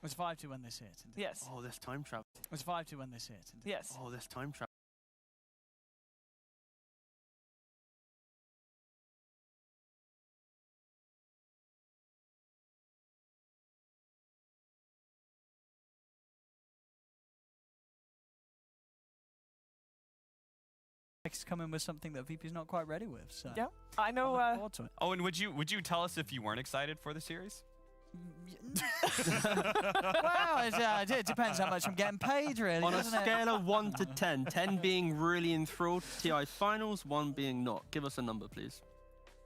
Was 5-2 when this hit? Yes. Oh, there's time travel. Was 5-2 when this hit? Yes. Oh, there's time travel. Come in with something that VP's not quite ready with. So Yeah, I know. Oh, and would you tell us if you weren't excited for the series? Well, it depends how much I'm getting paid, really. On a scale of 1 to 10, 10 being really enthralled, TI finals, 1 being not. Give us a number, please.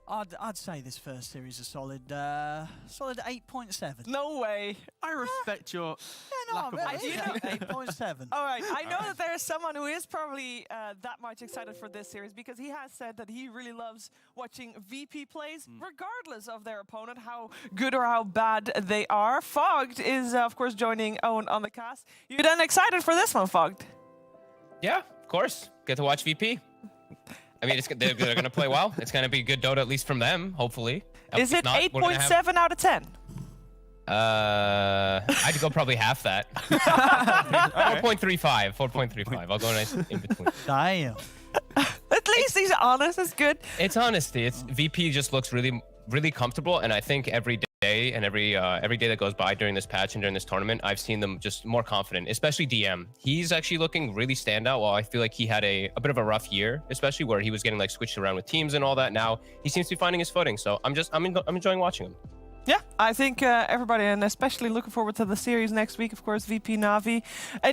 I'd say this first series a solid 8.7. No way. I respect your lack of I do know 8.7. All right, I know that there is someone who is probably that much excited for this series because he has said that he really loves watching VP plays, regardless of their opponent, how good or how bad they are. Fogged is, of course, joining Owen on the cast. You then excited for this one, Fogged? Yeah, of course. Get to watch VP. I mean, they're going to play well. It's going to be good Dota, at least from them, hopefully. Is it 8.7 out of 10? I'd go probably half that. 4.35. 4.35. I'll go nice in between. Damn. At least he's honest. It's good. It's honesty. It's VP just looks really, really comfortable, and I think every day and every day that goes by during this patch and during this tournament, I've seen them just more confident, especially DM. He's actually looking really standout, while I feel like he had a bit of a rough year, especially where he was getting like switched around with teams and all that. Now he seems to be finding his footing, so I'm enjoying watching him. Yeah, I think everybody, and especially looking forward to the series next week, of course, VP Na'Vi.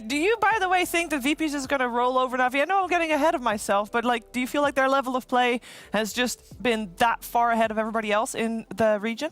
Do you, by the way, think that VP is just going to roll over Na'Vi? I know I'm getting ahead of myself, but like, do you feel like their level of play has just been that far ahead of everybody else in the region?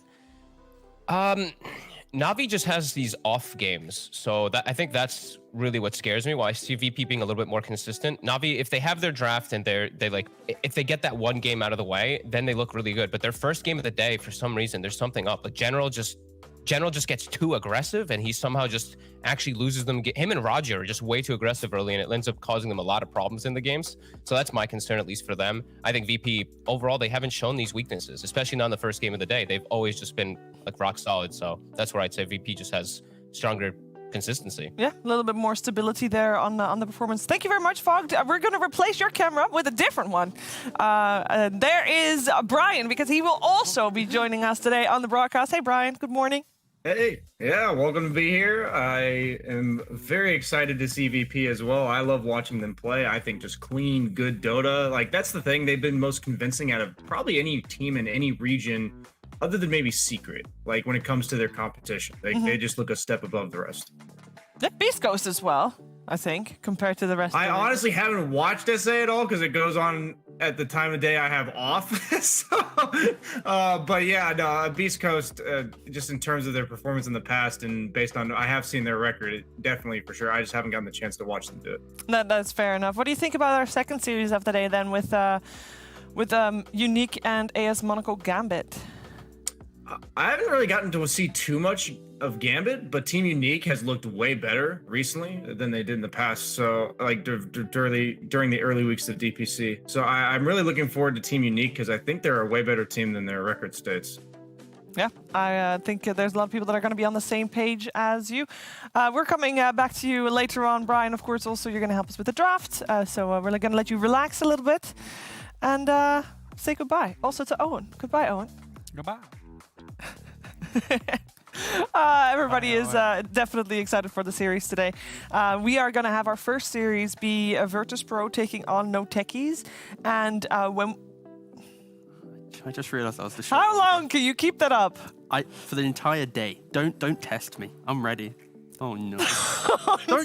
Na'Vi just has these off games, so I think that's really what scares me. While I see VP being a little bit more consistent, Na'Vi, if they have their draft and if they get that one game out of the way, then they look really good. But their first game of the day, for some reason, there's something up. Like General just gets too aggressive, and he somehow just actually loses them. Him and Roger are just way too aggressive early, and it ends up causing them a lot of problems in the games. So that's my concern, at least for them. I think VP overall, they haven't shown these weaknesses, especially not in the first game of the day. They've always just been like rock solid. So that's where I'd say VP just has stronger consistency. Yeah, a little bit more stability there on the performance. Thank you very much, Fogged. We're going to replace your camera with a different one. There is Brian, because he will also be joining us today on the broadcast. Hey, Brian. Good morning. Hey, yeah, welcome to be here. I am very excited to see VP as well. I love watching them play. I think just clean, good Dota. Like, that's the thing. They've been most convincing out of probably any team in any region, other than maybe Secret, like when it comes to their competition. They just look a step above the rest. The Beast Coast as well, I think, compared to the rest. I honestly haven't watched SA at all because it goes on at the time of day I have off. But yeah, no, Beast Coast, just in terms of their performance in the past and based on, I have seen their record, definitely for sure. I just haven't gotten the chance to watch them do it. That's fair enough. What do you think about our second series of the day then with Unique and ASM Gambit? I haven't really gotten to see too much of Gambit, but Team Unique has looked way better recently than they did in the past. So, like during the early weeks of DPC. So I'm really looking forward to Team Unique because I think they're a way better team than their record states. Yeah, I think there's a lot of people that are going to be on the same page as you. We're coming back to you later on, Brian. Of course, also you're going to help us with the draft. So we're going to let you relax a little bit and say goodbye. Also to Owen. Goodbye, Owen. Goodbye. Everybody is definitely excited for the series today. We are going to have our first series be Virtus.Pro taking on NOTECHIES. And when... I just realized I was the shot. How long can you keep that up? For the entire day. Don't test me. I'm ready. Oh no.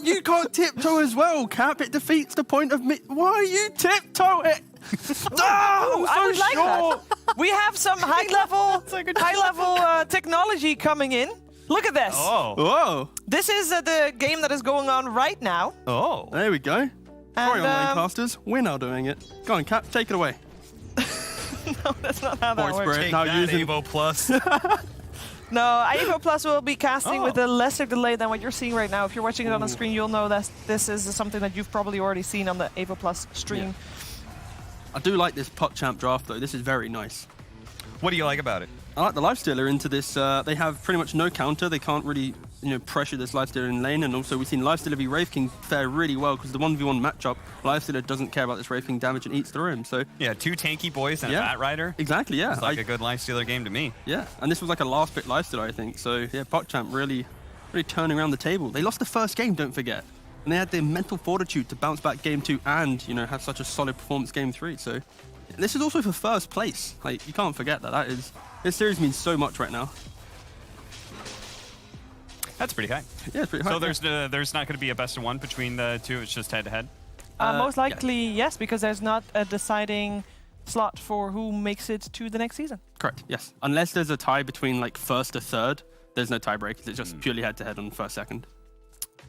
You can't tiptoe as well, Cap. It defeats the point of me. Why are you tiptoeing? I would like that. We have some high-level technology coming in. Look at this. Oh. Whoa. This is the game that is going on right now. Oh. There we go. Sorry, online casters. We're now doing it. Go on, Cap. Take it away. No, that's not how that works. Take that, Evo Plus. No, Evo Plus will be casting with a lesser delay than what you're seeing right now. If you're watching it on the screen, you'll know that this is something that you've probably already seen on the Evo Plus stream. Yeah. I do like this pot champ draft though. This is very nice. What do you like about it? I like the lifestealer into this. They have pretty much no counter. They can't really pressure this Lifestealer in lane, and also we've seen Lifestealer v Wraith King fare really well because the 1v1 matchup, Lifestealer doesn't care about this Wraith King damage and eats through him. So Yeah, 2 tanky boys and Yeah. a Bat Rider. exactly, yeah. It's like a good Lifestealer game to me. Yeah, and this was like a last pick Lifestealer, I think. So yeah, PogChamp really turning around the table. They lost the first game, don't forget. And they had the mental fortitude to bounce back game 2 and, have such a solid performance game 3. So this is also for first place. Like, you can't forget that. This series means so much right now. That's pretty high. Yeah, it's pretty hard. So there's not going to be a best of 1 between the two. It's just head-to-head. Most likely, yes, because there's not a deciding slot for who makes it to the next season. Correct, yes. Unless there's a tie between like first to third, there's no tiebreakers. It's just purely head-to-head on first, second.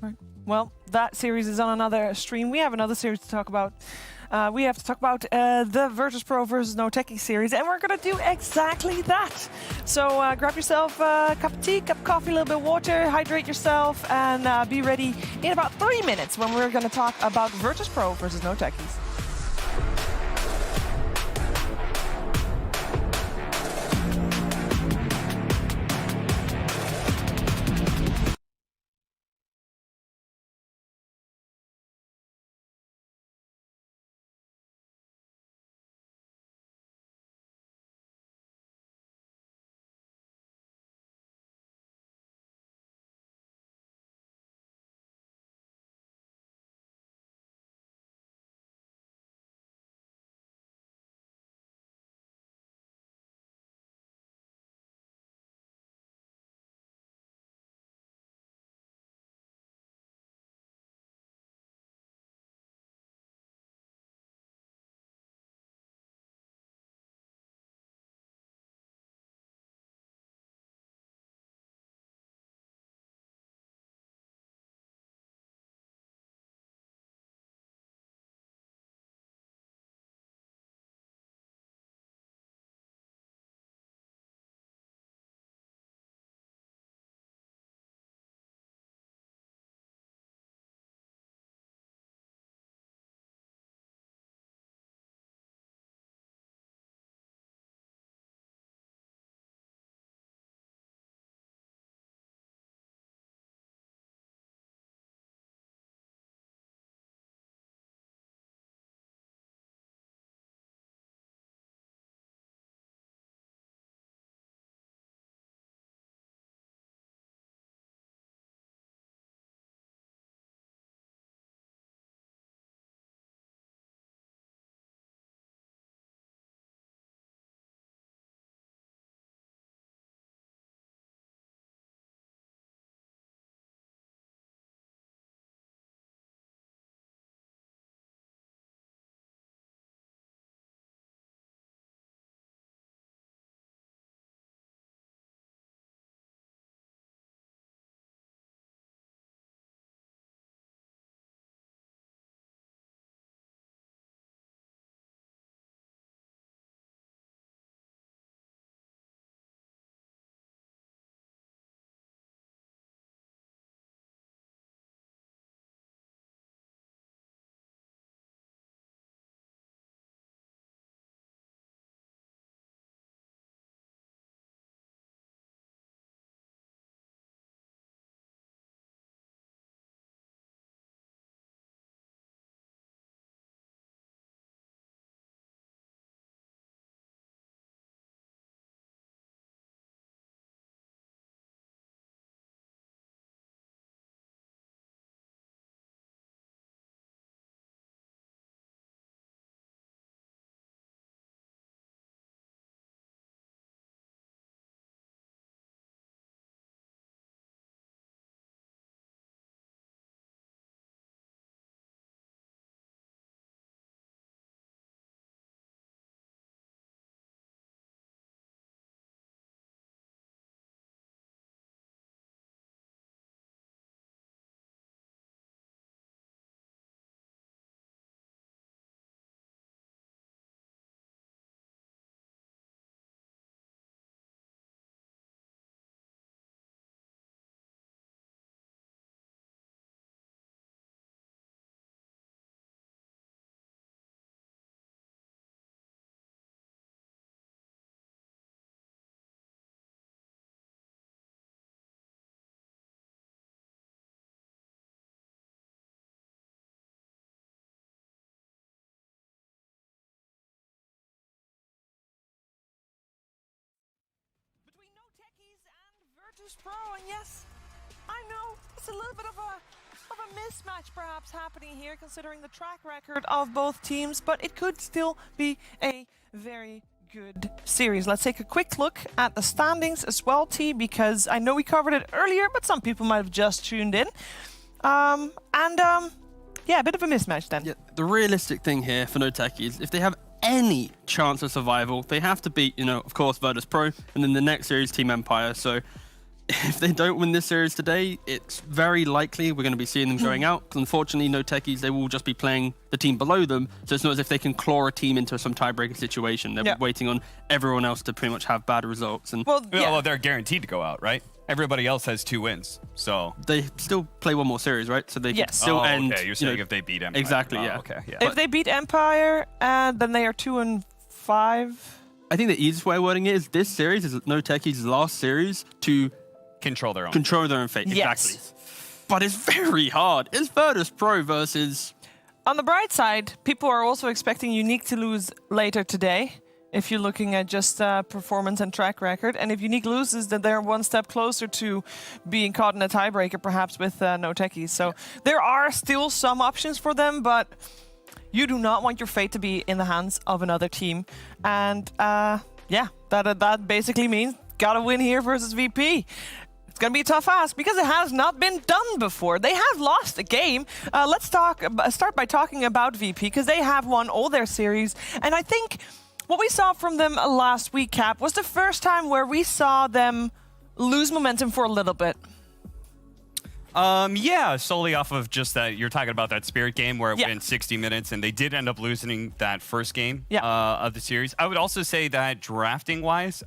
Right. Well, that series is on another stream. We have another series to talk about. We have to talk about the Virtus.Pro versus NOTECHIES series, and we're going to do exactly that. So grab yourself a cup of tea, cup of coffee, a little bit of water, hydrate yourself, and be ready in about 3 minutes when we're going to talk about Virtus.Pro versus NOTECHIES. Virtus.Pro, and yes, I know it's a little bit of a mismatch perhaps happening here, considering the track record of both teams, but it could still be a very good series. Let's take a quick look at the standings as well, T, because I know we covered it earlier, but some people might have just tuned in. Yeah, a bit of a mismatch then. Yeah, the realistic thing here for NOTECHIES, if they have any chance of survival, they have to beat, of course, Virtus.Pro, and then the next series, Team Empire. So if they don't win this series today, it's very likely we're going to be seeing them going out. Because unfortunately, NOTECHIES, they will just be playing the team below them. So it's not as if they can claw a team into some tiebreaker situation. They're waiting on everyone else to pretty much have bad results. And well, they're guaranteed to go out, right? Everybody else has 2 wins, so they still play one more series, right? So they can still end. Okay, you're saying if they beat Empire. Exactly, yeah. Okay, yeah. If they beat Empire, then they are 2-5. I think the easiest way of wording it is this series is NOTECHIES' last series to control their own fate. Yes. Exactly. But it's very hard. It's Virtus.Pro versus... On the bright side, people are also expecting Unique to lose later today, if you're looking at just performance and track record. And if Unique loses, then they're one step closer to being caught in a tiebreaker, perhaps with NOTECHIES. So there are still some options for them, but you do not want your fate to be in the hands of another team. And yeah, that basically means gotta win here versus VP. It's going to be a tough ask because it has not been done before. They have lost a game. Let's start by talking about VP because they have won all their series. And I think what we saw from them last week, Cap, was the first time where we saw them lose momentum for a little bit. Yeah, solely off of just that. You're talking about that Spirit game where it went 60 minutes and they did end up losing that first game of the series. I would also say that drafting-wise,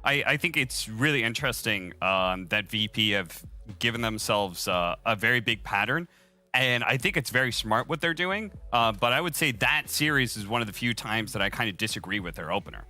I think it's really interesting that VP have given themselves a very big pattern. And I think it's very smart what they're doing. But I would say that series is one of the few times that I kind of disagree with their opener.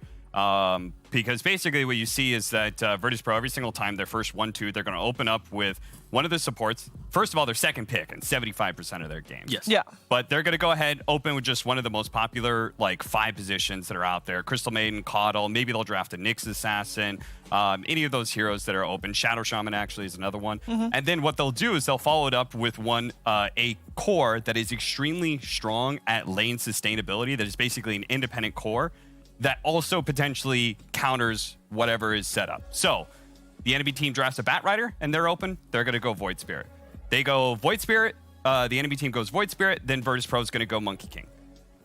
Because basically what you see is that Virtus.Pro, every single time their first 1-2, they're going to open up with one of the supports. First of all, their second pick in 75% of their games. Yes. Yeah. But they're going to go ahead, open with just one of the most popular, 5 positions that are out there. Crystal Maiden, Caudal, maybe they'll draft a Nyx Assassin, any of those heroes that are open. Shadow Shaman actually is another one. And then what they'll do is they'll follow it up with a core that is extremely strong at lane sustainability, that is basically an independent core that also potentially counters whatever is set up. So the enemy team drafts a Bat Rider and they're open. They're going to go Void Spirit. They go Void Spirit. The enemy team goes Void Spirit. Then Virtus.Pro is going to go Monkey King.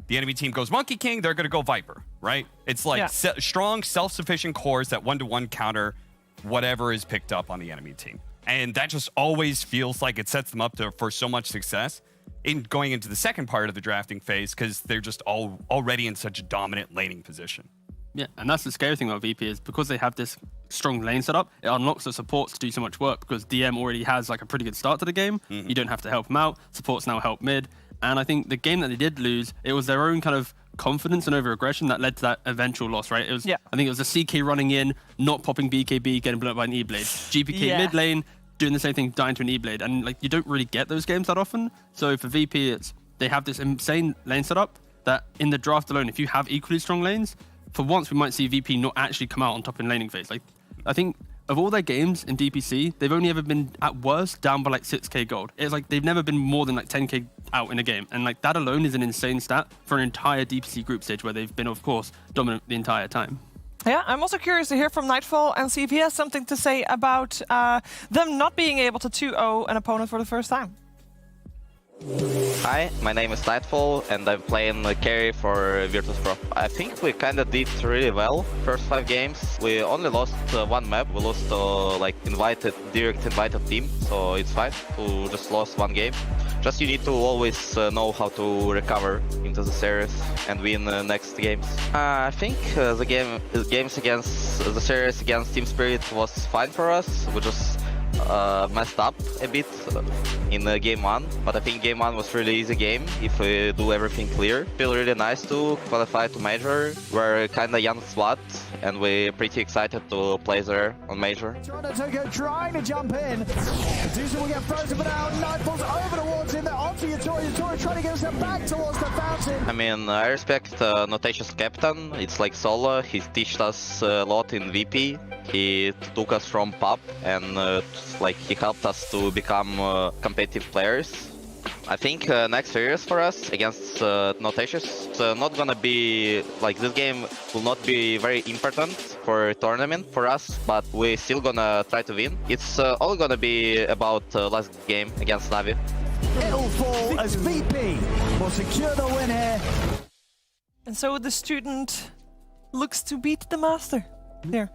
The enemy team goes Monkey King. They're going to go Viper, right? It's like strong, self-sufficient cores that 1-to-1 counter whatever is picked up on the enemy team. And that just always feels like it sets them up for so much success in going into the second part of the drafting phase because they're just already in such a dominant laning position. Yeah, and that's the scary thing about VP is because they have this strong lane setup, it unlocks the supports to do so much work because DM already has a pretty good start to the game. You don't have to help them out. Supports now help mid. And I think the game that they did lose, it was their own kind of confidence and over-aggression that led to that eventual loss, right? It was, I think it was a CK running in, not popping BKB, getting blown up by an E-Blade. GPK mid lane, doing the same thing, dying to an E-Blade. And you don't really get those games that often. So for VP, they have this insane lane setup that in the draft alone, if you have equally strong lanes, for once we might see VP not actually come out on top in laning phase. I think of all their games in DPC, they've only ever been at worst down by 6k gold. It's they've never been more than 10k out in a game. And that alone is an insane stat for an entire DPC group stage where they've been, of course, dominant the entire time. Yeah, I'm also curious to hear from Nightfall and see if he has something to say about them not being able to 2-0 an opponent for the first time. Hi, my name is Nightfall and I'm playing carry for Virtus.Pro. I think we kinda did really well first 5 games. We only lost one map. We lost direct invited team, so it's fine to just lost one game. Just you need to always know how to recover into the series and win next games. I think the games against the series against Team Spirit was fine for us. We just messed up a bit in game 1, but I think game 1 was really easy game if we do everything clear. Feel really nice to qualify to Major. We're kinda young squad and we're pretty excited to play there on Major. Trying to jump in. Medusa will get frozen, but now Nightfall's over towards him. They're onto Yatori. Yatori trying to get himself back towards the fountain. I mean, I respect NOTECHIES captain. It's like Solo. He teached us a lot in VP. He took us from pub and like he helped us to become competitive players. I think next series for us against NOTECHIES, it's not gonna be like this game will not be very important for tournament for us, but we're still gonna try to win. It's all gonna be about last game against Navi. It'll fall as VP will secure the win here. And so the student looks to beat the master. Here,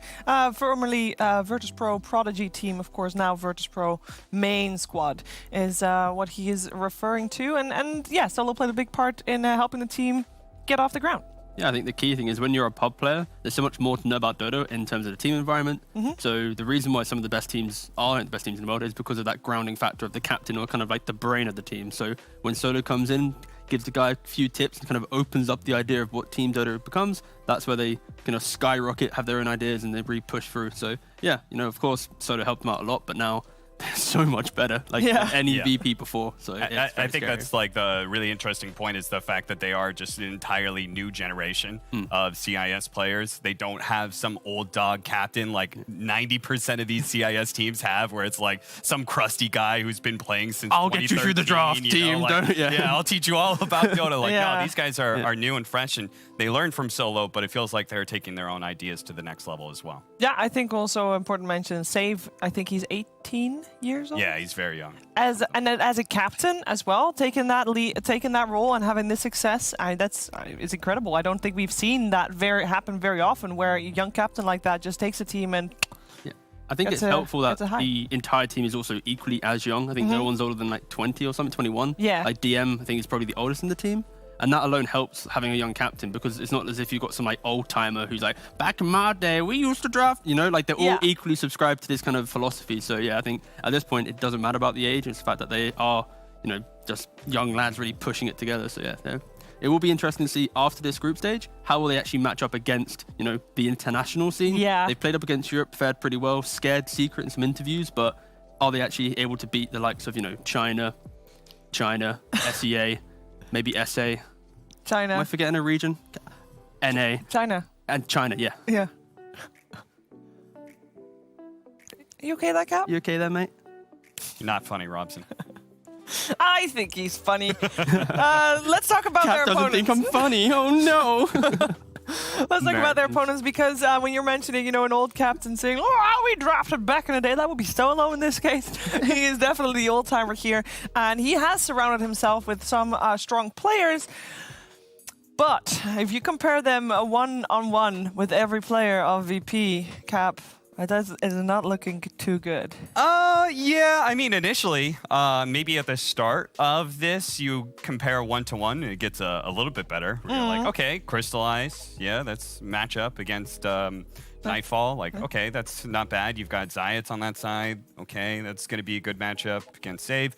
formerly Virtus.Prodigy team, of course, now Virtus.Pro main squad is what he is referring to, and yeah, Solo played a big part in helping the team get off the ground. Yeah, I think the key thing is when you're a pub player, there's so much more to know about Dota in terms of the team environment. So the reason why some of the best teams aren't the best teams in the world is because of that grounding factor of the captain or kind of like the brain of the team. So when Solo comes in, gives the guy a few tips and kind of opens up the idea of what Team Dota becomes, that's where they kind of skyrocket, have their own ideas, and they really push through. So yeah, you know, of course, Solo helped them out a lot, but now they're so much better, like any VP before. So yeah, I think that's like the really interesting point is the fact that they are just an entirely new generation of CIS players. They don't have some old dog captain like 90% of these CIS teams have, where it's like some crusty guy who's been playing since I'll get you through the draft, team. Like, yeah, I'll teach you all about Dota. Like, no, these guys are new and fresh, and they learned from Solo, but it feels like they're taking their own ideas to the next level as well. Yeah, I think also important to mention, Save, I think he's 18 years old. Yeah, he's very young. As a captain as well, taking that role and having this success, it's incredible. I don't think we've seen that happen very often, where a young captain like that just takes a team and. I think it's helpful that the entire team is also equally as young. I think no one's older than like 20 or something, 21. Yeah. Like DM, I think is probably the oldest in the team. And that alone helps having a young captain, because it's not as if you've got some like old timer who's like, back in my day, we used to draft, you know, like they're all equally subscribed to this kind of philosophy. So yeah, I think at this point, it doesn't matter about the age. It's the fact that they are, you know, just young lads really pushing it together. So yeah, it will be interesting to see after this group stage, how will they actually match up against, you know, the international scene? Yeah. They played up against Europe, fared pretty well, scared Secret in some interviews, but are they actually able to beat the likes of, you know, China, SEA, maybe SA? China. Am I forgetting a region? NA. China. And China, yeah. Yeah. You okay, that Cap? You okay there, mate? You're not funny, Robson. I think he's funny. Let's talk about their Cat doesn't opponents. think I'm funny. Oh no. Let's talk about their opponents, because when you're mentioning, you know, an old captain saying, "Oh, we drafted back in the day," that would be Solo in this case. He is definitely the old timer here, and he has surrounded himself with some strong players. But if you compare them one-on-one with every player of VP, Cap, it is not looking too good. Yeah, I mean, initially, maybe at the start of this, you compare one-to-one, and it gets a little bit better. You're like, okay, Crystallize, yeah, that's match up against Nightfall. Like, okay, that's not bad. You've got Zayats on that side. Okay, that's going to be a good matchup against Save.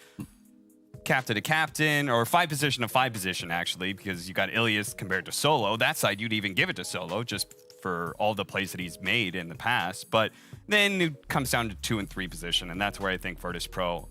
Captain to captain, or 5 position to 5 position, actually, because you got Ilias compared to Solo. That side, you'd even give it to Solo, just for all the plays that he's made in the past. But then it comes down to 2 and 3 position, and that's where I think Virtus.Pro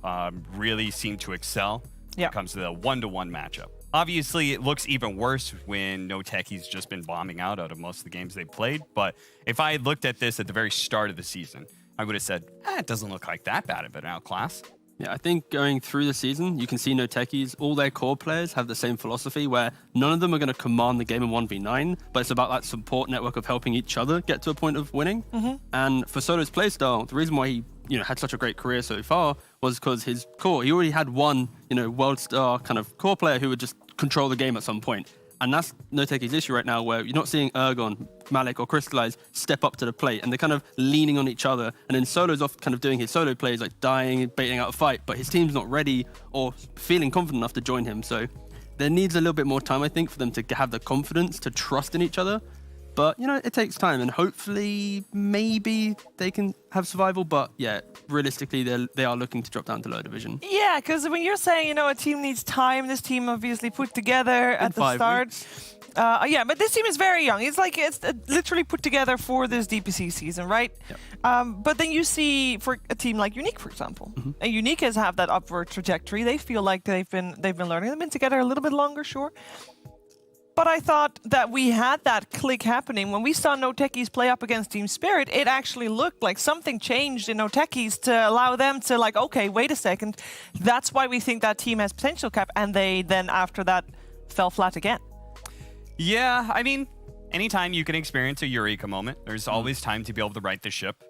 really seem to excel when it comes to the one-to-one matchup. Obviously, it looks even worse when NOTECHIES just been bombing out of most of the games they played. But if I had looked at this at the very start of the season, I would have said, it doesn't look like that bad of an outclass. Yeah, I think going through the season, you can see NOTECHIES, all their core players have the same philosophy where none of them are going to command the game in 1v9, but it's about that support network of helping each other get to a point of winning. And for Solo's playstyle, the reason why he, you know, had such a great career so far was because his core, he already had one, you know, world star kind of core player who would just control the game at some point. And that's NOTECHIES' issue right now, where you're not seeing Ergon, Malik, or Crystallize step up to the plate, and they're kind of leaning on each other. And then Solo's off kind of doing his solo plays, like dying, baiting out a fight, but his team's not ready or feeling confident enough to join him. So there needs a little bit more time, I think, for them to have the confidence to trust in each other. But, you know, it takes time, and hopefully maybe they can have survival. But, yeah, realistically, they are looking to drop down to lower division. Yeah, because when you're saying, you know, a team needs time, this team obviously put together at the start. Yeah, but this team is very young. It's like it's literally put together for this DPC season, right? Yep. But then you see for a team like Unique, for example, and Unique has have that upward trajectory. They feel like they've been learning. They've been together a little bit longer, sure. But I thought that we had that click happening. When we saw NOTECHIES play up against Team Spirit, it actually looked like something changed in NOTECHIES to allow them to like, okay, wait a second. That's why we think that team has potential, Cap. And they then, after that, fell flat again. Yeah, I mean, anytime you can experience a Eureka moment, there's always time to be able to right the ship.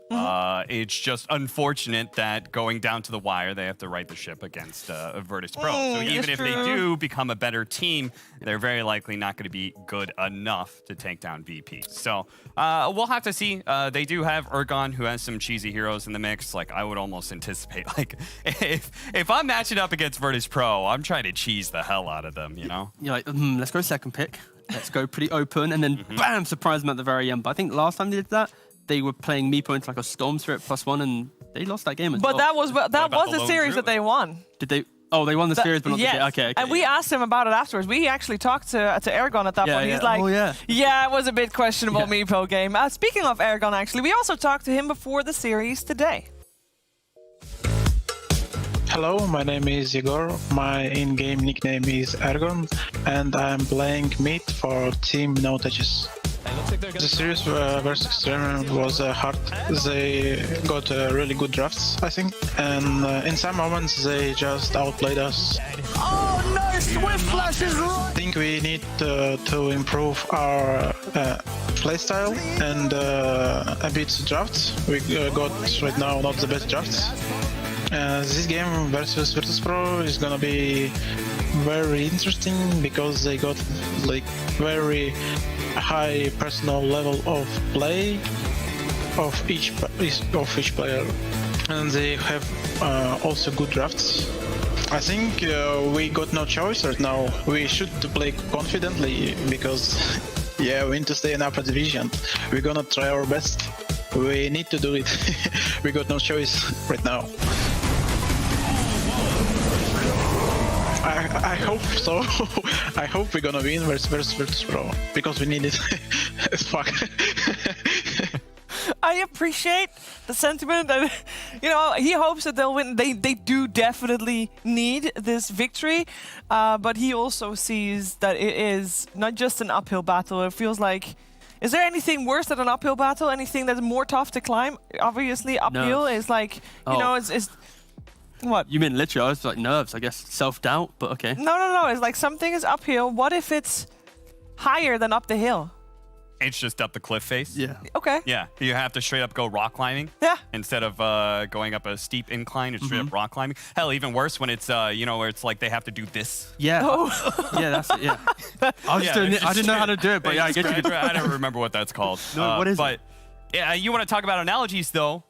It's just unfortunate that going down to the wire, they have to right the ship against Virtus.Pro. So even if they do become a better team, they're very likely not going to be good enough to take down VP. So we'll have to see. They do have Ergon, who has some cheesy heroes in the mix. Like, I would almost anticipate, like, if I'm matching up against Virtus.Pro, I'm trying to cheese the hell out of them, you know? You're like, let's go second pick. Let's go pretty open, and then bam, surprise them at the very end. But I think last time they did that, they were playing Meepo into like a Storm Spirit +1, and they lost that game as well. But that was the series that they won. Did they? Oh, they won the series, but not the game. Okay. And we asked him about it afterwards. We actually talked to Ergon at that point. He's like, yeah, it was a bit questionable Meepo game. Speaking of Ergon, actually, we also talked to him before the series today. Hello, my name is Igor. My in-game nickname is Ergon, and I'm playing mid for Team NOTECHIES. The series versus Extreme was hard. They got really good drafts, I think, and in some moments they just outplayed us. Oh no, Swift Flash is right! I think we need to improve our playstyle and a bit drafts. We got right now not the best drafts. This game versus Virtus.Pro is gonna be very interesting because they got like very high personal level of play of each player, and they have also good drafts. I think we got no choice right now. We should play confidently because we need to stay in upper division. We're gonna try our best. We need to do it. We got no choice right now. I hope so. I hope we're gonna win versus Virtus.Pro because we need it as fuck. I appreciate the sentiment, and he hopes that they'll win. They do definitely need this victory, but he also sees that it is not just an uphill battle. It feels like, is there anything worse than an uphill battle? Anything that's more tough to climb? Obviously, uphill is like it's. What? You mean literally? I was like nerves, I guess, self-doubt, but okay. No. It's like something is uphill. What if it's higher than up the hill? It's just up the cliff face. Yeah. Okay. Yeah, you have to straight up go rock climbing. Yeah. Instead of going up a steep incline, it's straight up rock climbing. Hell, even worse when it's where it's like they have to do this. Yeah. Yeah, that's it. Yeah. I was just doing it. I didn't know how to do it, but yeah, I get you. I don't remember what that's called. No, what is it? But yeah, you want to talk about analogies though?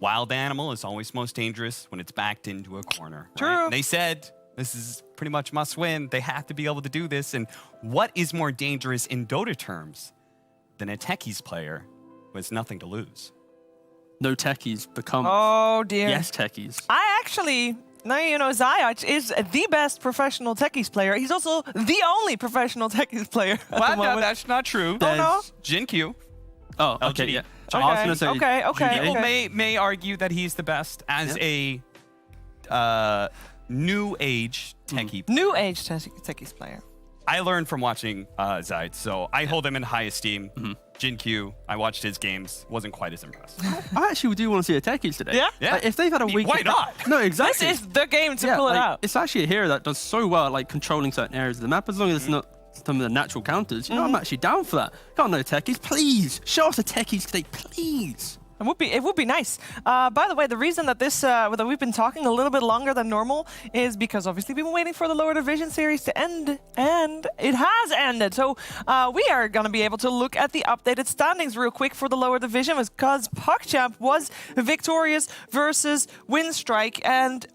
Wild animal is always most dangerous when it's backed into a corner. True. Right? They said this is pretty much must win. They have to be able to do this. And what is more dangerous in Dota terms than a techies player who has nothing to lose? No techies become yes techies. I actually, Zayach is the best professional techies player. He's also the only professional techies player. Well, no, that's not true. Oh, no? Jin-Q. Oh, okay, yeah. I was gonna say People may argue that he's the best as a new age techie. New age techies player. I learned from watching Zaid, so I hold him in high esteem. Jin-Q, I watched his games, wasn't quite as impressed. I actually do want to see a techies today. Yeah? Like, if they've had a week... Why not? No, exactly. This is the game to pull it out. It's actually a hero that does so well at like controlling certain areas of the map, as long as it's not some of the natural counters. I'm actually down for that. Can't no techies, please. Show us the techies today, please. It would be nice. By the way, the reason that that we've been talking a little bit longer than normal is because obviously we've been waiting for the lower division series to end, and it has ended. So we are going to be able to look at the updated standings real quick for the lower division because PogChamp was victorious versus Winstrike, and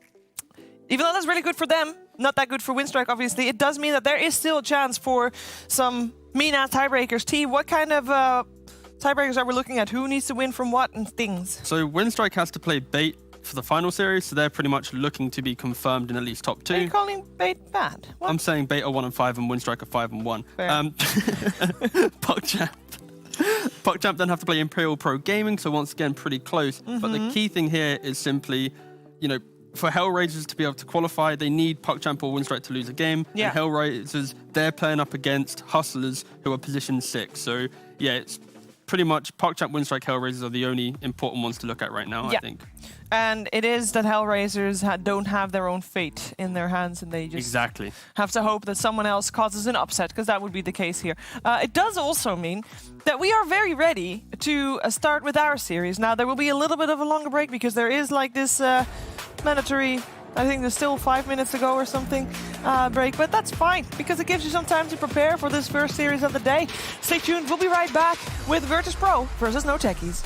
even though that's really good for them, not that good for Winstrike, obviously, it does mean that there is still a chance for some mean-ass tiebreakers. T, what kind of tiebreakers are we looking at? Who needs to win from what and things? So Winstrike has to play Bait for the final series, so they're pretty much looking to be confirmed in at least top 2. Are you calling Bait bad? What? I'm saying Bait are 1-5 and Winstrike are 5-1. PogChamp then have to play Imperial Pro Gaming, so once again pretty close. But the key thing here is simply, for Hellraisers to be able to qualify, they need PogChamp or Winstrike to lose a game. Yeah. And Hellraisers, they're playing up against Hustlers, who are position 6. So yeah, it's pretty much PogChamp, Winstrike, Hellraisers are the only important ones to look at right now, Yeah. I think. And it is that Hellraisers don't have their own fate in their hands, and they just Exactly. have to hope that someone else causes an upset, because that would be the case here. It does also mean that we are very ready to start with our series. Now, there will be a little bit of a longer break because there is like this mandatory, I think there's still 5 minutes to go or something, break, but that's fine because it gives you some time to prepare for this first series of the day. Stay tuned, we'll be right back with Virtus.Pro versus NOTECHIES.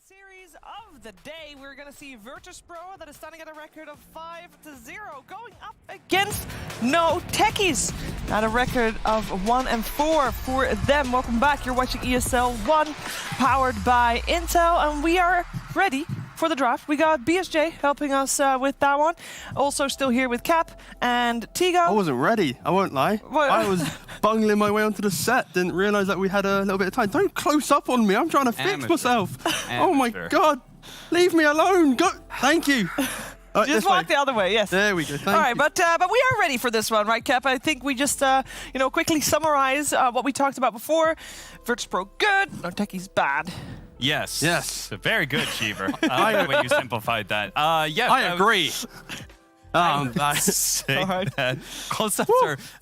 series of the day, we're going to see Virtus.Pro that is standing at a record of 5-0, going up against NOTECHIES at a record of 1-4 for them. Welcome back. You're watching ESL 1, powered by Intel, and we are ready for the draft. We got BSJ helping us with that one. Also still here with Cap and Tigo. I wasn't ready, I won't lie. What? I was bungling my way onto the set, didn't realize that we had a little bit of time. Don't close up on me, I'm trying to fix Amateur. myself. Oh my God, leave me alone. Go. Thank you. Just walk the other way, yes. There we go. Thank All right, you. but we are ready for this one, right, Cap? I think we just, quickly summarize what we talked about before. Virtus.Pro good, NOTECHIES bad. Yes. Yes. Very good, Cheever. When you simplified that. Yes. I agree. Saying right. that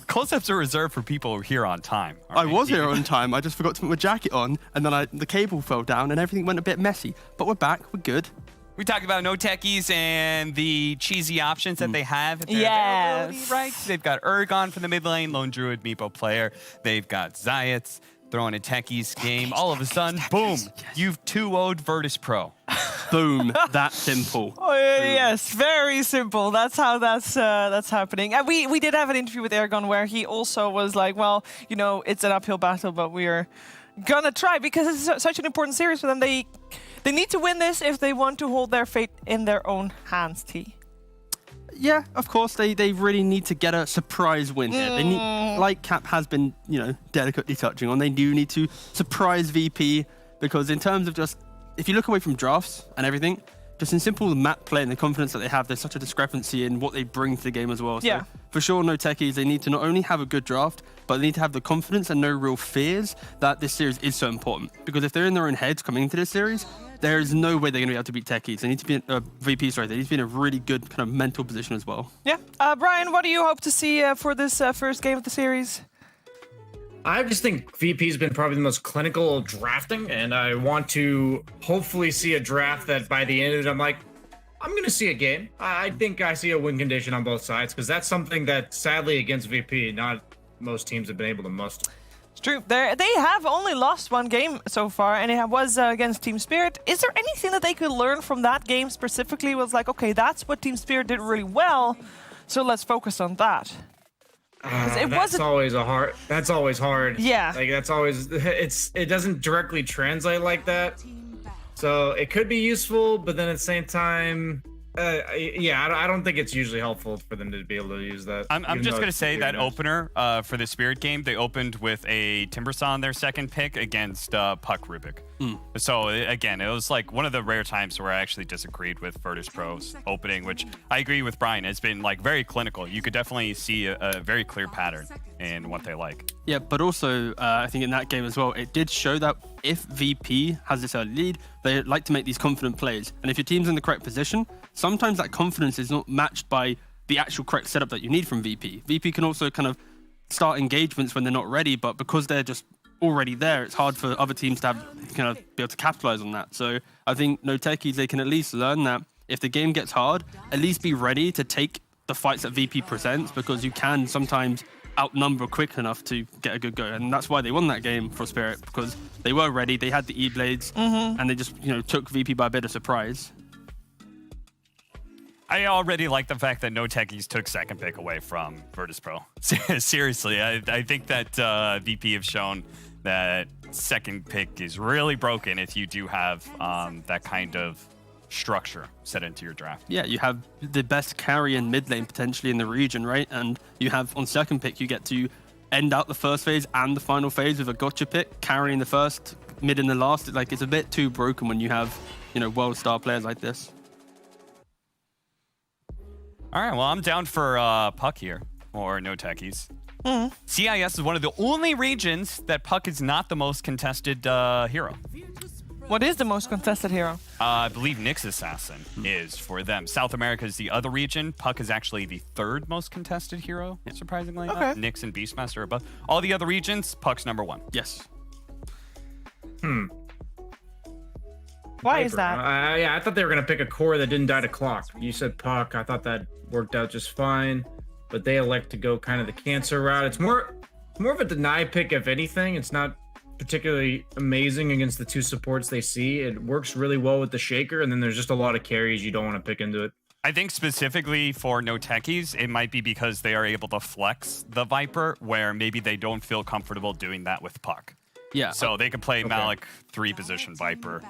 concepts are reserved for people here on time. I was here on time. I just forgot to put my jacket on, and then the cable fell down, and everything went a bit messy. But we're back. We're good. We talked about NOTECHIES and the cheesy options that they have at their Yes. availability, right? They've got Urgon for the mid lane, Lone Druid, Meepo player. They've got Zayats throwing a Techies game. All of a sudden, boom, you've 2-0'd Virtus.Pro. Boom. That simple. Oh, yes, very simple. That's how that's happening. And we did have an interview with Ergon where he also was like, well, it's an uphill battle, but we're gonna try because it's such an important series for them. They need to win this if they want to hold their fate in their own hands, T. Yeah, of course, they really need to get a surprise win here. They need, like Cap has been, delicately touching on, they do need to surprise VP, because in terms of just, if you look away from drafts and everything, just in simple map play and the confidence that they have, there's such a discrepancy in what they bring to the game as well. So yeah. For sure, NOTECHIES, they need to not only have a good draft, but they need to have the confidence and no real fears that this series is so important. Because if they're in their own heads coming into this series, there is no way they're going to be able to beat Techies. They need to be VP. Sorry, they need to be in a really good kind of mental position as well. Yeah, Brian, what do you hope to see for this first game of the series? I just think VP's been probably the most clinical drafting, and I want to hopefully see a draft that by the end of it, I'm like, I'm going to see a game. I think I see a win condition on both sides, because that's something that sadly against VP, not most teams have been able to muster. It's true. They have only lost one game so far, and it was against Team Spirit. Is there anything that they could learn from that game specifically? Was like, okay, that's what Team Spirit did really well, so let's focus on that. That's always hard. Yeah. Like that's always it doesn't directly translate like that. So it could be useful, but then at the same time, I don't think it's usually helpful for them to be able to use that. I'm just going to say that opener for the Spirit game, they opened with a Timbersaw their second pick against Puck Rubik. So again, it was like one of the rare times where I actually disagreed with Virtus.Pro's opening, which I agree with Brian. It's been like very clinical. You could definitely see a very clear pattern in what they like. Yeah, but also I think in that game as well, it did show that if VP has this early lead, they like to make these confident plays. And if your team's in the correct position, sometimes that confidence is not matched by the actual correct setup that you need from VP. VP can also kind of start engagements when they're not ready, but because they're just already there, it's hard for other teams to be able to capitalize on that. So I think NOTECHIES, they can at least learn that if the game gets hard, at least be ready to take the fights that VP presents, because you can sometimes outnumber quick enough to get a good go. And that's why they won that game for Spirit, because they were ready, they had the E-Blades, and they just took VP by a bit of surprise. I already like the fact that NOTECHIES took second pick away from Virtus.Pro. Seriously, I think that VP have shown that second pick is really broken if you do have that kind of structure set into your draft. Yeah, you have the best carry in mid lane potentially in the region, right? And you have on second pick, you get to end out the first phase and the final phase with a gotcha pick, carrying the first, mid and the last. It's a bit too broken when you have, world star players like this. All right, well, I'm down for Puck here, or NOTECHIES. CIS is one of the only regions that Puck is not the most contested hero. What is the most contested hero? I believe Nyx Assassin is for them. South America is the other region. Puck is actually the third most contested hero, surprisingly enough. Nyx and Beastmaster are above. All the other regions, Puck's number one. Yes. Why is that? I thought they were going to pick a core that didn't die to clock. You said Puck. I thought that worked out just fine, but they elect to go kind of the cancer route. It's more of a deny pick, if anything. It's not particularly amazing against the two supports they see. It works really well with the Shaker, and then there's just a lot of carries you don't want to pick into it. I think specifically for NOTECHIES, it might be because they are able to flex the Viper, where maybe they don't feel comfortable doing that with Puck. Yeah. So they can play Malik 3-position Viper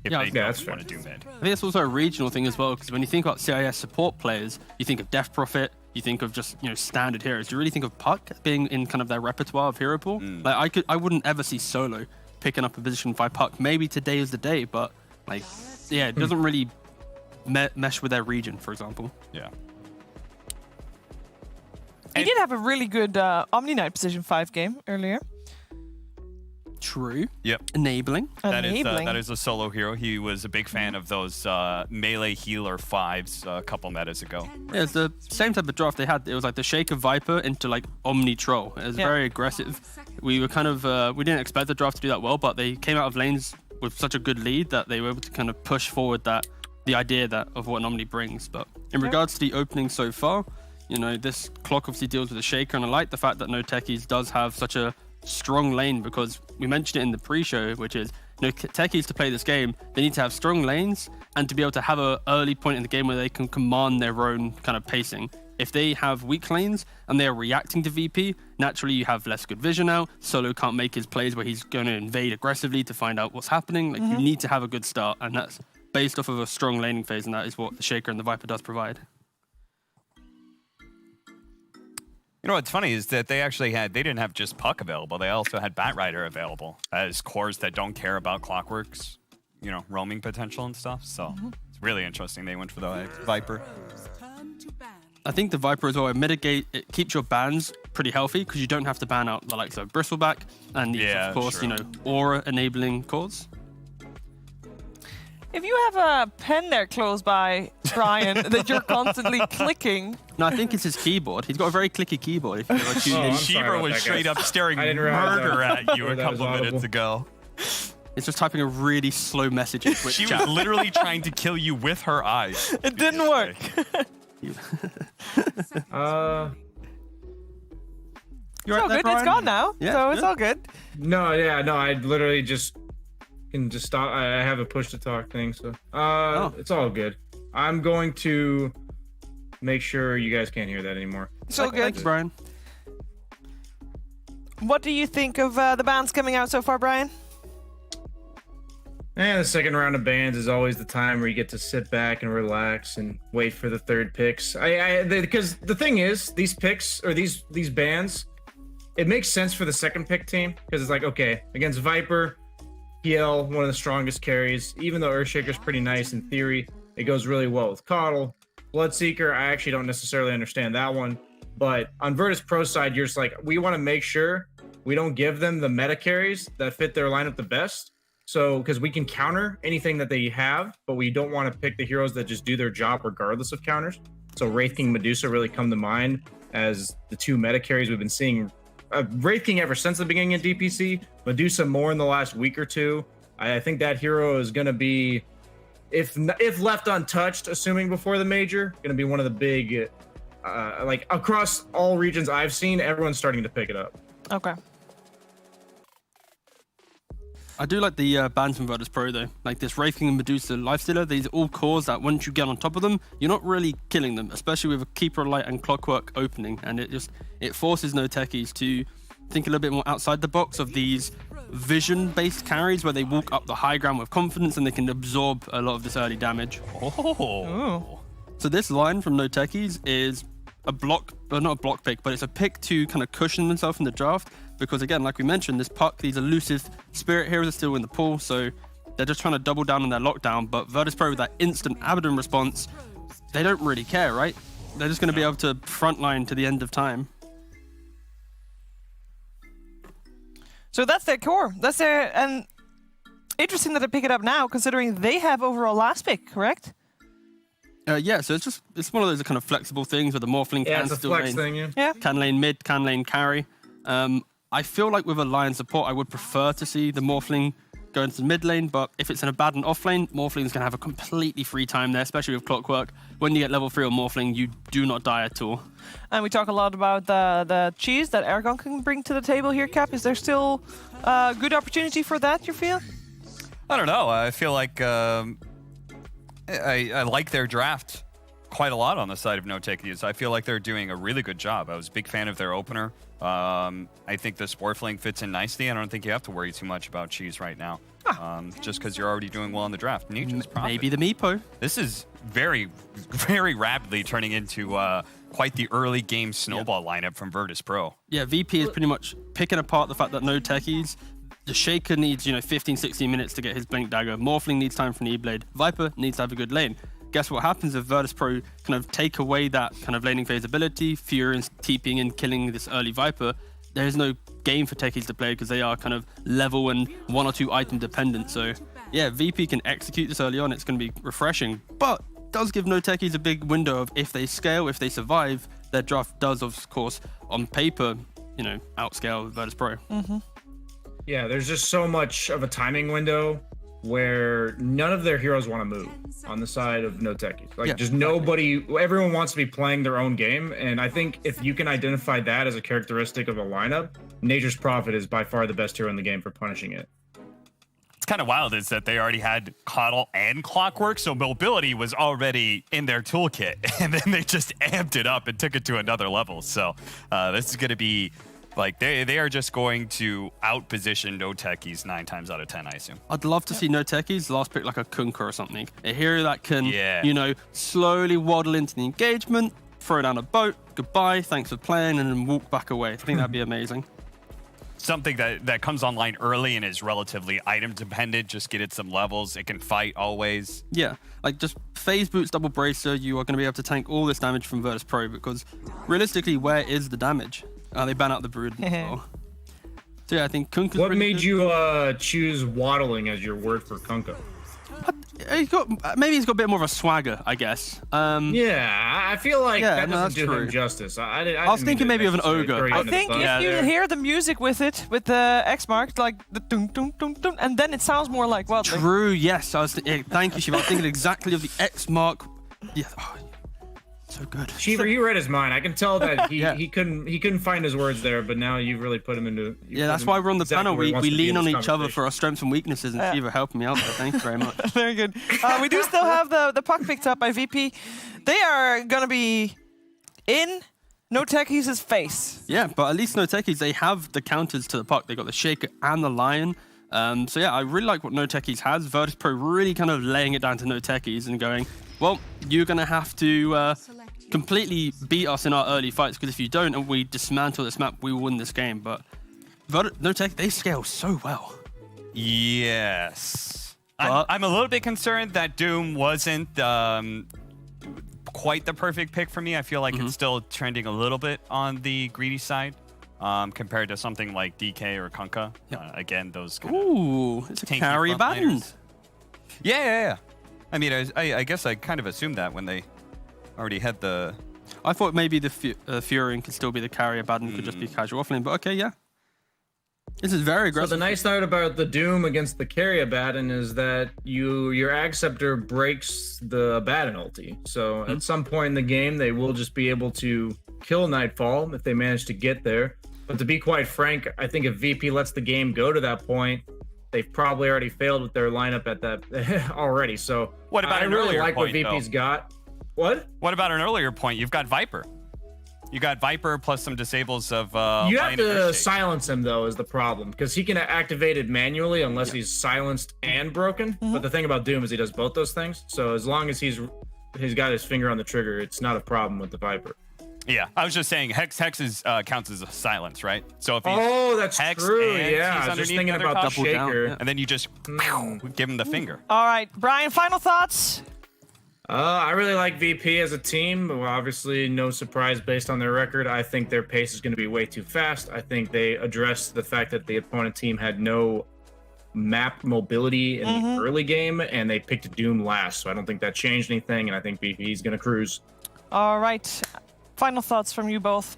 if they don't want to do mid. I think it's also a regional thing as well, because when you think about CIS support players, you think of Death Prophet, you think of just standard heroes. Do you really think of Puck being in kind of their repertoire of hero pool? Like I wouldn't ever see Solo picking up a position 5 Puck. Maybe today is the day, but like yeah, it doesn't really mesh with their region, for example. Yeah. He did have a really good Omni Knight position 5 game earlier. True. Yep. Enabling. That is a solo hero. He was a big fan of those melee healer 5s a couple metas ago. Yeah, it's the same type of draft they had. It was like the Shaker Viper into like Omni Troll. It was very aggressive. We were kind of we didn't expect the draft to do that well, but they came out of lanes with such a good lead that they were able to kind of push forward the idea of what an Omni brings. But in regards to the opening so far, this clock obviously deals with the Shaker, and I like the fact that NOTECHIES does have such a strong lane, because we mentioned it in the pre-show, which is techies to play this game, they need to have strong lanes and to be able to have an early point in the game where they can command their own kind of pacing. If they have weak lanes and they are reacting to VP, naturally you have less good vision now. Solo can't make his plays where he's going to invade aggressively to find out what's happening. Like you need to have a good start, and that's based off of a strong laning phase, and that is what the Shaker and the Viper does provide. You know what's funny is that they didn't have just Puck available. They also had Batrider available as cores that don't care about Clockwork's, roaming potential and stuff. So it's really interesting they went for the Viper. I think the Viper as well, it keeps your bans pretty healthy, because you don't have to ban out the likes of Bristleback and of course, aura enabling cores. If you have a pen there close by, Brian, that you're constantly clicking. No, I think it's his keyboard. He's got a very clicky keyboard. If you ever tune in. Shiva was straight up staring murder at you a couple minutes ago. It's just typing a really slow message in Twitch She chat. was literally trying to kill you with her eyes. It didn't work. It's all good. Brian? It's gone now, Yeah, so it's all good. No, I literally just can just stop. I have a push to talk thing, so it's all good. I'm going to make sure you guys can't hear that anymore. It's all good. Thanks, Brian. What do you think of the bands coming out so far, Brian? And the second round of bans is always the time where you get to sit back and relax and wait for the third picks. Because the thing is, these picks or these bans, it makes sense for the second pick team, because it's like, okay, against Viper, PL, one of the strongest carries. Even though Earthshaker's pretty nice in theory, it goes really well with Coddle. Bloodseeker, I actually don't necessarily understand that one. But on Virtus Pro side, you're just like, we want to make sure we don't give them the meta carries that fit their lineup the best. So, because we can counter anything that they have, but we don't want to pick the heroes that just do their job regardless of counters. So Wraith King, Medusa really come to mind as the two meta carries we've been seeing. Wraith King ever since the beginning of DPC, Medusa more in the last week or two. I think that hero is going to be, if left untouched, assuming before the major, going to be one of the big, like across all regions I've seen, everyone's starting to pick it up. Okay. I do like the bans from Virtus Pro though. Like this Wraith King and Medusa Lifestealer, these are all cores that once you get on top of them, you're not really killing them, especially with a Keeper of Light and Clockwork opening. And it forces NOTECHIES to think a little bit more outside the box of these vision-based carries where they walk up the high ground with confidence and they can absorb a lot of this early damage. Oh. So this line from NOTECHIES is a block, well, not a block pick, but it's a pick to kind of cushion themselves in the draft. Because again, like we mentioned, this Puck, these elusive spirit heroes are still in the pool, so they're just trying to double down on their lockdown. But Virtus Pro with that instant Abaddon response, they don't really care, right? They're just going to be able to frontline to the end of time. So that's their core. That's their, and interesting that they pick it up now, considering they have overall last pick, correct? Yeah, so it's one of those kind of flexible things where the Morphling Yeah, can it's a still flex lane, thing, can lane mid, can lane carry. I feel like with a Lion support, I would prefer to see the Morphling go into the mid lane, but if it's in a bad and off lane, Morphling's going to have a completely free time there, especially with Clockwork. When you get level 3 on Morphling, you do not die at all. And we talk a lot about the cheese that Ergon can bring to the table here, Cap. Is there still a good opportunity for that, you feel? I don't know. I feel like I like their draft quite a lot on the side of NOTECHIES. I feel like they're doing a really good job. I was a big fan of their opener. I think the Sporfling fits in nicely. I don't think you have to worry too much about Cheese right now, just because you're already doing well in the draft. Maybe the Meepo. This is very, very rapidly turning into quite the early game snowball lineup from Virtus.Pro. Yeah, VP is pretty much picking apart the fact that NOTECHIES, the Shaker needs, 15, 16 minutes to get his Blink Dagger. Morphling needs time for an E-Blade. Viper needs to have a good lane. Guess what happens if Virtus.Pro kind of take away that kind of laning phase ability, Furion's TPing and killing this early Viper? There's no game for techies to play because they are kind of level and 1 or 2 item dependent. So yeah, VP can execute this early on. It's going to be refreshing, but does give NOTECHIES a big window of if they scale, if they survive, their draft does, of course, on paper, outscale Virtus.Pro. Yeah, there's just so much of a timing window where none of their heroes want to move on the side of NOTECHIES. Like, just nobody, everyone wants to be playing their own game. And I think if you can identify that as a characteristic of a lineup, Nature's Prophet is by far the best hero in the game for punishing it. It's kind of wild is that they already had Coddle and Clockwork, so mobility was already in their toolkit, and then they just amped it up and took it to another level. So this is going to be like they are just going to out-position NOTECHIES 9 times out of 10, I assume. I'd love to see NOTECHIES last pick like a Kunkka or something. A hero that can, slowly waddle into the engagement, throw down a boat, goodbye, thanks for playing, and then walk back away. I think that'd be amazing. Something that comes online early and is relatively item dependent, just get it some levels. It can fight always. Yeah, like just phase boots, double bracer, you are going to be able to tank all this damage from Virtus.Pro because realistically, where is the damage? They ban out the Brood as well. So yeah, I think Kunkka's What really made good. you choose waddling as your word for Kunkka? Maybe he's got a bit more of a swagger, I guess. Yeah, I feel like that doesn't that's do true. him justice. I was thinking maybe of an ogre. I think if you hear the music with it, with the X mark, like the dun dun dun dun, and then it sounds more like what? True, yes. Thank you, Shiva. I was thinking exactly of the X mark. Yeah. Oh, so good. Shiva, you read his mind. I can tell that he couldn't find his words there, but now you've really put him into. Yeah, that's why we're on the panel. We lean on each other for our strengths and weaknesses, and Shiva helping me out there. Thank you very much. Very good. We do still have the puck picked up by VP. They are gonna be in NOTECHIES' face. Yeah, but at least NOTECHIES, they have the counters to the puck. They got the Shaker and the Lion. So yeah, I really like what NOTECHIES has. Virtus.Pro really kind of laying it down to NOTECHIES and going, well, you're gonna have to completely beat us in our early fights, because if you don't and we dismantle this map, we will win this game. But NOTECHIES, they scale so well. Yes. I'm a little bit concerned that Doom wasn't quite the perfect pick for me. I feel like it's still trending a little bit on the greedy side compared to something like DK or Kunkka. Again, those it's a carry Abaddon. Yeah. I mean, I guess I kind of assumed that when they already had the... I thought maybe the Furion could still be the carry Abaddon, could just be casual offlane, but okay, yeah. This is very aggressive. So the nice note about the Doom against the carry Abaddon is that your Acceptor breaks the Abaddon ulti. So at some point in the game, they will just be able to kill Nightfall if they manage to get there. But to be quite frank, I think if VP lets the game go to that point, they've probably already failed with their lineup at that already. So what about I really like what VP's got. What about an earlier point? You've got Viper. You got Viper plus some disables of you have to silence him, though, is the problem, because he can activate it manually unless he's silenced and broken. But the thing about Doom is he does both those things. So as long as he's got his finger on the trigger, it's not a problem with the Viper. Yeah, I was just saying Hex counts as a silence, right? So if he's that's Hex true. and Yeah, he's I was just underneath thinking the about the top, Shaker. and then you just give him the finger. All right, Brian, final thoughts? I really like VP as a team. Well, obviously, no surprise based on their record. I think their pace is going to be way too fast. I think they addressed the fact that the opponent team had no map mobility in the early game, and they picked Doom last. So I don't think that changed anything, and I think VP is going to cruise. All right. Final thoughts from you both.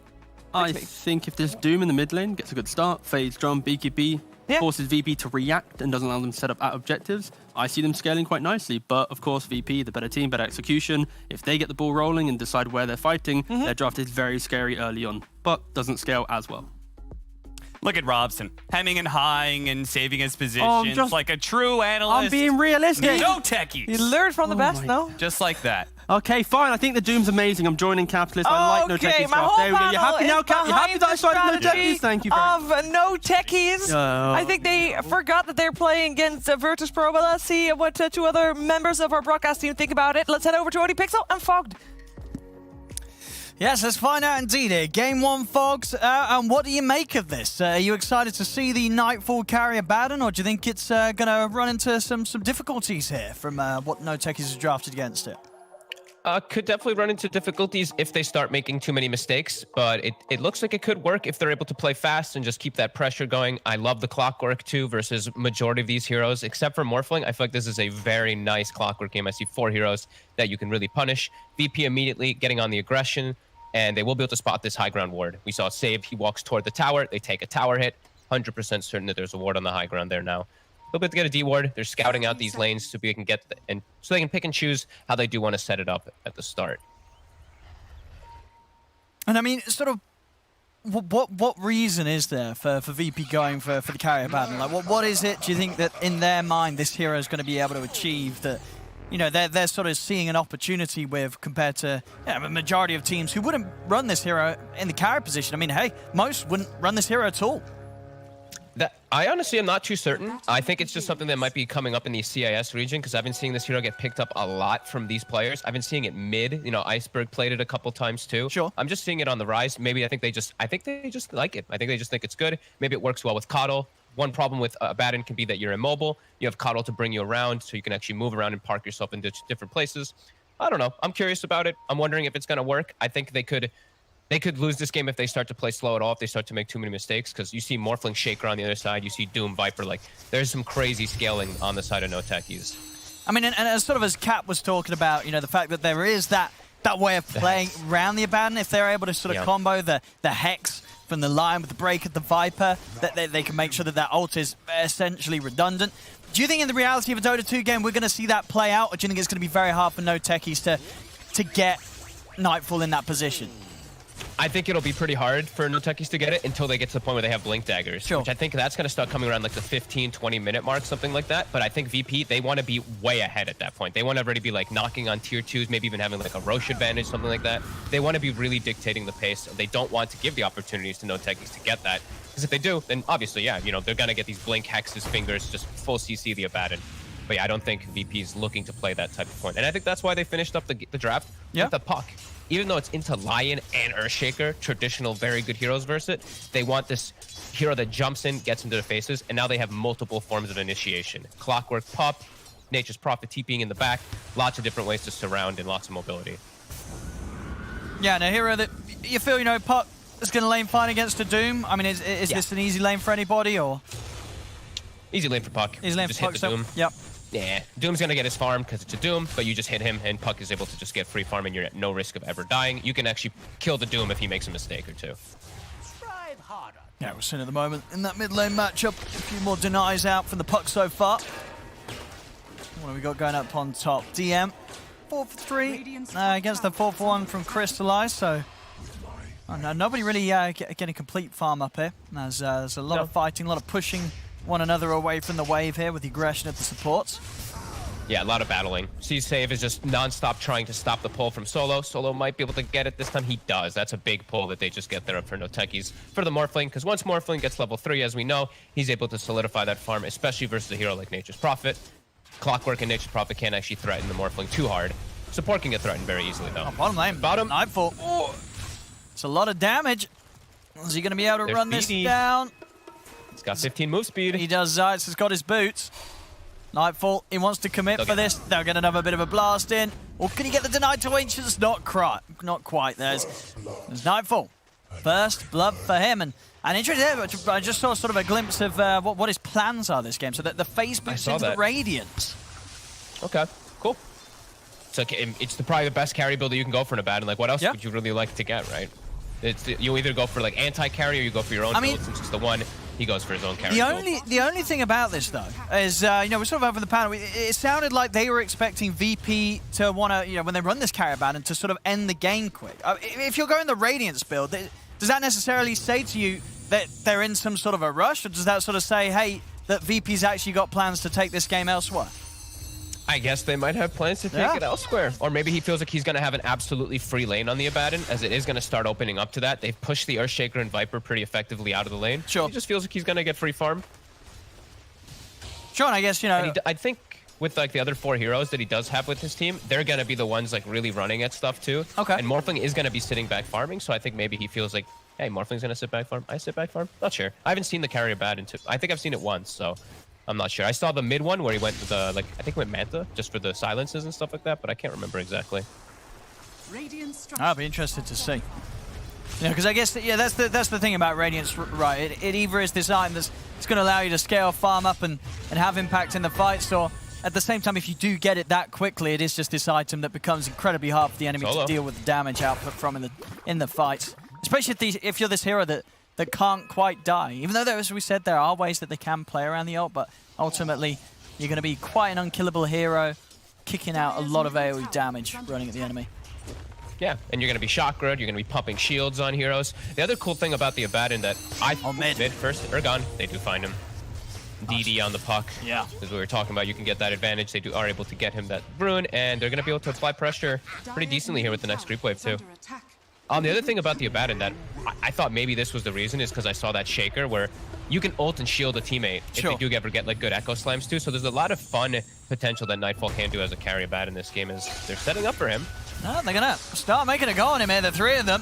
I think if there's Doom in the mid lane, gets a good start, fades drum, BKB, Yeah. forces VP to react and doesn't allow them to set up at objectives, I see them scaling quite nicely. But of course, VP, the better team, better execution. If they get the ball rolling and decide where they're fighting, their draft is very scary early on, but doesn't scale as well. Look at Robson, hemming and hawing and saving his positions like a true analyst. I'm being realistic. No techies. You learned from the best, no? Just like that. Okay, fine. I think the Doom's amazing. I'm joining Capitalist. I like No Okay, Techies my draft. whole There we go. You happy panel now, is Cap? You happy behind that I the started No strategy Techies? Thank you very much. of No Techies. I think they forgot that they're playing against Virtus.Pro, but let's see what two other members of our broadcast team think about it. Let's head over to ODPixel and Fogged. Yes, let's find out indeed here. Game 1, Fogs, and what do you make of this? Are you excited to see the Nightfall carry Abaddon, or do you think it's going to run into some difficulties here from what No Techies has drafted against it? Could definitely run into difficulties if they start making too many mistakes, but it looks like it could work if they're able to play fast and just keep that pressure going. I love the clockwork too versus majority of these heroes, except for Morphling. I feel like this is a very nice clockwork game. I see 4 heroes that you can really punish. VP immediately getting on the aggression, and they will be able to spot this high ground ward. We saw Save, he walks toward the tower, they take a tower hit. 100% certain that there's a ward on the high ground there now. They'll be able to get a D ward. They're scouting out these lanes so they can so they can pick and choose how they do want to set it up at the start. And I mean, sort of, what reason is there for VP going for the carry Abaddon? Like, what is it? Do you think that in their mind this hero is going to be able to achieve that? You know, they're sort of seeing an opportunity with compared to a majority of teams who wouldn't run this hero in the carry position. I mean, hey, most wouldn't run this hero at all. I honestly am not too certain. I think it's just something that might be coming up in the CIS region because I've been seeing this hero get picked up a lot from these players. I've been seeing it mid. You know, Iceberg played it a couple times too. Sure. I'm just seeing it on the rise. Maybe I think they just like it. I think they just think it's good. Maybe it works well with Coddle. One problem with Abaddon can be that you're immobile. You have Coddle to bring you around so you can actually move around and park yourself in different places. I don't know. I'm curious about it. I'm wondering if it's going to work. I think they could lose this game if they start to play slow at all, if they start to make too many mistakes, because you see Morphling Shaker on the other side, you see Doom, Viper, like, there's some crazy scaling on the side of No Techies. I mean, and as sort of as Cap was talking about, you know, the fact that there is that way of playing around the Abaddon, if they're able to sort of combo the Hex from the Lion with the Break at the Viper, that they can make sure that that ult is essentially redundant. Do you think in the reality of a Dota 2 game, we're going to see that play out, or do you think it's going to be very hard for No Techies to get Nightfall in that position? I think it'll be pretty hard for No Techies to get it until they get to the point where they have Blink Daggers, sure. Which I think that's going to start coming around like the 15, 20-minute mark, something like that. But I think VP, they want to be way ahead at that point. They want to already be like knocking on tier 2s, maybe even having like a Roche advantage, something like that. They want to be really dictating the pace. They don't want to give the opportunities to No Techies to get that. Because if they do, then obviously, yeah, you know, they're going to get these Blink, Hexes, Fingers, just full CC the Abaddon. But yeah, I don't think VP's looking to play that type of point. And I think that's why they finished up the draft with the Puck. Even though it's into Lion and Earthshaker, traditional very good heroes versus it, they want this hero that jumps in, gets into their faces, and now they have multiple forms of initiation. Clockwork, Pop, Nature's Prophet TPing in the back, lots of different ways to surround and lots of mobility. Yeah, and a hero that you feel, you know, Puck is going to lane fine against a Doom. I mean, is this an easy lane for anybody, or? Easy lane for Puck. Easy lane just for Puck, hit the Doom. Yep. Yeah, Doom's going to get his farm because it's a Doom, but you just hit him, and Puck is able to just get free farm, and you're at no risk of ever dying. You can actually kill the Doom if he makes a mistake or two. Yeah, we're seeing at the moment in that mid lane matchup, a few more denies out from the Puck so far. What have we got going up on top? DM, 4 for 3 against the 4 for 1 from Crystallize, so no, nobody really getting complete farm up here. There's a lot of fighting, a lot of pushing one another away from the wave here with the aggression of the supports. Yeah, a lot of battling. C-Save is just non-stop trying to stop the pull from Solo. Solo might be able to get it this time. He does. That's a big pull that they just get there up for No Techies. For the Morphling, because once Morphling gets level 3, as we know, he's able to solidify that farm, especially versus a hero like Nature's Prophet. Clockwork and Nature's Prophet can't actually threaten the Morphling too hard. Support can get threatened very easily, though. Oh, bottom lane. Bottom. Nightfall. Oh, it's a lot of damage. Is he going to be able to run this speedy. down? He's got 15 move speed. He does. Zayt's has got his boots. Nightfall, he wants to commit for this. They'll get another bit of a blast in. Or can he get the denied to Ancients? Not quite. There's Nightfall. First blood for him. And interesting, I just saw sort of a glimpse of what his plans are this game. So that the face boots into the Radiance. Okay, cool. So it's probably the best carry build that you can go for in Abaddon. Like, what else would you really like to get, right? You either go for like anti-carry or you go for your own build, since it's the one he goes for his own carry. The only thing about this though is you know, we're sort of over the panel. It sounded like they were expecting VP to want to, you know, when they run this carry and to sort of end the game quick. If you're going the Radiance build, does that necessarily say to you that they're in some sort of a rush, or does that sort of say, hey, that VP's actually got plans to take this game elsewhere? I guess they might have plans to take it elsewhere. Or maybe he feels like he's going to have an absolutely free lane on the Abaddon, as it is going to start opening up to that. They've pushed the Earthshaker and Viper pretty effectively out of the lane. Sure. He just feels like he's going to get free farm. Sure, and I guess, you know... I think with like the other 4 heroes that he does have with his team, they're going to be the ones like really running at stuff too. Okay. And Morphling is going to be sitting back farming, so I think maybe he feels like, hey, Morphling's going to sit back farm. I sit back farm? Not sure. I haven't seen the carry Abaddon. I think I've seen it once, so... I'm not sure. I saw the mid one where he went with the, like, I think he went Manta, just for the silences and stuff like that, but I can't remember exactly. I'll be interested to see. Yeah, because I guess, yeah, that's the thing about Radiance, right? It either is this item that's going to allow you to scale farm up and have impact in the fights, or at the same time, if you do get it that quickly, it is just this item that becomes incredibly hard for the enemy to deal with the damage output from in the fights. Especially if you're this hero that can't quite die. Even though, as we said, there are ways that they can play around the ult, but ultimately, you're going to be quite an unkillable hero, kicking out a lot of AoE damage running at the enemy. Yeah, and you're going to be chakra, you're going to be pumping shields on heroes. The other cool thing about the Abaddon that mid first, Ergon, they do find him. DD on the puck. Yeah. As we were talking about, you can get that advantage. They are able to get him that rune, and they're going to be able to apply pressure pretty decently here with the next creep wave too. The other thing about the Abaddon that I thought maybe this was the reason is because I saw that shaker where you can ult and shield a teammate if they do ever get like good echo slams too. So there's a lot of fun potential that Nightfall can do as a carry Abaddon in this game as they're setting up for him. No, they're going to start making a go on him here, the 3 of them.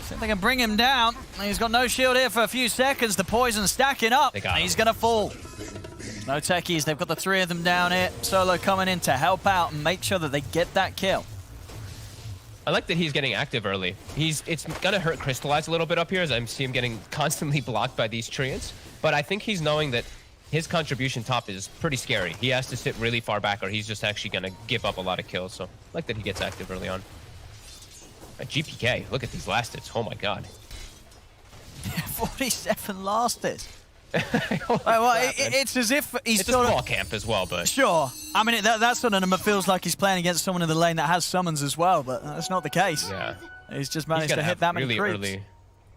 See if they can bring him down. He's got no shield here for a few seconds. The poison stacking up. He's going to fall. No techies. They've got the 3 of them down here. Solo coming in to help out and make sure that they get that kill. I like that he's getting active early. It's gonna hurt Crystallize a little bit up here as I see him getting constantly blocked by these treants. But I think he's knowing that his contribution top is pretty scary. He has to sit really far back or he's just actually gonna give up a lot of kills. So I like that he gets active early on. Right, GPK, look at these last hits. Oh my god. 47 last hits. It's as if he's it's a small camp as well, but sure. I mean, that sort of feels like he's playing against someone in the lane that has summons as well, but that's not the case. Yeah, he's just managed to hit that many creeps.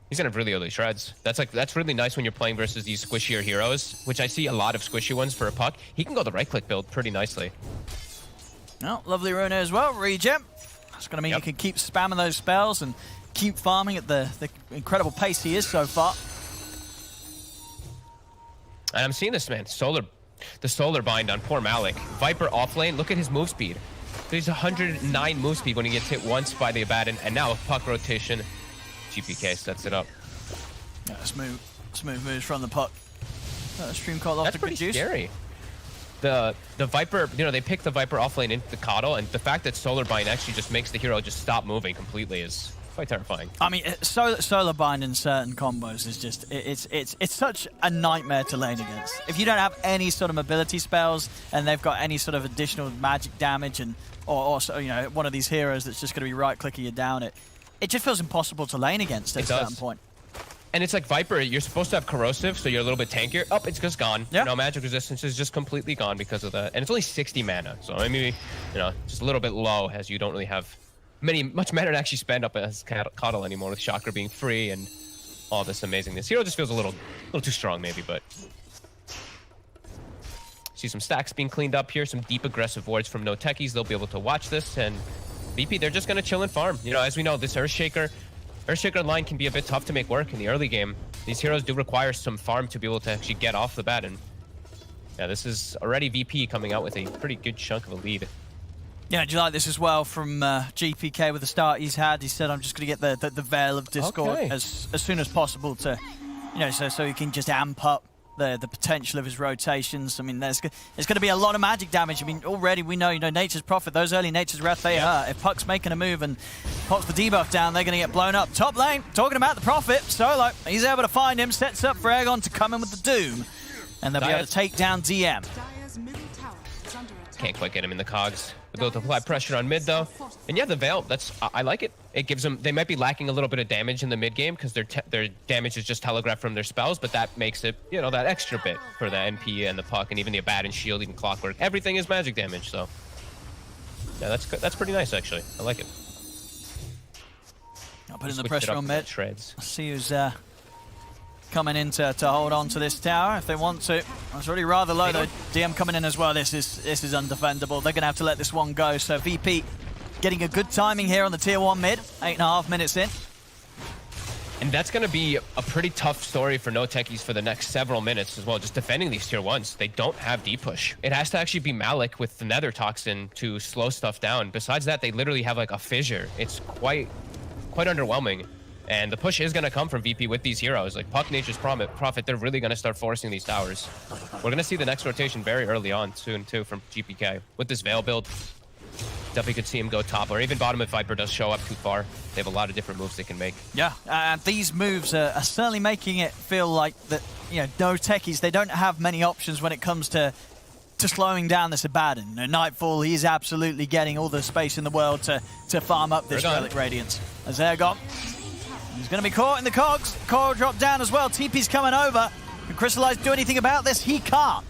He's gonna have really early shreds. That's really nice when you're playing versus these squishier heroes, which I see a lot of squishy ones for a puck. He can go the right click build pretty nicely. Oh, lovely rune as well, regen. That's gonna mean you can keep spamming those spells and keep farming at the incredible pace he is so far. And I'm seeing this, man. The solar bind on poor Malik. Viper offlane, look at his move speed. There's 109 move speed when he gets hit once by the Abaddon, and now a puck rotation. GPK sets it up. Yeah, smooth moves from the puck. Stream call off. That's pretty scary. The Viper, you know, they pick the Viper offlane into the Coddle, and the fact that solar bind actually just makes the hero just stop moving completely is quite terrifying. I mean, solar bind in certain combos is just it's such a nightmare to lane against. If you don't have any sort of mobility spells and they've got any sort of additional magic damage and or also, you know, one of these heroes that's just going to be right clicking you down, it just feels impossible to lane against at a certain point. And it's like Viper, you're supposed to have corrosive, so you're a little bit tankier. Oh, it's just gone. Yeah. No, magic resistance is just completely gone because of that. And it's only 60 mana, so maybe, you know, just a little bit low as you don't really have much mana to actually spend up as Coddle anymore with Chakra being free and all this amazingness. Hero just feels a little too strong maybe, but see some stacks being cleaned up here, some deep aggressive wards from NOTECHIES. They'll be able to watch this, and VP, they're just gonna chill and farm. You know, as we know, this Earthshaker line can be a bit tough to make work in the early game. These heroes do require some farm to be able to actually get off the bat, and yeah, this is already VP coming out with a pretty good chunk of a lead. Yeah, do you like this as well from GPK with the start he's had? He said, I'm just going to get the Veil of Discord as soon as possible to, you know, so he can just amp up the potential of his rotations. I mean, there's going to be a lot of magic damage. I mean, already we know, you know, Nature's Prophet, those early Nature's Wrath, they hurt. If Puck's making a move and pops the debuff down, they're going to get blown up. Top lane, talking about the Prophet, Solo, he's able to find him, sets up for Aegon to come in with the Doom, and they'll be able to take down DM. Can't quite get him in the cogs. They'll apply pressure on mid though. And yeah, the Veil, I like it. It gives them, they might be lacking a little bit of damage in the mid game because their damage is just telegraphed from their spells, but that makes it, you know, that extra bit for the NP and the puck and even the Abaddon shield, even Clockwork. Everything is magic damage, so. Yeah, that's pretty nice actually. I like it. I'll put in the pressure on mid. Shreds. See who's coming in to hold on to this tower if they want to. It's already rather low though. DM coming in as well. This is undefendable. They're gonna have to let this one go. So VP getting a good timing here on the tier 1 mid. 8.5 minutes in. And that's going to be a pretty tough story for NOTECHIES for the next several minutes as well, just defending these tier 1s. They don't have deep push. It has to actually be Malik with the Nether Toxin to slow stuff down. Besides that, they literally have like a fissure. It's quite underwhelming. And the push is going to come from VP with these heroes. Like Puck Nature's Prophet, they're really going to start forcing these towers. We're going to see the next rotation very early on soon too from GPK. With this Veil build, definitely could see him go top or even bottom if Viper does show up too far. They have a lot of different moves they can make. Yeah, these moves are certainly making it feel like that, you know, NOTECHIES, they don't have many options when it comes to slowing down this Abaddon. You know, Nightfall, he's absolutely getting all the space in the world to farm up this Relic Radiance. As they're gone. He's going to be caught in the cogs. Coral drop down as well. TP's coming over. Can Crystallize do anything about this? He can't.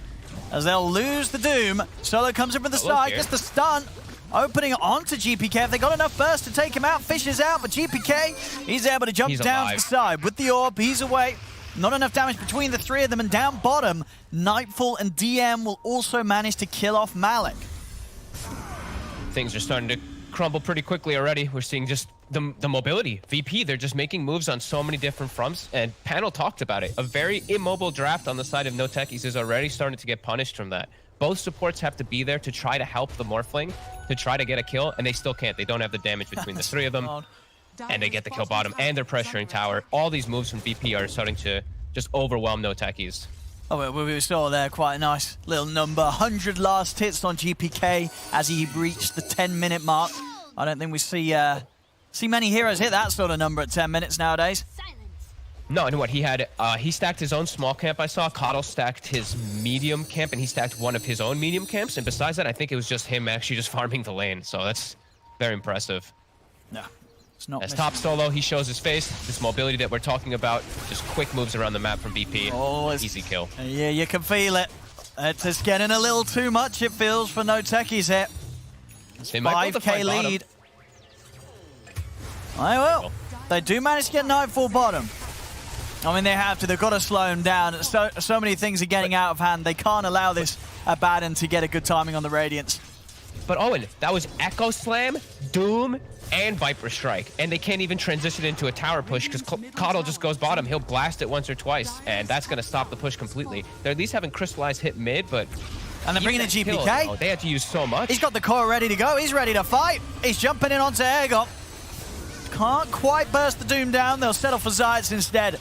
As they'll lose the Doom. Solo comes in from the side, gets the stun. Opening onto GPK. If they got enough burst to take him out, Fisher's out, but GPK, he's able to jump down to the side. With the orb, he's away. Not enough damage between the three of them, and down bottom, Nightfall and DM will also manage to kill off Malik. Things are starting to crumble pretty quickly already. We're seeing just the mobility. VP, they're just making moves on so many different fronts, and Panel talked about it. A very immobile draft on the side of NOTECHIES is already starting to get punished from that. Both supports have to be there to try to help the Morphling, to try to get a kill, and they still can't. They don't have the damage between the three of them, and they get the kill bottom, and they're pressuring tower. All these moves from VP are starting to just overwhelm NOTECHIES. Oh, we saw there quite a nice little number. 100 last hits on GPK as he reached the 10-minute mark. I don't think we see many heroes hit that sort of number at 10 minutes nowadays. No, and what he had, he stacked his own small camp, I saw. Coddle stacked his medium camp, and he stacked one of his own medium camps. And besides that, I think it was just him actually just farming the lane. So that's very impressive. Yeah, it's not. As top solo, he shows his face. This mobility that we're talking about, just quick moves around the map from VP. Oh, easy kill. Yeah, you can feel it. It's just getting a little too much, it feels, for NOTECHIES here. It's 5k lead. I will. They do manage to get Nightfall bottom. I mean, they have to. They've got to slow him down. So many things are getting out of hand. They can't allow this Abaddon to get a good timing on the Radiance. But Owen, that was Echo Slam, Doom, and Viper Strike. And they can't even transition into a tower push because Coddle just goes bottom. He'll blast it once or twice, and that's going to stop the push completely. They're at least having Crystallize hit mid, but... And they're bringing in GPK. Oh, they had to use so much. He's got the core ready to go. He's ready to fight. He's jumping in onto Airgon. Can't quite burst the Doom down. They'll settle for Zayats instead.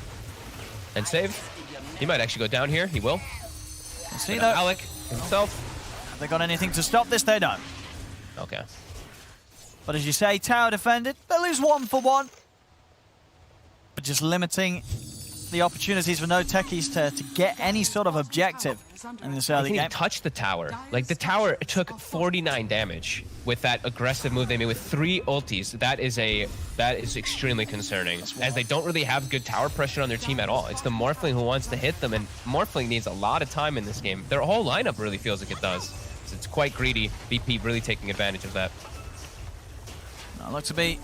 And save. He might actually go down here. He will. We'll see though. Alec himself. Have they got anything to stop this? They don't. Okay. But as you say, tower defended. They lose 1 for 1. But just limiting the opportunities for NOTECHIES to get any sort of objective in this early game. They touched the tower. Like, the tower took 49 damage with that aggressive move they made with 3 ultis. That is extremely concerning, as they don't really have good tower pressure on their team at all. It's the Morphling who wants to hit them, and Morphling needs a lot of time in this game. Their whole lineup really feels like it does. So it's quite greedy. VP really taking advantage of that. Now, look to be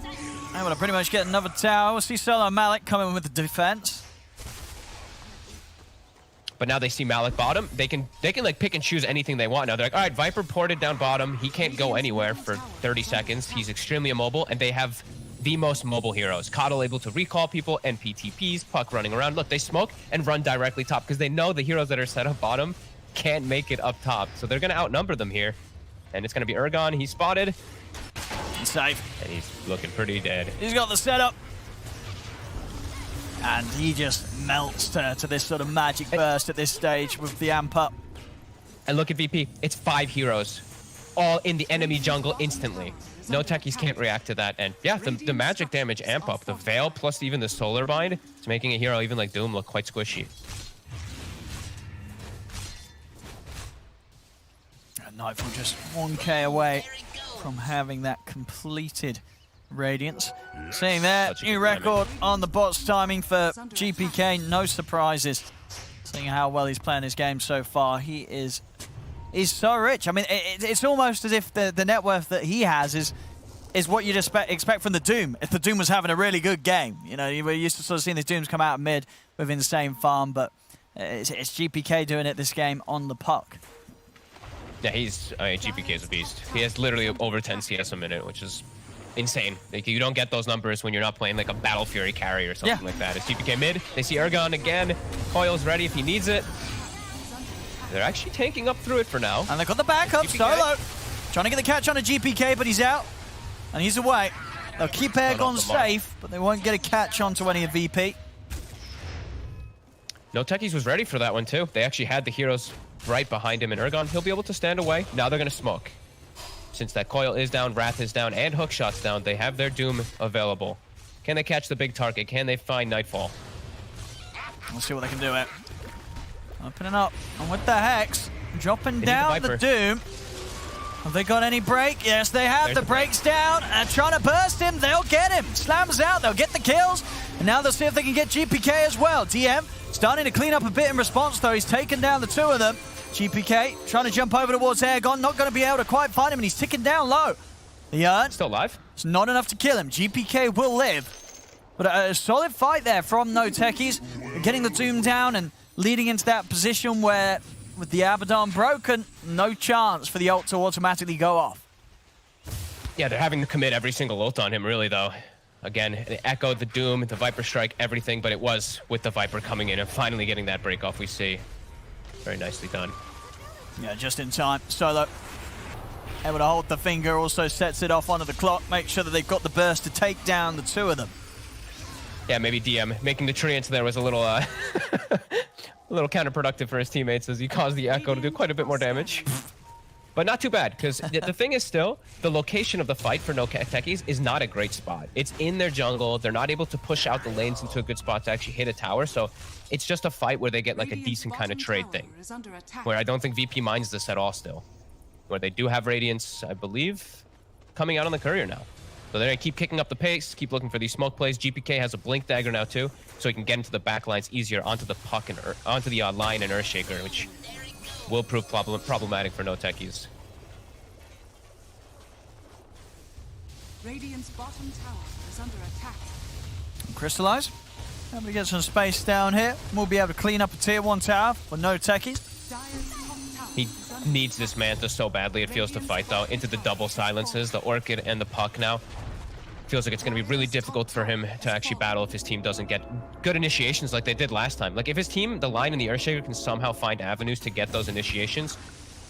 able to pretty much get another tower. We'll see Solo and Malik coming with the defense. But now they see Malik bottom. They can like pick and choose anything they want. Now they're like, all right, Viper ported down bottom. He can't go anywhere for 30 seconds. He's extremely immobile, and they have the most mobile heroes. Coddle able to recall people, NPTPs, Puck running around. Look, they smoke and run directly top because they know the heroes that are set up bottom can't make it up top. So they're going to outnumber them here. And it's going to be Ergon. He's spotted. Safe. And he's looking pretty dead. He's got the setup. And he just melts to this sort of magic burst at this stage with the amp up. And look at VP. It's 5 heroes, all in the enemy jungle instantly. NOTECHIES can't react to that. And yeah, the magic damage amp up, the Veil plus even the Solar Bind, it's making a hero even like Doom look quite squishy. And Nightfall just 1k away. from having that completed Radiance. Seeing there, Such a new good record on the bot's timing for GPK. No surprises. Seeing how well he's playing his game so far, he's so rich. I mean, it's almost as if the net worth that he has is what you'd expect from the Doom. If the Doom was having a really good game, you know, we're used to sort of seeing the Dooms come out mid with insane farm, but it's GPK doing it this game on the puck. Yeah, GPK is a beast. He has literally over 10 CS a minute, which is insane. Like, you don't get those numbers when you're not playing like a Battle Fury carry or something like that. It's GPK mid. They see Ergon again. Coil's ready if he needs it. They're actually tanking up through it for now. And they've got the backup. Solo trying to get the catch on a GPK, but he's out. And he's away. They'll keep Ergon safe, but they won't get a catch onto any of VP. NOTECHIES was ready for that one too. They actually had the heroes right behind him in Ergon. He'll be able to stand away. Now they're going to smoke. Since that Coil is down, Wrath is down, and Hookshot's down, they have their Doom available. Can they catch the big target? Can they find Nightfall? We'll see what they can do it. Opening up. And with the Hex, dropping down the Doom. Have they got any break? Yes, they have. There's the break's down. And trying to burst him. They'll get him. Slams out. They'll get the kills. And now they'll see if they can get GPK as well. DM starting to clean up a bit in response, though. He's taken down the two of them. GPK trying to jump over towards Ergon. Not going to be able to quite find him, and he's ticking down low. The urn. Still alive. It's not enough to kill him. GPK will live. But a solid fight there from NOTECHIES. Getting the Doom down and leading into that position where, with the Abaddon broken, no chance for the ult to automatically go off. Yeah, they're having to commit every single ult on him, really, though. Again, it echoed the Doom, the Viper Strike, everything, but it was with the Viper coming in and finally getting that break off we see. Very nicely done. Yeah, just in time. Solo able to hold the finger, also sets it off onto the clock, make sure that they've got the burst to take down the two of them. Yeah, maybe DM making the treants there was a little a little counterproductive for his teammates as he caused the Echo to do quite a bit more damage. But not too bad, because the thing is still, the location of the fight for NOTECHIES is not a great spot. It's in their jungle. They're not able to push out the lanes into a good spot to actually hit a tower, so it's just a fight where they get like a decent kind of trade thing. Where I don't think VP minds this at all still. Where they do have Radiance, I believe, coming out on the courier now. So they're going to keep kicking up the pace, keep looking for these smoke plays. GPK has a Blink Dagger now too, so he can get into the back lines easier onto the puck and onto the line and Earthshaker, which will prove problematic for NOTECHIES. Radiant's bottom tower is under attack. Crystallize. Able to get some space down here. We'll be able to clean up a tier 1 tower for NOTECHIES. He needs this Manta so badly, it feels, to fight, though. Into the double silences, the Orchid and the Puck now. Feels like it's going to be really difficult for him to actually battle if his team doesn't get good initiations like they did last time. Like, if his team, the line and the Earthshaker, can somehow find avenues to get those initiations,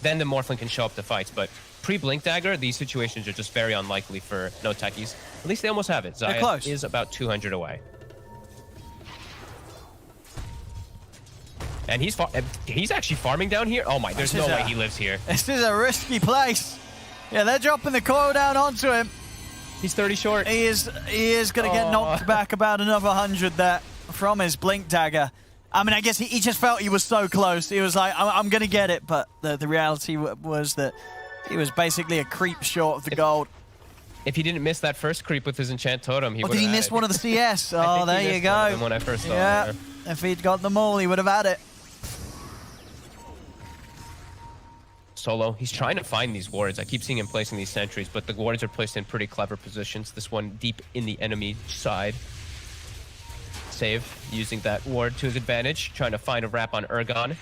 then the Morphling can show up to fights. But pre-Blink Dagger, these situations are just very unlikely for NOTECHIES. At least they almost have it. Xayah is about 200 away. And he's actually farming down here? Oh my, there's no way he lives here. This is a risky place. Yeah, they're dropping the coil down onto him. He's 30 short. He is going to get knocked back about another 100 there from his Blink Dagger. I mean, I guess he just felt he was so close. He was like, I'm going to get it. But the reality was that he was basically a creep short of the gold. If he didn't miss that first creep with his Enchant Totem, he would have did he miss one of the CS? Oh, there you go. When I first saw him there. If he'd got them all, he would have had it. Solo, he's trying to find these wards. I keep seeing him placing these sentries, but the wards are placed in pretty clever positions. This one deep in the enemy side. Save, using that ward to his advantage, trying to find a wrap on Ergon.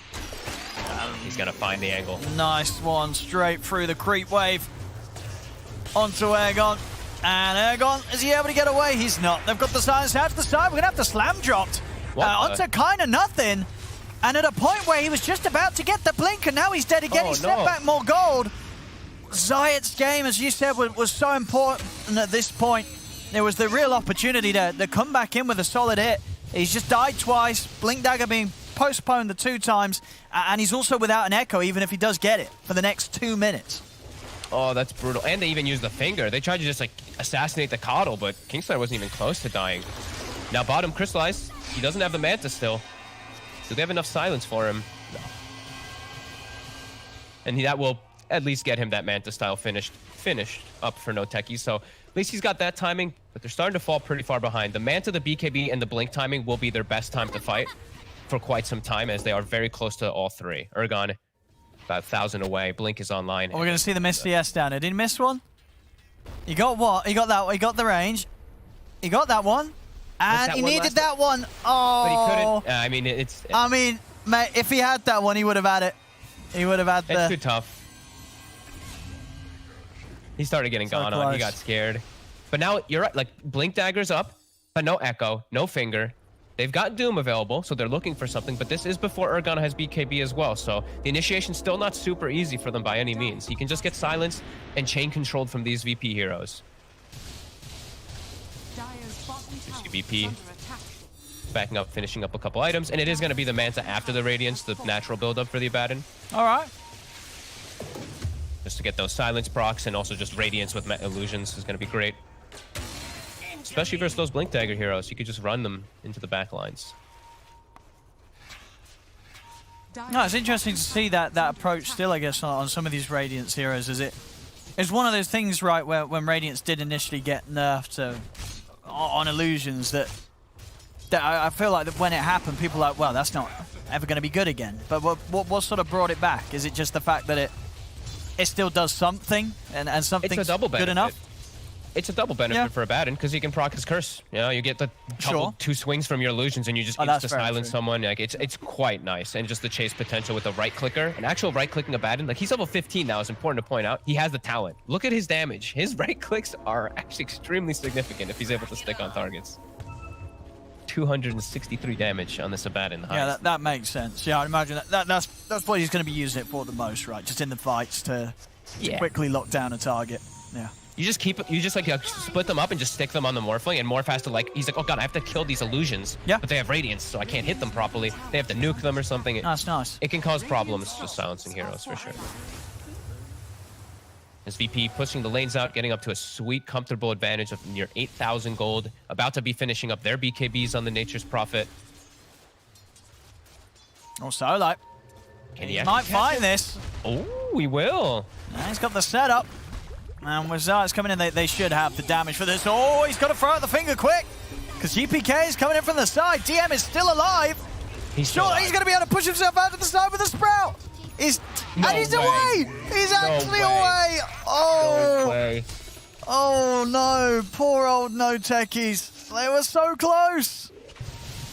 He's gonna find the angle. Nice one, straight through the creep wave. Onto Ergon. And Ergon, is he able to get away? He's not. They've got the silence out to the side. We're gonna have to slam dropped. Onto kind of nothing. And at a point where he was just about to get the blink, and now he's dead again. He stepped back more gold. Zayat's game, as you said, was so important at this point. There was the real opportunity to come back in with a solid hit. He's just died twice. Blink Dagger being postponed the 2 times. And he's also without an echo, even if he does get it, for the next 2 minutes. Oh, that's brutal. And they even used the finger. They tried to just, like, assassinate the Coddle, but Kingslayer wasn't even close to dying. Now bottom Crystallize. He doesn't have the Manta still. Do they have enough silence for him? No. And that will at least get him that Manta style finished. finished up for NOTECHIES. So at least he's got that timing, but they're starting to fall pretty far behind. The Manta, the BKB, and the Blink timing will be their best time to fight for quite some time, as they are very close to all three. Ergon, about 1,000 away. Blink is online. We're going to see the miss CS down there. Did he miss one? He got what? He got that one. He got the range. He got that one. And he needed that one. Oh. But he couldn't. I mean, it's... I mean, mate, if he had that one, he would have had it. He would have had the... It's too tough. He started getting gone on. He got scared. But now, you're right. Like, Blink Dagger's up, but no Echo, no Finger. They've got Doom available, so they're looking for something. But this is before Ergon has BKB as well. So the initiation's still not super easy for them by any means. He can just get silenced and chain controlled from these VP heroes. VP backing up, finishing up a couple items. And it is going to be the Manta after the Radiance, the natural build-up for the Abaddon. All right. Just to get those silence procs, and also just Radiance with illusions is going to be great. Especially versus those Blink Dagger heroes. You could just run them into the back lines. No, it's interesting to see that approach still, I guess, on some of these Radiance heroes. It's one of those things, right, where when Radiance did initially get nerfed on illusions, that I feel like that when it happened, people were like, well, that's not ever going to be good again. But what sort of brought it back? Is it just the fact that it still does something and something's it's a double good enough? It's a double benefit for Abaddon, because you can proc his curse. You know, you get the two swings from your illusions, and you just insta-silence someone. Like, it's quite nice. And just the chase potential with a right-clicker. An actual right-clicking Abaddon. Like, he's level 15 now, it's important to point out. He has the talent. Look at his damage. His right-clicks are actually extremely significant if he's able to stick on targets. 263 damage on this Abaddon. Yeah, that makes sense. Yeah, I imagine that's what he's going to be using it for the most, right? Just in the fights to quickly lock down a target. Yeah. You just like split them up and just stick them on the Morphling, and Morph has to he's like, oh god, I have to kill these illusions. Yeah. But they have Radiance, so I can't hit them properly. They have to nuke them or something. That's nice. It can cause problems just silencing heroes for sure. As VP pushing the lanes out, getting up to a sweet, comfortable advantage of near 8,000 gold. About to be finishing up their BKBs on the Nature's Prophet. Also, like, he might find this. Oh, he will. He's got the setup. And with Zayas coming in, they should have the damage for this. Oh, he's got to throw out the finger quick, because GPK is coming in from the side. DM is still alive. He's going to be able to push himself out to the side with a Sprout. And he's away. He's actually away. Oh. No way. Oh, no. Poor old NOTECHIES. They were so close.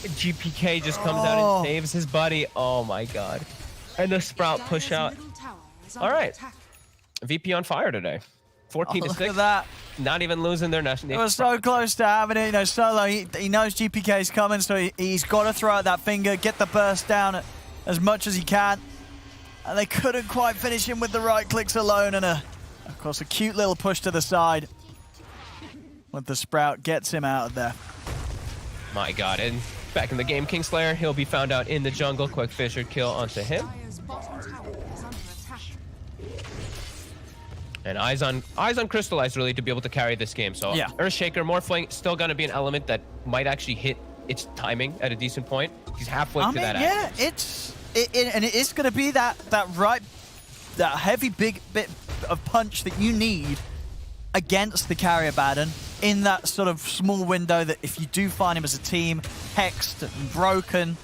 GPK just comes out and saves his buddy. Oh, my God. And the Sprout push out. All right. VP on fire today. 14 to 6. Look at that. Not even losing their national. They were so close to having it. You know, Solo, he knows GPK is coming, so he's got to throw out that finger, get the burst down as much as he can. And they couldn't quite finish him with the right clicks alone, and of course a cute little push to the side. With the Sprout gets him out of there. My god, and back in the game, Kingslayer, he'll be found out in the jungle. Quick Fisher kill onto him. And eyes on Crystallized really to be able to carry this game. So yeah, Earthshaker, Morphling, still going to be an element that might actually hit its timing at a decent point. He's halfway to that. Yeah, and it is going to be that heavy big bit of punch that you need against the carrier Abaddon in that sort of small window that if you do find him as a team, hexed and broken,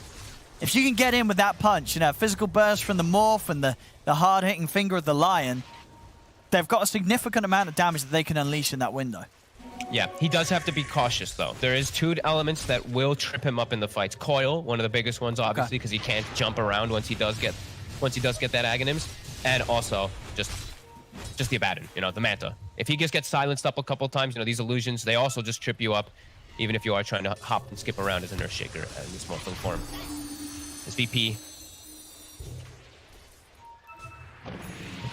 if you can get in with that punch, you know, physical burst from the Morph and the hard-hitting finger of the Lion, they've got a significant amount of damage that they can unleash in that window. Yeah, he does have to be cautious, though. There is two elements that will trip him up in the fights. Coil, one of the biggest ones, obviously, because he can't jump around once he does get that Aghanims, and also just the Abaddon, you know, the Manta. If he just gets silenced up a couple times, you know, these illusions, they also just trip you up, even if you are trying to hop and skip around as an Earthshaker in this Morphling form. This VP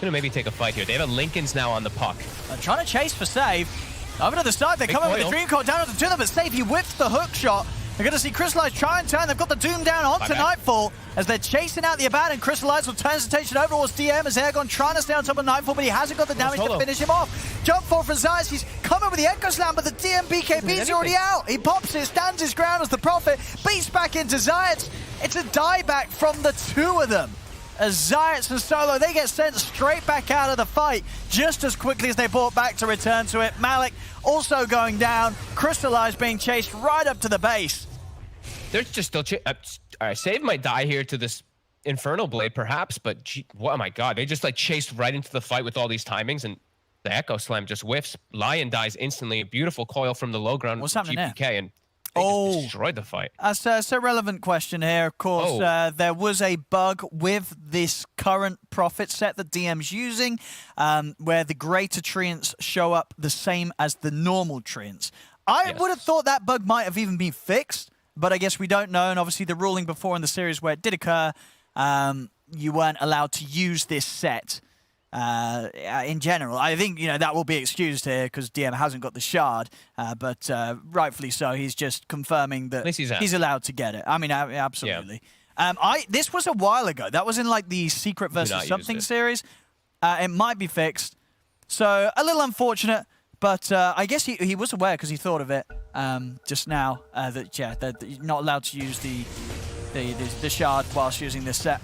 gonna maybe take a fight here. They have a Lincoln's now on the puck. Trying to chase for save. Over to the side, they come in with the Dream Coil down onto them, but save, he whiffs the hook shot. They're gonna see Crystallized try and turn. They've got the Doom down onto Nightfall as they're chasing out the Abaddon. Crystallized will turn his attention over towards DM as Airgon trying to stay on top of Nightfall, but he hasn't got the damage to finish him off. Jump forward from Zayas, he's coming with the Echo Slam, but the DM BKB's already out. He pops it, stands his ground as the Prophet beats back into Zayas. It's a dieback from the two of them. as Zayats and Solo, they get sent straight back out of the fight just as quickly as they brought back to return to it. Malik also going down. Crystallized being chased right up to the base. They're just still... Save might die here to this Infernal Blade, perhaps, but oh my god, they just like chased right into the fight with all these timings, and the Echo Slam just whiffs. Lion dies instantly. A beautiful coil from the low ground. What's happening GPK, there? and they just destroyed the fight. That's a relevant question here. Of course, there was a bug with this current Prophet set that DM's using, where the greater treants show up the same as the normal treants. I would have thought that bug might have even been fixed, but I guess we don't know. And obviously the ruling before in the series where it did occur, you weren't allowed to use this set in general. I think, you know, that will be excused here because DM hasn't got the shard, but rightfully so. He's just confirming that he's allowed to get it. I mean, absolutely. Yeah. This was a while ago. That was in like the Secret versus Something series. It might be fixed. So a little unfortunate, but I guess he was aware because he thought of it just now that you're not allowed to use the shard whilst using this set.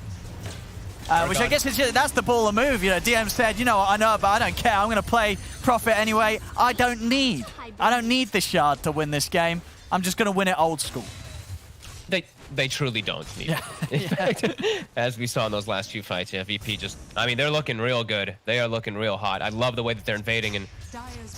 Which I guess that's the baller move. You know, DM said, you know what, I know, but I don't care. I'm going to play Prophet anyway. I don't need the shard to win this game. I'm just going to win it old school. They truly don't need it. In fact, as we saw in those last few fights, VP just, I mean, they're looking real good. They are looking real hot. I love the way that they're invading, and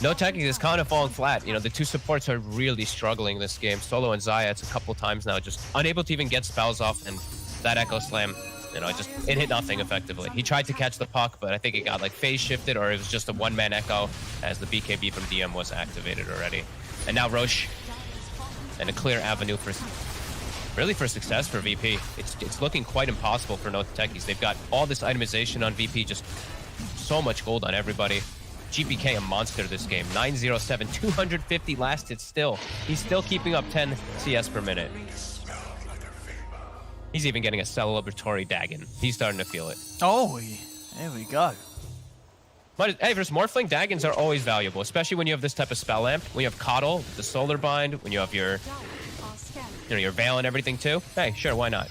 NOTECHIES is kind of falling flat. You know, the two supports are really struggling this game. Solo and Zayats a couple times now, just unable to even get spells off, and that Echo Slam, you know, it hit nothing effectively. He tried to catch the puck, but I think it got like phase shifted, or it was just a one-man Echo as the BKB from DM was activated already. And now Roche, and a clear avenue for success for VP. It's looking quite impossible for NOTECHIES. They've got all this itemization on VP, just so much gold on everybody. GPK a monster this game. 907, 250 last hit still. He's still keeping up 10 CS per minute. He's even getting a celebratory Dagon. He's starting to feel it. Oh, there we go. But hey, versus Morphling, Dagons are always valuable, especially when you have this type of spell lamp. When you have Coddle, the Solar Bind, when you have your, your Veil and everything too. Hey, sure, why not?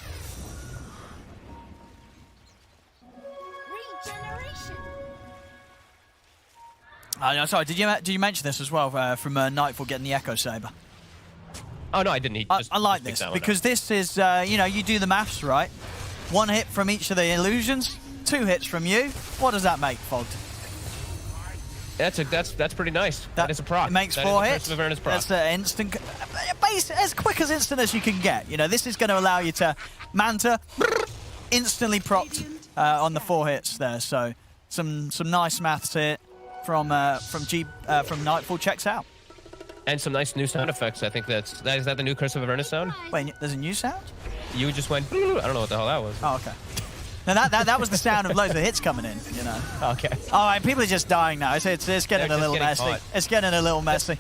No, sorry, did you mention this as well from Nightfall getting the Echo Saber? Oh no, I didn't. I like this because this is, you know, you do the maths right. 1 hit from each of the illusions, 2 hits from you. What does that make, Fogged? That's pretty nice. That is a proc. It makes 4 hits. That's an instant, as quick as instant as you can get. You know, this is going to allow you to Manta instantly procced on the 4 hits there. So some nice maths here from Nightfall. Checks out. And some nice new sound effects. I think is that the new Curse of Avernus sound? Wait, there's a new sound? You just went, I don't know what the hell that was. Oh, okay. Now that was the sound of loads of hits coming in, you know. Okay. All right, people are just dying now. It's getting a little messy. Caught. It's getting a little messy.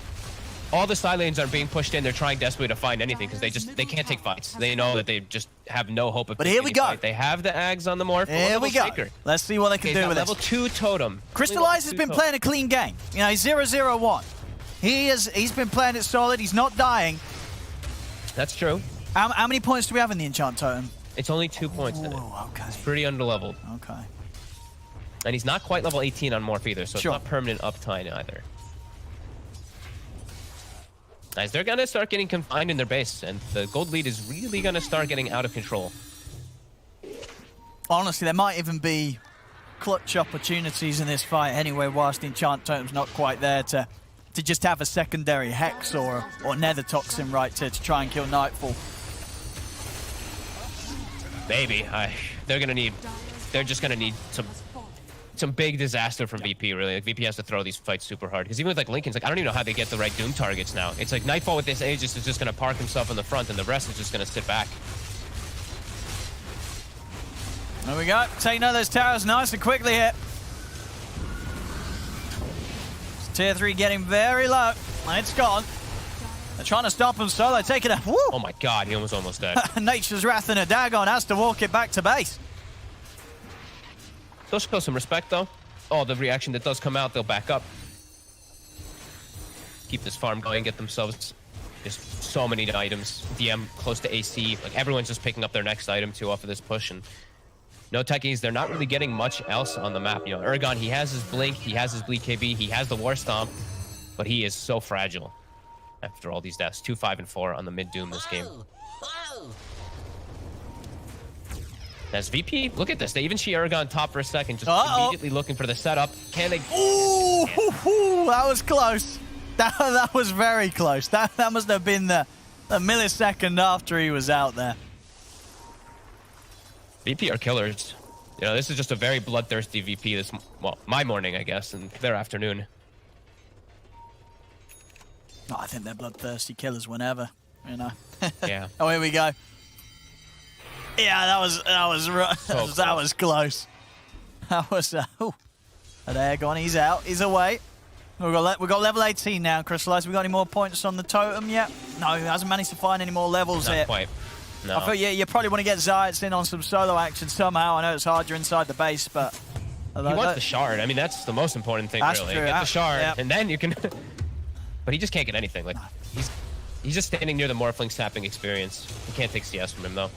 All the side lanes are being pushed in. They're trying desperately to find anything because they can't take fights. They know that they just have no hope of. But here we go. Fight. They have the Ags on the morph. Here we go. Shaker. Let's see what they can do with level this. 2 totem. Crystallize has been playing a clean game. You know, he's 0-0-1. He's been playing it solid. He's not dying. That's true. How many points do we have in the enchant totem? It's only 2 points in it. Okay. It's pretty underleveled. Okay. And he's not quite level 18 on morph either, so it's not permanent uptime either. Guys, they're gonna start getting confined in their base, and the gold lead is really gonna start getting out of control. Honestly, there might even be clutch opportunities in this fight anyway, whilst the enchant totem's not quite there to just have a secondary Hex or Nether Toxin right to try and kill Nightfall. Maybe. They're just gonna need some big disaster from VP, really. Like, VP has to throw these fights super hard. Because even with like Lincoln's, like, I don't even know how they get the right Doom targets now. It's like Nightfall with this Aegis is just gonna park himself in the front and the rest is just gonna sit back. There we go. Taking out those towers nice and quickly here. Tier 3 getting very low. It's gone. They're trying to stop him solo, taking a... Woo! Oh my god, he was almost dead. Nature's Wrath and a Dagon has to walk it back to base. They'll show some respect, though. Oh, the reaction that does come out, they'll back up. Keep this farm going, get themselves just so many items. DM close to AC. Like, everyone's just picking up their next item, too, off of this push. And NOTECHIES, they're not really getting much else on the map. You know, Ergon, he has his Blink, he has his Bleed KB, he has the War Stomp, but he is so fragile after all these deaths. 2, 5, and 4 on the mid Doom this game. As VP, look at this. They even see Ergon top for a second, just immediately looking for the setup. Can they? Ooh, that was close. That was very close. That must have been the millisecond after he was out there. VP are killers. You know, this is just a very bloodthirsty VP this, well, my morning, I guess, and their afternoon. Oh, I think they're bloodthirsty killers whenever, you know. Yeah. Oh, here we go. Yeah, that was that was close. That was oh, there gone. He's out. He's away. We've got level 18 now. Crystallized. We got any more points on the totem yet? No, he hasn't managed to find any more levels Not here. quite. No. I thought you probably want to get Zayats in on some solo action somehow. I know it's hard. You're inside the base, but He wants the shard. I mean, that's the most important thing, That's really. true. Get the shard, Yep. and then you can. But he just can't get anything. Like he's just standing near the Morphling snapping experience. You can't take CS from him though.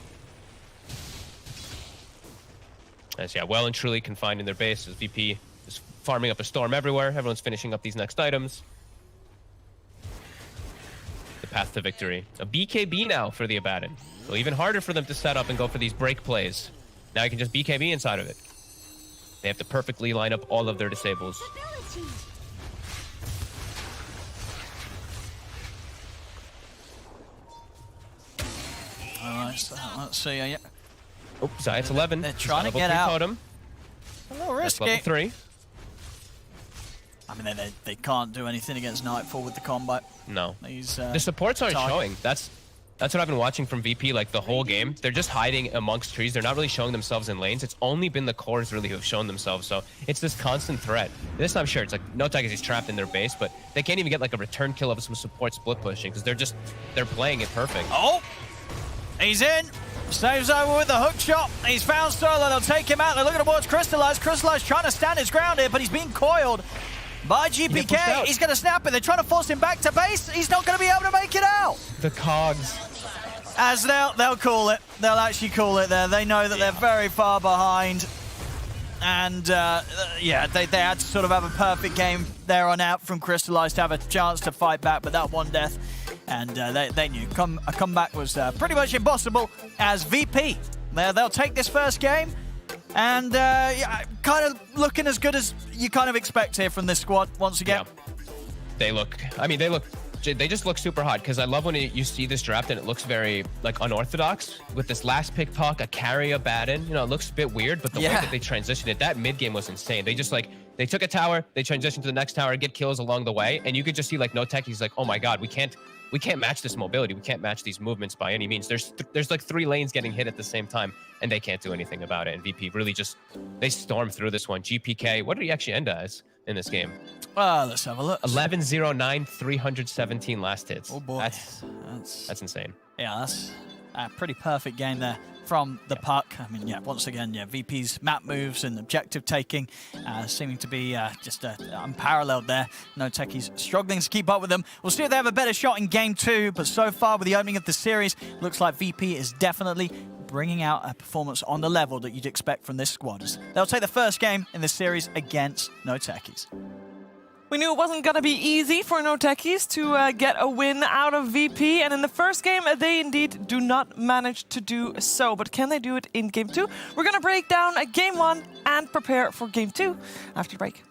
As yeah, well and truly confined in their base. As VP is farming up a storm everywhere. Everyone's finishing up these next items. The path to victory. A BKB now for the Abaddon. So even harder for them to set up and go for these break plays. Now you can just BKB inside of it. They have to perfectly line up all of their disables. Alright, so let's see. Yeah. Oh, Zayat's 11. They're trying to get Level 3 out. Totem. A little That's risky. level 3. I mean, they can't do anything against Nightfall with the combo. No. These, The supports aren't target. showing. That's what I've been watching from VP like the whole game. They're just hiding amongst trees. They're not really showing themselves in lanes. It's only been the cores really who have shown themselves. So it's this constant threat. This I'm sure it's like NOTECHIES is trapped in their base, but they can't even get like a return kill of some support split pushing because they're playing it perfect. Oh, he's in. Saves over with the hook shot. He's found Solo. They'll take him out. They're looking towards Crystallized. Crystallized trying to stand his ground here, but he's being coiled by GPK. He's going to snap it. They're trying to force him back to base. He's not going to be able to make it out. The cogs. As they'll call it. They'll actually call it there. They know that they're very far behind. And yeah, they had to sort of have a perfect game there on out from Crystallized to have a chance to fight back, but that one death. And they knew a comeback was pretty much impossible as VP. They'll take this first game. And yeah, kind of looking as good as you kind of expect here from this squad once again. Yeah. They just look super hot because I love when you see this draft and it looks very like unorthodox with this last pick talk, a carry Abaddon. You know, it looks a bit weird, but the way that they transitioned it, that mid game was insane. They just like, they took a tower, they transitioned to the next tower, get kills along the way, and you could just see like NOTECHIES like, oh my god, we can't match this mobility. We can't match these movements by any means. There's like 3 lanes getting hit at the same time, and they can't do anything about it. And VP really just, they stormed through this one. GPK, what did he actually end as in this game? Let's have a look. 11-0-9, 317 last hits. Oh boy. That's insane. Yeah, that's a pretty perfect game there from the puck. I mean, yeah, once again, yeah, VP's map moves and objective taking seeming to be just unparalleled there. NOTECHIES struggling to keep up with them. We'll see if they have a better shot in game 2, but so far with the opening of the series, looks like VP is definitely bringing out a performance on the level that you'd expect from this squad. They'll take the first game in the series against NOTECHIES. We knew it wasn't going to be easy for NOTECHIES to get a win out of VP, and in the first game, they indeed do not manage to do so. But can they do it in game 2? We're going to break down game 1 and prepare for game 2 after the break.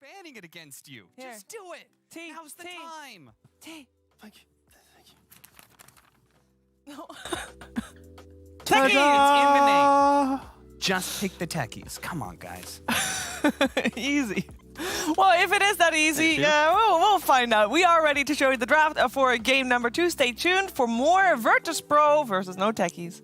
banning it against you. Here. Just do it. T, Now's the T. time. T. Thank you. Techies in the name. Just pick the techies. Come on, guys. Easy. Well, if it is that easy, we'll find out. We are ready to show you the draft for game number 2. Stay tuned for more Virtus.Pro versus NOTECHIES.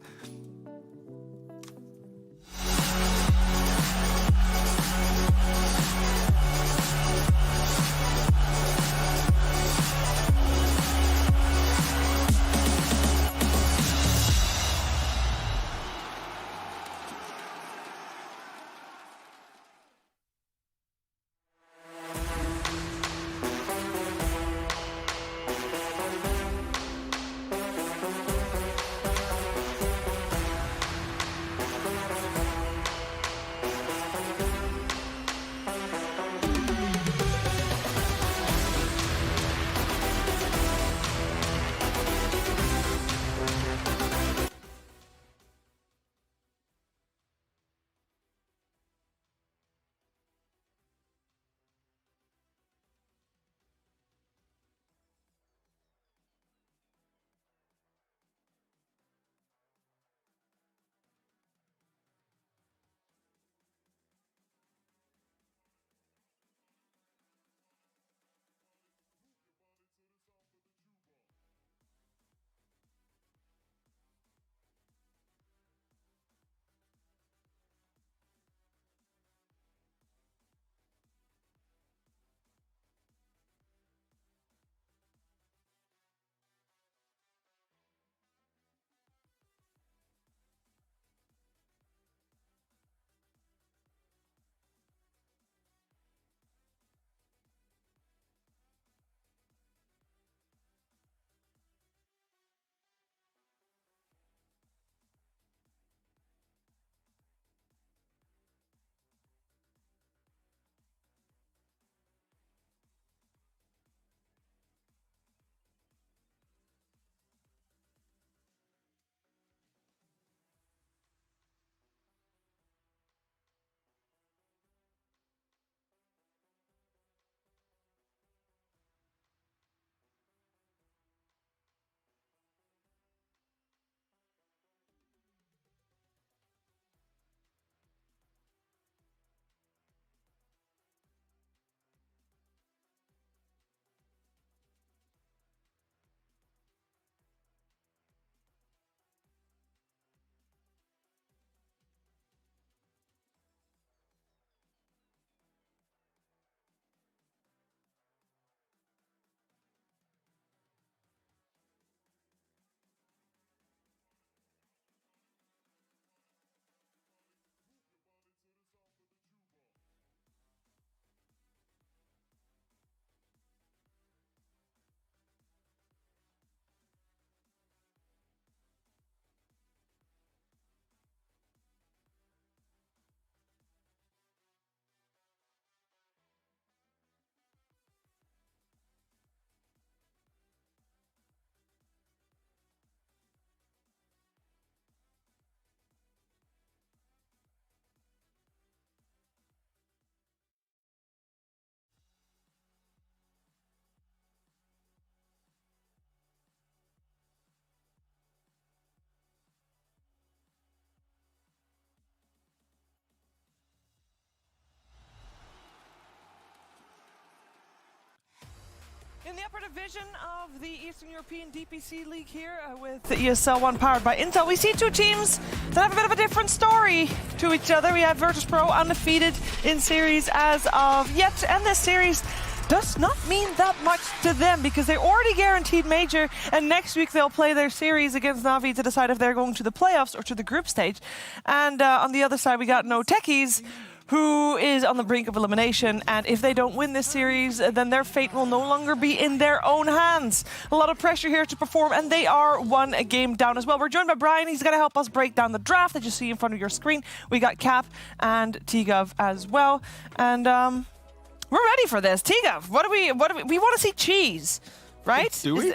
In the upper division of the Eastern European DPC League here with the ESL 1 powered by Intel, we see two teams that have a bit of a different story to each other. We have Virtus.Pro undefeated in series as of yet, and this series does not mean that much to them because they're already guaranteed major, and next week they'll play their series against Na'Vi to decide if they're going to the playoffs or to the group stage. And on the other side we got NOTECHIES, who is on the brink of elimination, and if they don't win this series, then their fate will no longer be in their own hands. A lot of pressure here to perform, and they are one game down as well. We're joined by Brian. He's going to help us break down the draft that you see in front of your screen. We got Cap and T-Gov as well, and we're ready for this. T-Gov, what do we want to see cheese, right? Do we?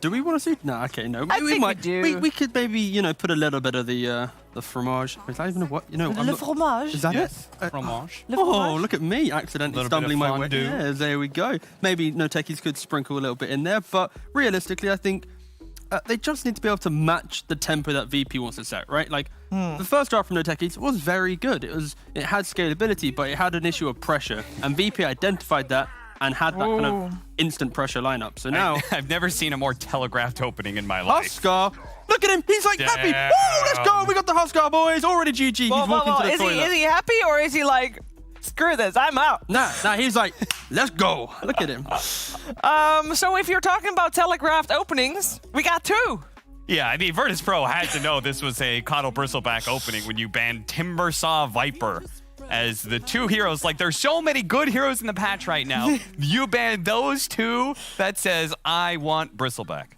Do we want to see? No, okay, no. I think we do. We could maybe, you know, put a little bit of the the fromage. Is that even a what? You know, Le fromage. is that Yes, it? fromage. Oh, look at me accidentally Little bit of stumbling my way. fondue. Yeah, there we go. Maybe NOTECHIES could sprinkle a little bit in there, but realistically, I think they just need to be able to match the tempo that VP wants to set, right? Like the first draft from NOTECHIES was very good. It had scalability, but it had an issue of pressure, and VP identified that and had that kind of instant pressure lineup. So now I've never seen a more telegraphed opening in my life. Huskar, look at him. He's like happy. Woo, let's go. We got the Huskar boys. Already GG. He's walking to the toilet. Is he happy or is he like, screw this, I'm out? Nah, he's like, let's go. Look at him. So if you're talking about telegraphed openings, we got 2. Yeah, I mean, Virtus.pro had to know this was a Coddle Bristleback opening when you banned Timbersaw Viper as the 2 heroes. Like, there's so many good heroes in the patch right now. You banned those 2. That says, I want Bristleback.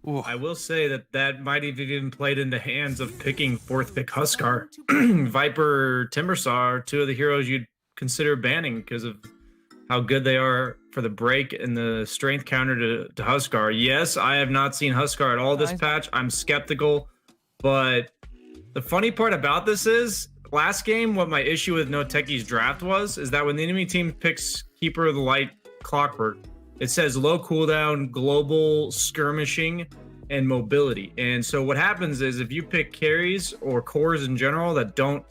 Ooh. I will say that might have even played into hands of picking 4th pick Huskar. Viper, Timbersaw are 2 of the heroes you'd consider banning because of how good they are for the break and the strength counter to Huskar. Yes, I have not seen Huskar at all this patch. I'm skeptical, but the funny part about this is last game, what my issue with NOTECHIES draft is that when the enemy team picks Keeper of the Light Clockwork, it says low cooldown, global skirmishing, and mobility. And so what happens is if you pick carries or cores in general that don't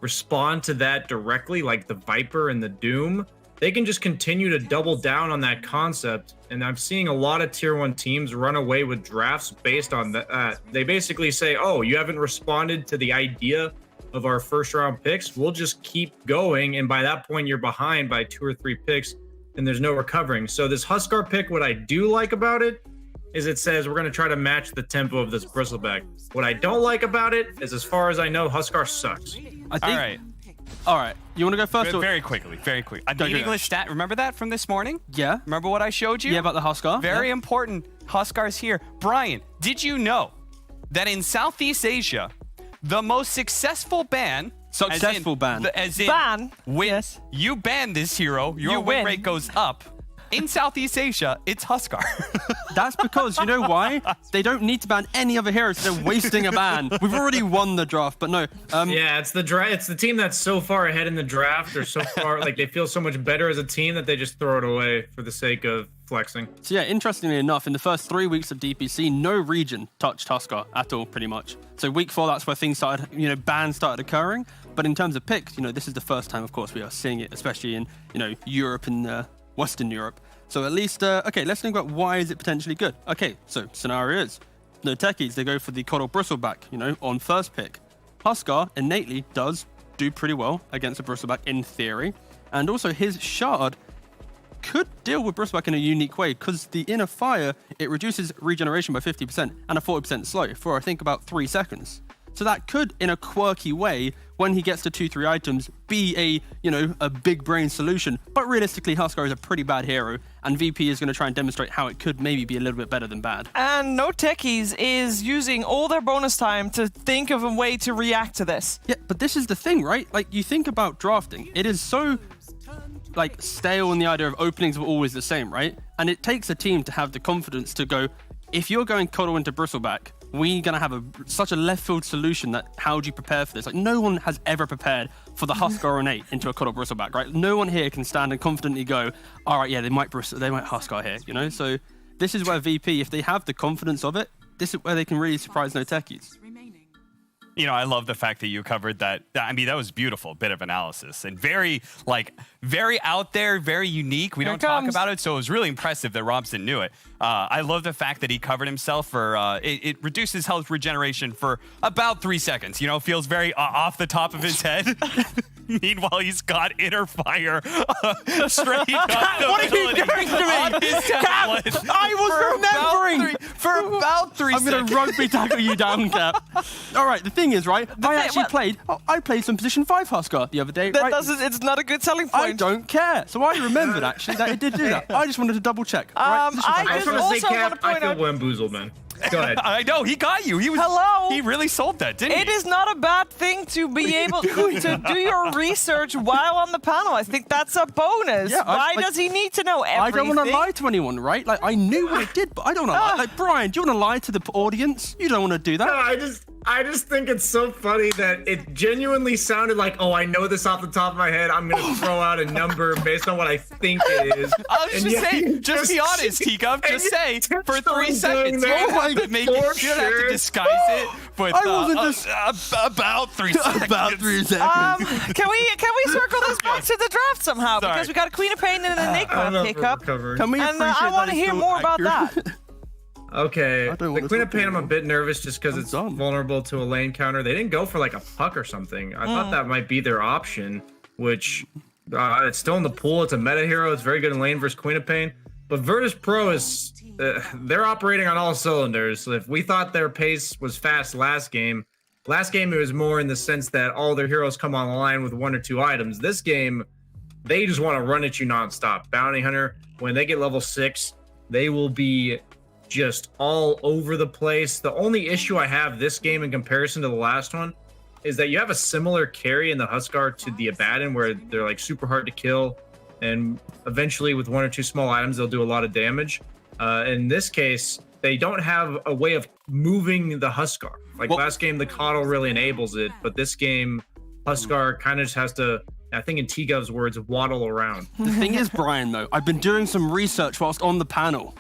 respond to that directly, like the Viper and the Doom, they can just continue to double down on that concept. And I'm seeing a lot of tier 1 teams run away with drafts based on that. They basically say, oh, you haven't responded to the idea of our first round picks. We'll just keep going. And by that point, you're behind by 2 or 3 picks and there's no recovering. So this Huskar pick, what I do like about it is it says we're going to try to match the tempo of this Bristleback. What I don't like about it is, as far as I know, Huskar sucks. I think. All right. You want to go first? Very quickly. The English stat, remember that from this morning? Yeah. Remember what I showed you? Yeah, about the Huskar. Very important. Huskar's here. Brian, did you know that in Southeast Asia, the most successful ban... Ban? When you ban this hero, your win rate goes up. In Southeast Asia, it's Huskar. That's because, you know why? They don't need to ban any other heroes. They're wasting a ban. We've already won the draft, but no. Yeah, it's the team that's so far ahead in the draft, or so far, like they feel so much better as a team that they just throw it away for the sake of flexing. So yeah, interestingly enough, in the first 3 weeks of DPC, no region touched Huskar at all, pretty much. So week 4, that's where things started, bans started occurring. But in terms of picks, this is the first time, of course, we are seeing it, especially in, Europe and Western Europe. So at least, okay, let's think about why is it potentially good. Okay, so scenario is, NOTECHIES, they go for the Coddle Bristleback, on first pick. Huskar innately does do pretty well against a Bristleback in theory. And also his Shard could deal with Bristleback in a unique way because the Inner Fire, it reduces regeneration by 50% and a 40% slow for, I think, about 3 seconds. So that could, in a quirky way, when he gets to 2-3 items, be a big brain solution. But realistically, Huskar is a pretty bad hero, and VP is going to try and demonstrate how it could maybe be a little bit better than bad. And NOTECHIES is using all their bonus time to think of a way to react to this. Yeah, but this is the thing, right? Like, you think about drafting, it is so stale in the idea of openings are always the same, right? And it takes a team to have the confidence to go, if you're going Coddle into Bristleback, we're going to have such a left field solution that how do you prepare for this? Like, no one has ever prepared for the Huskar innate into a Coddle Bristleback, right? No one here can stand and confidently go, all right, yeah, they might Huskar here, So this is where VP, if they have the confidence of it, this is where they can really surprise NOTECHIES. I love the fact that you covered that. I mean, that was beautiful bit of analysis and very out there, very unique. We don't talk about it, so it was really impressive that Robson knew it. I love the fact that he covered himself for, it reduces health regeneration for about 3 seconds. Feels very off the top of his head. Meanwhile, he's got Inner Fire straight up. What are you doing to me? Cap, I was remembering. For about 3 seconds. I'm going to rugby tackle you down, Cap. All right, the thing is, right, I played some position 5 Huskar the other day. That it's not a good selling point. I don't care. So I remembered, actually, that it did do that. I just wanted to double check. I just want to say, Cap, I feel bamboozled, man. Go ahead. I know, he got you. He really sold that, didn't he? It is not a bad thing to be able to do your research while on the panel. I think that's a bonus. Yeah, Why does he need to know everything? I don't want to lie to anyone, right? Like, I knew what it did, but I don't want to lie. Like, Brian, do you want to lie to the audience? You don't want to do that. No, I just think it's so funny that it genuinely sounded like, oh, I know this off the top of my head. I'm going to throw out a number based on what I think it is. I was just saying, just be honest, Teacup. Just say for 3 seconds. You don't have to make it. You don't have to disguise it. But about 3 seconds. About 3 seconds. Can we circle this back to the draft somehow? Sorry. Because we got a Queen of Pain and an Enigma Teacup. Can we And appreciate I want to that hear it's more still about accurate? that. Okay, I don't the wanna Queen of talk Pain, I'm a anymore. bit nervous just because I'm it's done. vulnerable to a lane counter. They didn't go for like a puck or something. I thought that might be their option, which it's still in the pool. It's a meta hero. It's very good in lane versus Queen of Pain. But Virtus.Pro is, they're operating on all cylinders. If we thought their pace was fast last game it was more in the sense that all their heroes come online with 1 or 2 items. This game, they just want to run at you nonstop. Bounty Hunter, when they get level 6, they will be just all over the place. The only issue I have this game in comparison to the last one is that you have a similar carry in the Huskar to the Abaddon, where they're like super hard to kill, and eventually with 1 or 2 small items they'll do a lot of damage. In this case, they don't have a way of moving the Huskar. Like last game, the Coddle really enables it, but this game, Huskar kind of just has to, I think in T-Gov's words, waddle around. The thing is, Brian, though, I've been doing some research whilst on the panel,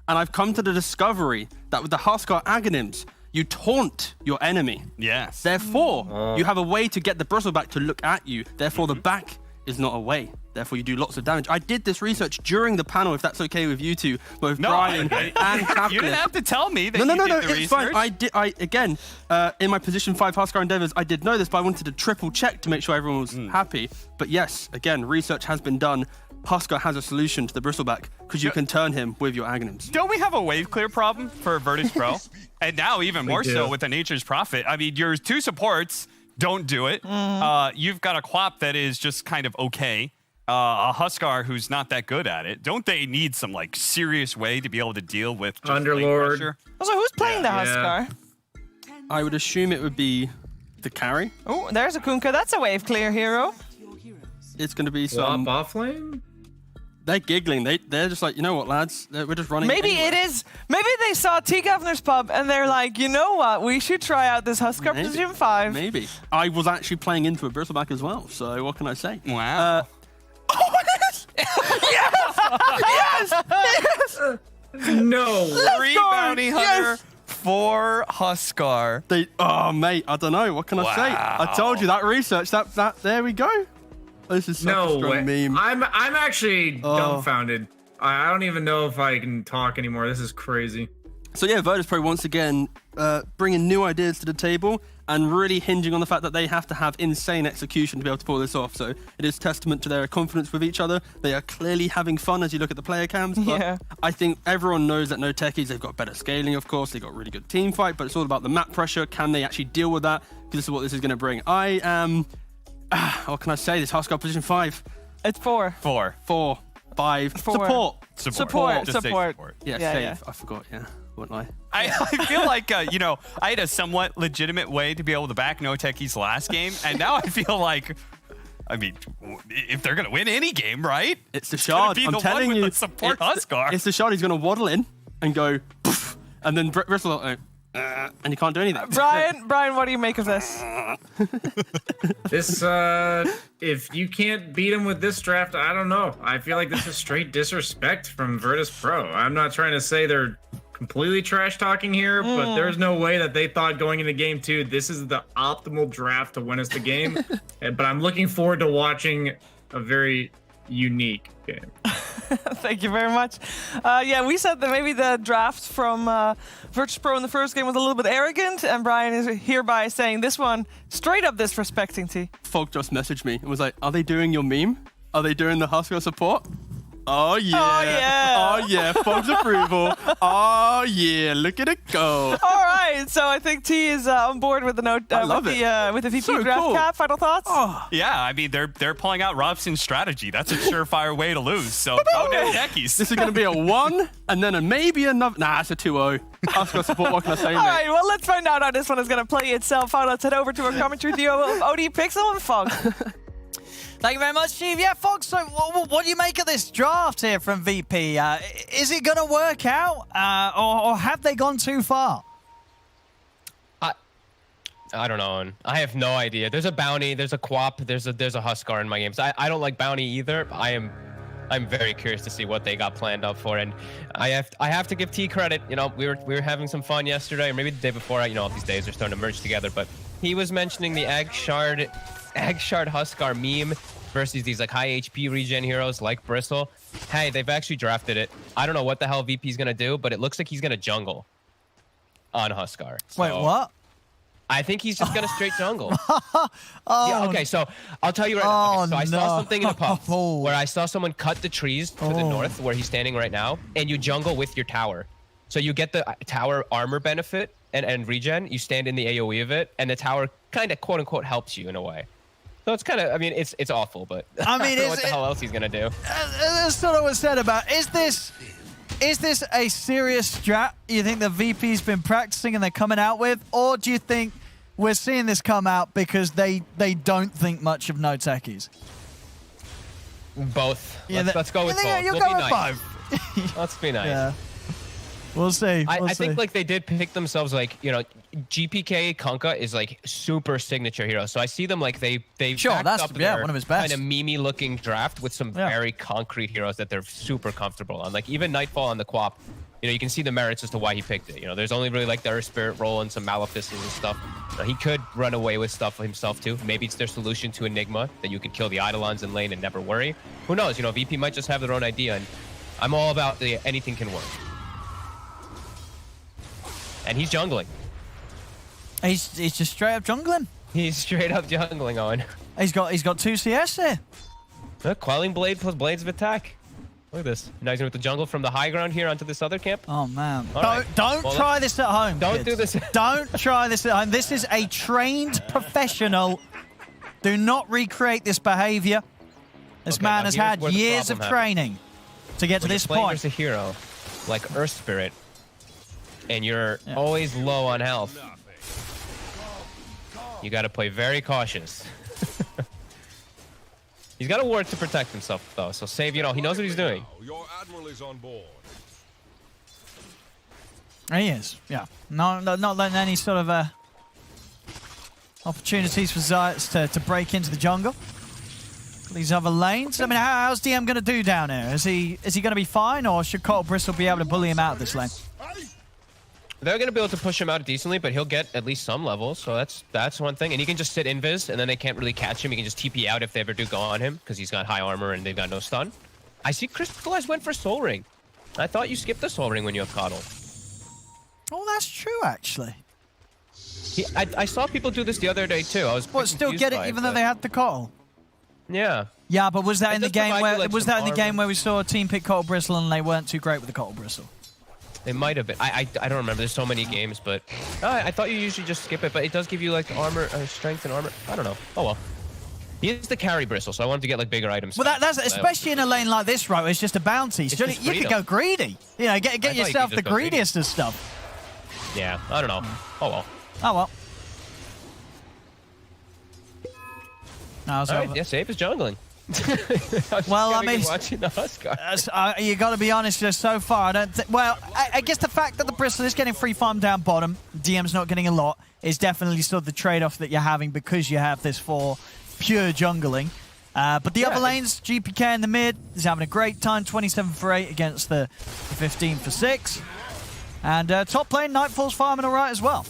and I've come to the discovery that with the Huskar Aghanim's, you taunt your enemy. Yes. Therefore, you have a way to get the bristleback to look at you. Therefore, the back is not away. Therefore, you do lots of damage. I did this research during the panel, if that's okay with you two, both Brian and Captain. You didn't have to tell me that No, you did the it's research. fine. Again, in my position 5 Huskar endeavors, I did know this, but I wanted to triple check to make sure everyone was happy. But yes, again, research has been done. Huskar has a solution to the bristleback because you can turn him with your Aghanims. Don't we have a wave clear problem for Virtus.Pro? And now even more so with the Nature's Prophet. I mean, your 2 supports don't do it. You've got a Quap that is just kind of okay. A Huskar who's not that good at it. Don't they need some like serious way to be able to deal with just Underlord. pressure? Also, who's playing the Huskar? I would assume it would be the carry. Oh, there's a Kunkka. That's a wave clear hero. It's going to be Swap some... off lane? They're giggling. They're just like, you know what, lads? We're just running. Maybe anyway. it is. Maybe they saw T Governor's Pub and they're like, you know what? We should try out this Huskar Maybe. Position 5. Maybe. I was actually playing into a bristleback as well, so what can I say? Wow. Yes! No. 3 Bounty Hunter, 4 Huskar. Oh, mate, I don't know. What can I say? I told you that research. That. There we go. This is such a No strong way. meme. I'm actually dumbfounded. I don't even know if I can talk anymore. This is crazy. So yeah, Virtus.Pro once again bringing new ideas to the table and really hinging on the fact that they have to have insane execution to be able to pull this off. So it is testament to their confidence with each other. They are clearly having fun as you look at the player cams. But Yeah. I think everyone knows that NOTECHIES, they've got better scaling, of course. They've got really good team fight, but it's all about the map pressure. Can they actually deal with that? Because this is what this is going to bring. I am... what can I say? This Huskar position 5. It's 4. 4. 4, 5. 4. Support. Support. Just say Support. Yeah, Yeah, save. yeah. I forgot, yeah. Wouldn't I? I feel like, I had a somewhat legitimate way to be able to back NOTECHIES last game, and now I feel like, I mean, if they're going to win any game, right? It's the It's gonna shard. be I'm the telling one you. with the support it's Huskar. It's the shard. He's going to waddle in and go, poof, and then Bristle, and you can't do anything. Brian, what do you make of this? This, if you can't beat him with this draft, I don't know. I feel like this is straight disrespect from Virtus.Pro. I'm not trying to say they're completely trash talking here, but there's no way that they thought going into game 2, this is the optimal draft to win us the game. But I'm looking forward to watching a very unique game. Thank you very much. Yeah, we said that maybe the draft from Virtus.Pro in the first game was a little bit arrogant, and Brian is hereby saying this one straight up disrespecting T. Fog just messaged me and was like, "Are they doing your meme? Are they doing the Huskar support?" Oh yeah. Oh, yeah. Oh yeah. Fog's approval. Oh yeah. Look at it go. All right, so I think T is on board with the with the VP So draft cool. cap. Final thoughts? Oh. Yeah, I mean, they're pulling out Robson's strategy. That's a surefire way to lose. So go NOTECHIES. This is going to be a 1 and then maybe another. Nah, it's a 2-0. Huskar support. What can I say, All mate? right, well, let's find out how this one is going to play itself out. Let's head over to our commentary duo of OD Pixel and Fog. Thank you very much, Steve. Yeah, Fox, so what do you make of this draft here from VP? Is it going to work out, or have they gone too far? I don't know. I have no idea. There's a bounty, there's a quap, there's a Huskar in my games. I don't like bounty either. I'm very curious to see what they got planned up for, and I have to give T credit. You know, we were having some fun yesterday, or maybe the day before. You know, all these days are starting to merge together. But he was mentioning the Egg Shard Huskar meme versus these like high HP regen heroes like Bristle. Hey, they've actually drafted it. I don't know what the hell VP's gonna do, but it looks like he's gonna jungle on Huskar. So Wait, what? I think he's just gonna straight jungle. Yeah, okay, so I'll tell you right now. Okay, so I saw something in the pub where I saw someone cut the trees to the north where he's standing right now, and you jungle with your tower. So you get the tower armor benefit and regen. You stand in the AoE of it, and the tower kind of quote unquote helps you in a way. So it's kind of, I mean, it's awful, but I mean, don't know what the hell else he's gonna do. That's sort of what's said about. Is this a serious strat you think the VP's been practicing and they're coming out with, or do you think we're seeing this come out because they don't think much of NOTECHIES? Both. Yeah, let's go with both. You'll go with both. Let's be nice. Yeah. We'll see. I think like they did pick themselves like, you know, GPK Kunkka is like super signature hero. So I see them like they sure, that's up their one of his best. kind of meme looking draft with some very concrete heroes that they're super comfortable on. Like even Nightfall on the Quap, you know, you can see the merits as to why he picked it. You know, there's only really like the Earth Spirit role and some Malefices and stuff. You know, he could run away with stuff himself too. Maybe it's their solution to Enigma, that you could kill the Eidolons in lane and never worry. Who knows? You know, VP might just have their own idea, and I'm all about the anything can work. And he's jungling. He's just straight up jungling. He's straight up jungling, Owen. He's got 2 CS there. Quelling Blade plus Blades of Attack. Look at this. Now he's going to the jungle from the high ground here onto this other camp. Oh, man. All Don't well, try this at home, Don't kids. do this. Don't try this at home. This is a trained professional. Do not recreate this behavior. This man has had years of training to get to this point. There's a hero like Earth Spirit, and you're always low on health. You got to play very cautious. He's got a ward to protect himself, though. So save, you know, he knows what he's doing. Your admiral is on board. He is, yeah. Not letting any sort of opportunities for Zayas to break into the jungle. These other lanes. I mean, how's DM going to do down here? Is he going to be fine, or should Cottle Bristle be able to bully him out of this lane? They're going to be able to push him out decently, but he'll get at least some levels, so that's one thing. And he can just sit invis, and then they can't really catch him. He can just TP out if they ever do go on him, because he's got high armor and they've got no stun. I see Crystallized went for Soul Ring. I thought you skipped the Soul Ring when you have Coddle. Oh, that's true, actually. I saw people do this the other day, too. I was still get it even though they had the Cottle? Yeah. Yeah, but was that in the game where we saw a team pick Cottle Bristle and they weren't too great with the Cottle Bristle? It might have been. I don't remember. There's so many games, but I thought you usually just skip it. But it does give you like armor, strength, and armor. I don't know. Oh well. He is the carry Bristle, so I wanted to get like bigger items. Well, that's especially in a lane like this, right? It's just a bounty. So you could go greedy. You know, get yourself the greediest of stuff. Yeah, I don't know. Oh well. Oh well. All right, yeah, Save is jungling. Well, I mean, watching the Huskar. You got to be honest. Just so far, I don't think. Well, I guess the fact that the Bristle is getting free farm down bottom, DM's not getting a lot, is definitely sort of the trade-off that you're having because you have this for pure jungling. But the other lanes, GPK in the mid is having a great time. 27 for 8 against the 15 for 6, and top lane Nightfall's farming alright as well.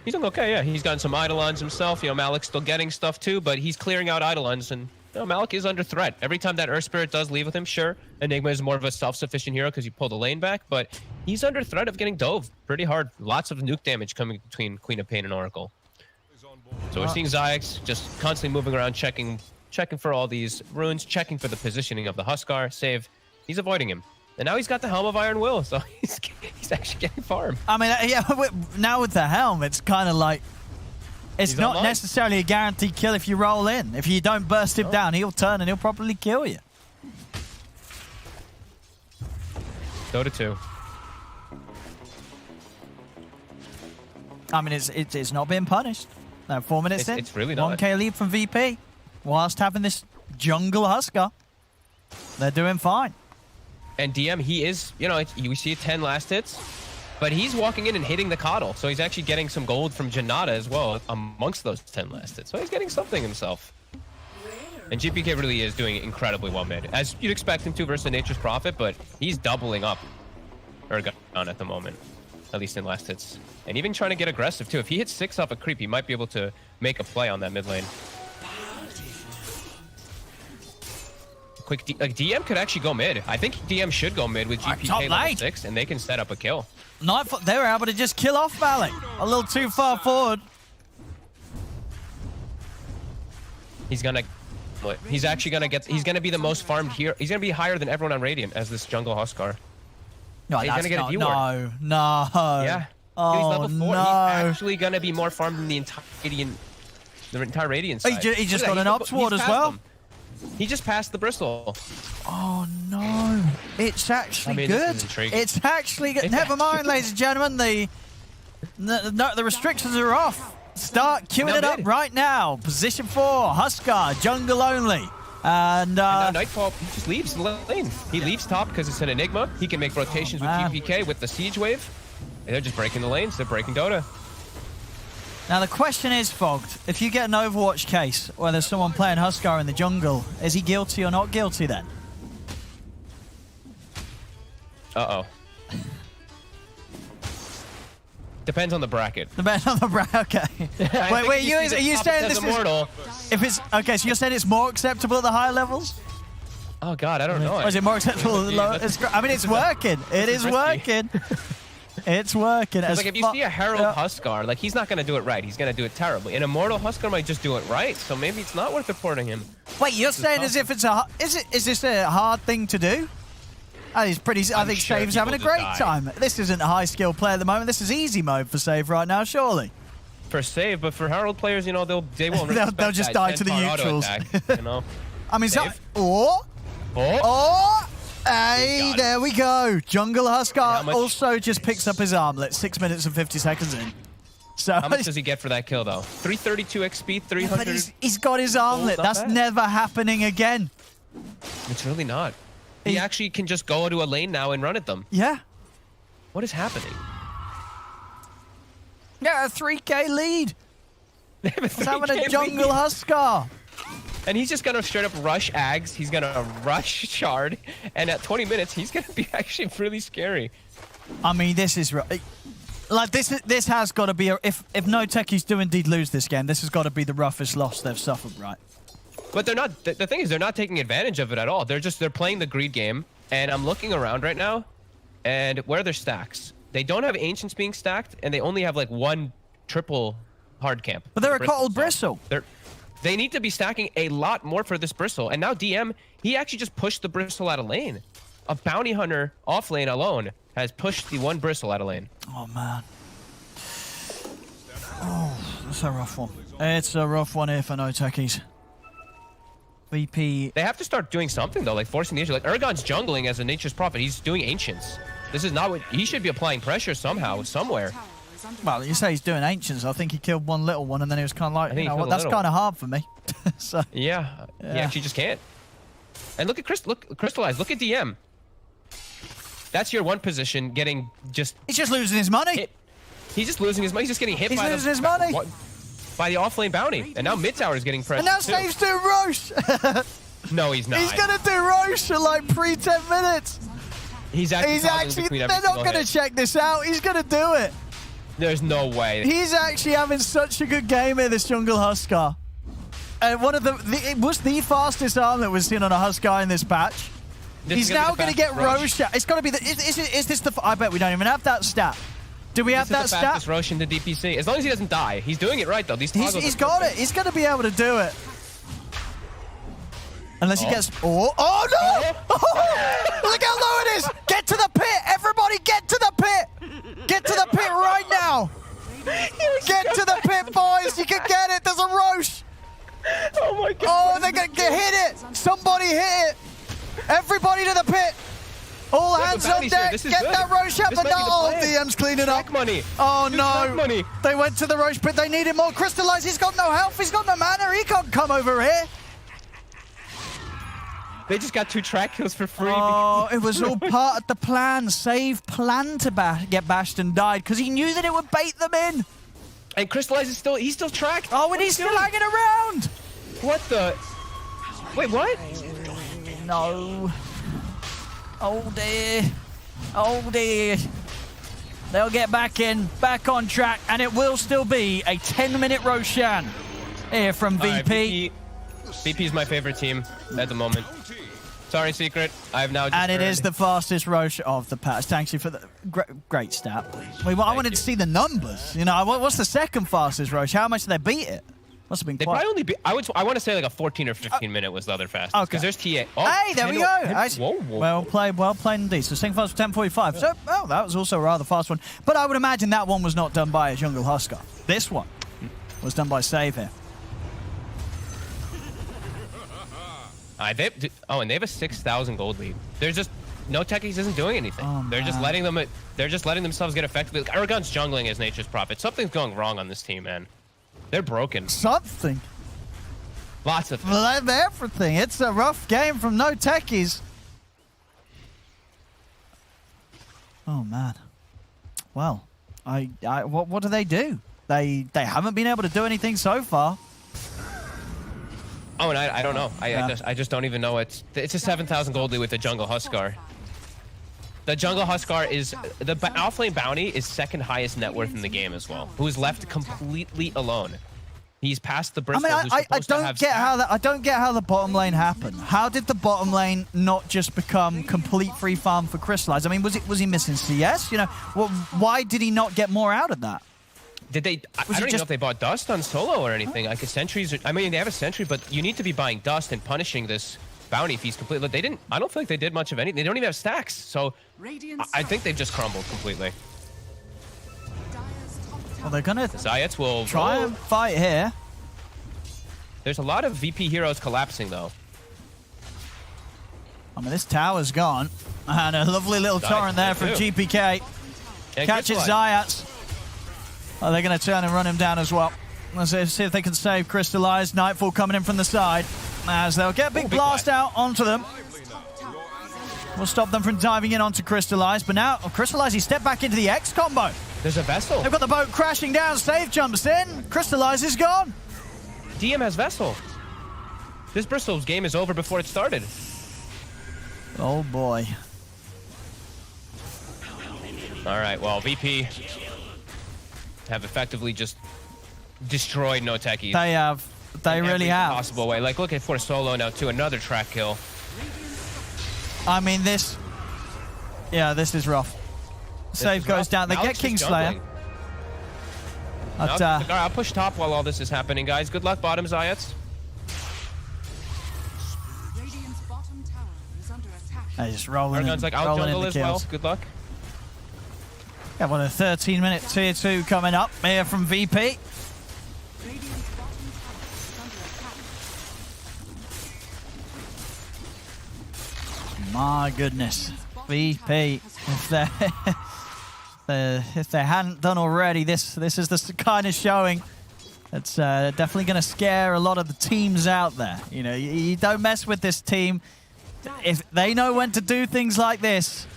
He's doing okay. Yeah, he's gotten some Eidolons himself. You know, Malik's still getting stuff too, but he's clearing out Eidolons and. You know, Malik is under threat. Every time that Earth Spirit does leave with him, sure, Enigma is more of a self-sufficient hero because you pull the lane back, but he's under threat of getting dove pretty hard. Lots of nuke damage coming between Queen of Pain and Oracle. So we're seeing Zayax just constantly moving around, checking for all these runes, checking for the positioning of the Huskar. Save. He's avoiding him. And now he's got the Helm of Iron Will, so he's actually getting farm. I mean, yeah, now with the Helm, it's kind of like, it's not necessarily a guaranteed kill if you roll in. If you don't burst him down, he'll turn and he'll probably kill you. Dota 2. I mean, it's not been punished. No, 4 minutes in. It's really not. 1k lead from VP, whilst having this jungle Huskar. They're doing fine. And DM, he is, you know, we see 10 last hits. But he's walking in and hitting the Coddle, so he's actually getting some gold from Janata as well amongst those 10 lasted. So he's getting something himself. And GPK really is doing incredibly well mid, as you'd expect him to versus Nature's Prophet, but he's doubling up Ergon at the moment, at least in last hits. And even trying to get aggressive too. If he hits 6 off a creep, he might be able to make a play on that mid lane. Quick, DM could actually go mid. I think DM should go mid with GPK level 6, and they can set up a kill. Nightfall, they were able to just kill off Malik. A little too far forward. He's actually gonna get. He's gonna be the most farmed here. He's gonna be higher than everyone on Radiant as this jungle Huskar. No, he's gonna get a viewer. No. Yeah. Oh, he's level 4. no. He's actually gonna be more farmed than the entire Radiant side. He just got an Ops Ward as well. Them. He just passed the Bristle. Oh no! It's actually good. It's actually good. It's Never mind, ladies and gentlemen. The restrictions are off. Start queuing it up right now. Position 4, Huskar, jungle only. And now Nightfall, he just leaves the lane. He leaves top because it's an Enigma. He can make rotations with GPK with the Siege Wave. And they're just breaking the lanes. They're breaking Dota. Now the question is, Fogged, if you get an Overwatch case where there's someone playing Huskar in the jungle, is he guilty or not guilty then? Uh-oh. Depends on the bracket. Depends on the bracket. Okay. wait, are you saying this immortal. If it's okay, so you're saying it's more acceptable at the higher levels? Oh God, I don't know. Or is it more acceptable at the lower? I mean, it's working. It is working. It's working. Like if you see a Herald Huskar, like he's not gonna do it right. He's gonna do it terribly. An Immortal Huskar might just do it right. So maybe it's not worth reporting him. Wait, you're saying as if it's a is this a hard thing to do? I think Save's having a great time. This isn't a high skill play at the moment. This is easy mode for Save right now, surely. For Save, but for Herald players, you know, they won't. they'll just die to the neutrals. Attack, you know. I mean, hey, there we go. Jungle Huskar also just picks up his armlet 6 minutes and 50 seconds in. So how much does he get for that kill, though? 332 XP, 300. But he's got his armlet. That's never happening again. It's really not. He actually can just go to a lane now and run at them. Yeah. What is happening? Yeah, a 3K lead. He's having a jungle Huskar. And he's just going to straight up rush Ags. He's going to rush Shard. And at 20 minutes, he's going to be actually really scary. I mean, this is... Like, this has got to be... If NOTECHIES do indeed lose this game, this has got to be the roughest loss they've suffered, right? But they're not... The thing is, they're not taking advantage of it at all. They're playing the greed game. And I'm looking around right now. And where are their stacks? They don't have Ancients being stacked. And they only have, like, 1 triple hard camp. But they're a Cottled Bristle. They need to be stacking a lot more for this Bristle. And now DM, he actually just pushed the Bristle out of lane. A Bounty Hunter off lane alone has pushed the 1 Bristle out of lane. Oh, man. Oh, that's a rough one. It's a rough one here for NOTECHIES. VP... They have to start doing something, though, like forcing the issue. Like, Ergon's jungling as a Nature's Prophet. He's doing Ancients. This is not what... He should be applying pressure somehow, somewhere. Well, you say he's doing Ancients. I think he killed 1 little one, and then he was kind of like, you know what, that's kind of hard for me. So, yeah, he actually just can't. And look at Crystallize. Look at DM. That's your 1 position getting just... He's just losing his money. Hit. He's just losing his money. He's just getting hit by his money. By the offlane bounty. And now mid tower is getting pressure. And now Save's doing Roche. No, he's not. He's going to do Roche at like pre-10 minutes. He's actually they're not going to check this out. He's going to do it. There's no way. He's actually having such a good game here, this jungle Huskar. And it was the fastest arm that was seen on a Huskar in this patch. He's now going to get Roche. It's got to be the... Is this the... I bet we don't even have that stat. Do we have that stat? This is the fastest Roche into DPC. As long as he doesn't die. He's doing it right, though. He's got it. He's going to be able to do it. Unless he gets... Oh no! Oh, look how low it is! Get to the pit! Everybody get to the pit! Get to the pit right now! Get to the pit, boys! You can get it! There's a Roche! Oh my god! Oh, they're going to hit it! Somebody hit it! Everybody to the pit! All hands on deck! Get that Roche up, but not all DM's cleaning up. Money. Oh no! They went to the Roche pit. They needed more Crystallize. He's got no health. He's got no mana. He can't come over here. They just got 2 track kills for free. Oh, it was all part of the plan. Save planned to get bashed and died because he knew that it would bait them in. And Crystallize is he's still tracked. Oh, and he's still hanging around. What the? Wait, what? No. Oh dear. Oh dear. They'll get back on track, and it will still be a 10-minute Roshan here from VP. VP is my favorite team at the moment. Sorry, Secret. I've now just And it heard. is the fastest Rosh of the patch. Thanks you for the great stat. Wait, well, I wanted to see the numbers. You know, what's the second fastest Rosh? How much did they beat it? Must have been They quite... probably only beat, I want to say like a 14 or 15 minute was the other fastest. Okay. Because there's TA. Oh, Hey, there we go. Whoa, whoa. Well played indeed. So Sing Fast for 10:45. So, oh, that was also a rather fast one. But I would imagine that one was not done by a Jungle Husker. This one was done by Save here. And they have a 6,000 gold lead. There's just NOTECHIES isn't doing anything. Oh, they're just man. letting themselves get affected. Aragon's jungling as nature's prophet. Something's going wrong on this team, man. They're broken. Something. Lots of things. Everything. It's a rough game from NOTECHIES. Oh man. Well, what do they do? They haven't been able to do anything so far. Oh, and I don't know. I just don't even know. It's a 7,000 gold lead with the jungle Huskar. The jungle Huskar is the offlane bounty is second highest net worth in the game as well. Who's left completely alone. He's past the Bristol. I don't get how the bottom lane happened. How did the bottom lane not just become complete free farm for Crystallize? I mean, was he missing CS? You know, why did he not get more out of that? Did they? I don't even know if they bought Dust on solo or anything. Like a sentries. I mean, they have a sentry, but you need to be buying Dust and punishing this bounty if he's complete. They didn't. I don't feel like they did much of anything. They don't even have stacks. So I think they've just crumbled completely. Well, they're gonna Zayats will try and fight here. There's a lot of VP heroes collapsing though. I mean, this tower's gone, and a lovely little torrent there from GPK. Catches Zayats. Oh, they're going to turn and run him down as well. Let's see if they can save Crystallize. Nightfall coming in from the side as they'll get a big blast out onto them. We'll stop them from diving in onto Crystallize, but now Crystallize, he stepped back into the X combo. There's a Vessel. They've got the boat crashing down. Save jumps in. Crystallize is gone. DM has Vessel. This Bristol's game is over before it started. Oh boy. All right, well, VP have effectively just destroyed NOTECHIES. They have. They really have. Possible way. Like, look at for solo now to another track kill. I mean, this is rough. Save goes down. They get Kingslayer. I'll push top while all this is happening, guys. Good luck, bottom Zayats. Radiant's bottom tower is under attack. They're just rolling. Aragon's like out jungle as well. Good luck. Yeah, well, a 13-minute tier 2 coming up here from VP. Radiant's bottom tower is under attack. My goodness, VP. If they hadn't done already, this is the kind of showing that's definitely going to scare a lot of the teams out there. You know, you don't mess with this team if they know when to do things like this.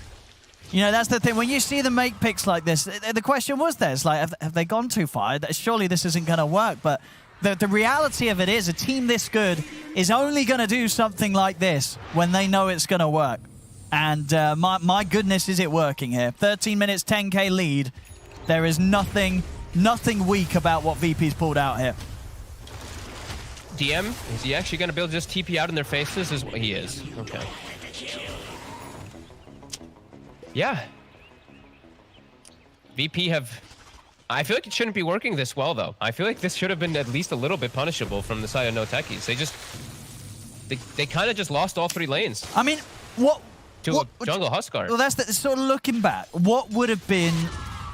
You know, that's the thing. When you see them make picks like this, the question was there. It's like, have they gone too far? Surely this isn't going to work. But the reality of it is a team this good is only going to do something like this when they know it's going to work. And my goodness, is it working here? 13 minutes, 10k lead. There is nothing weak about what VP's pulled out here. DM, is he actually going to be able to just TP out in their faces? He is. Okay. Yeah. VP have... I feel like it shouldn't be working this well, though. I feel like this should have been at least a little bit punishable from the side of NOTECHIES. They kind of just lost all 3 lanes. I mean, what... Jungle Huskar. Well, that's sort of looking back. What would have been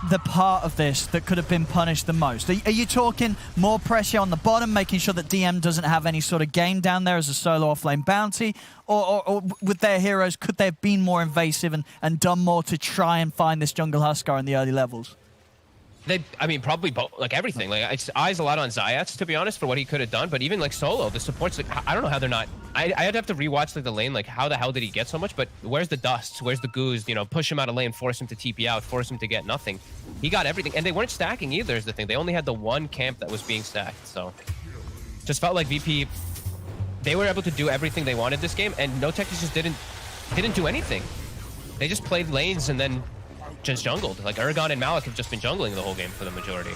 the part of this that could have been punished the most? Are you talking more pressure on the bottom, making sure that DM doesn't have any sort of game down there as a solo offlane bounty? Or with their heroes, could they have been more invasive and done more to try and find this Jungle Huskar in the early levels? I mean, probably both, like everything. Like, it's eyes a lot on CIS, to be honest, for what he could have done. But even like solo, the supports, like, I don't know how they're not. I'd have to rewatch like the lane. Like, how the hell did he get so much? But where's the dust? Where's the goose? You know, push him out of lane, force him to TP out, force him to get nothing. He got everything, and they weren't stacking either. Is the thing. They only had the one camp that was being stacked. So, just felt like VP. They were able to do everything they wanted this game, and NOTECHIES just didn't do anything. They just played lanes and then just jungled. Like Aragon and Malik have just been jungling the whole game for the majority.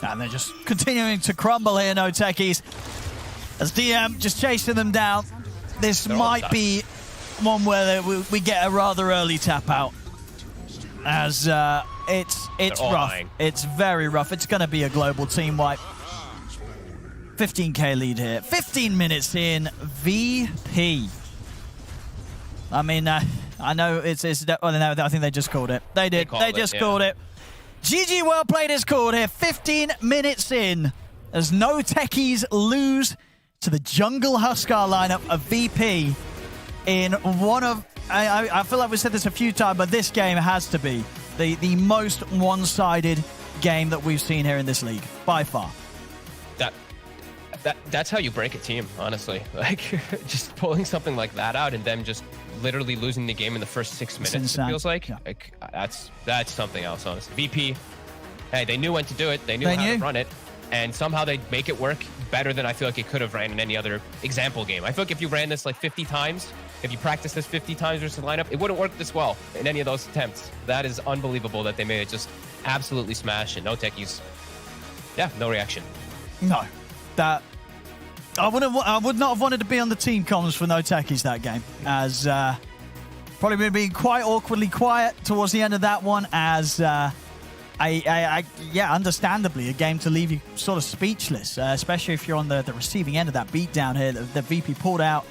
And they're just continuing to crumble here, NOTECHIES. As DM just chasing them down. This might be one where we get a rather early tap out. As it's rough. Dying. It's very rough. It's going to be a global team wipe. 15k lead here. 15 minutes in. VP. I mean, I know it's oh, no, I think they just called it. They did. They just called it. GG well played is called here. 15 minutes in as NOTECHIES lose to the Jungle Huskar lineup of VP in one of, I feel like we said this a few times, but this game has to be the most one-sided game that we've seen here in this league, by far. That's how you break a team, honestly. Like, just pulling something like that out and them just literally losing the game in the first 6 minutes, it feels like. Yeah. Like, that's something else, honestly. VP, hey, they knew when to do it. They knew how to run it. And somehow they make it work better than I feel like it could have ran in any other example game. I feel like if you ran this like 50 times, if you practiced this 50 times versus the lineup, it wouldn't work this well in any of those attempts. That is unbelievable that they made it just absolutely smash. And NOTECHIES, yeah, no reaction. No. That... I would not have wanted to be on the team comms for NOTECHIES that game, as probably been being quite awkwardly quiet towards the end of that one, as yeah, understandably, a game to leave you sort of speechless, especially if you're on the receiving end of that beatdown here that VP pulled out.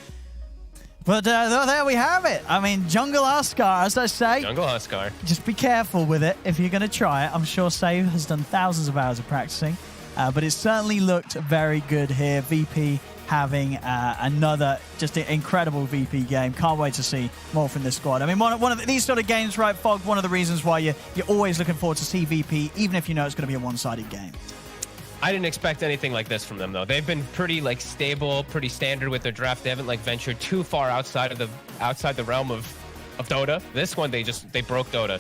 But there we have it. I mean, Jungle Huskar, as I say. Jungle Huskar. Just be careful with it if you're going to try it. I'm sure Save has done thousands of hours of practicing. But it certainly looked very good here. VP having another just an incredible VP game. Can't wait to see more from this squad. I mean, one of these sort of games, right, Fog, one of the reasons why you're always looking forward to see VP, even if you know it's going to be a one-sided game. I didn't expect anything like this from them, though. They've been pretty like stable, pretty standard with their draft. They haven't like ventured too far outside the realm of Dota. This one, they broke Dota.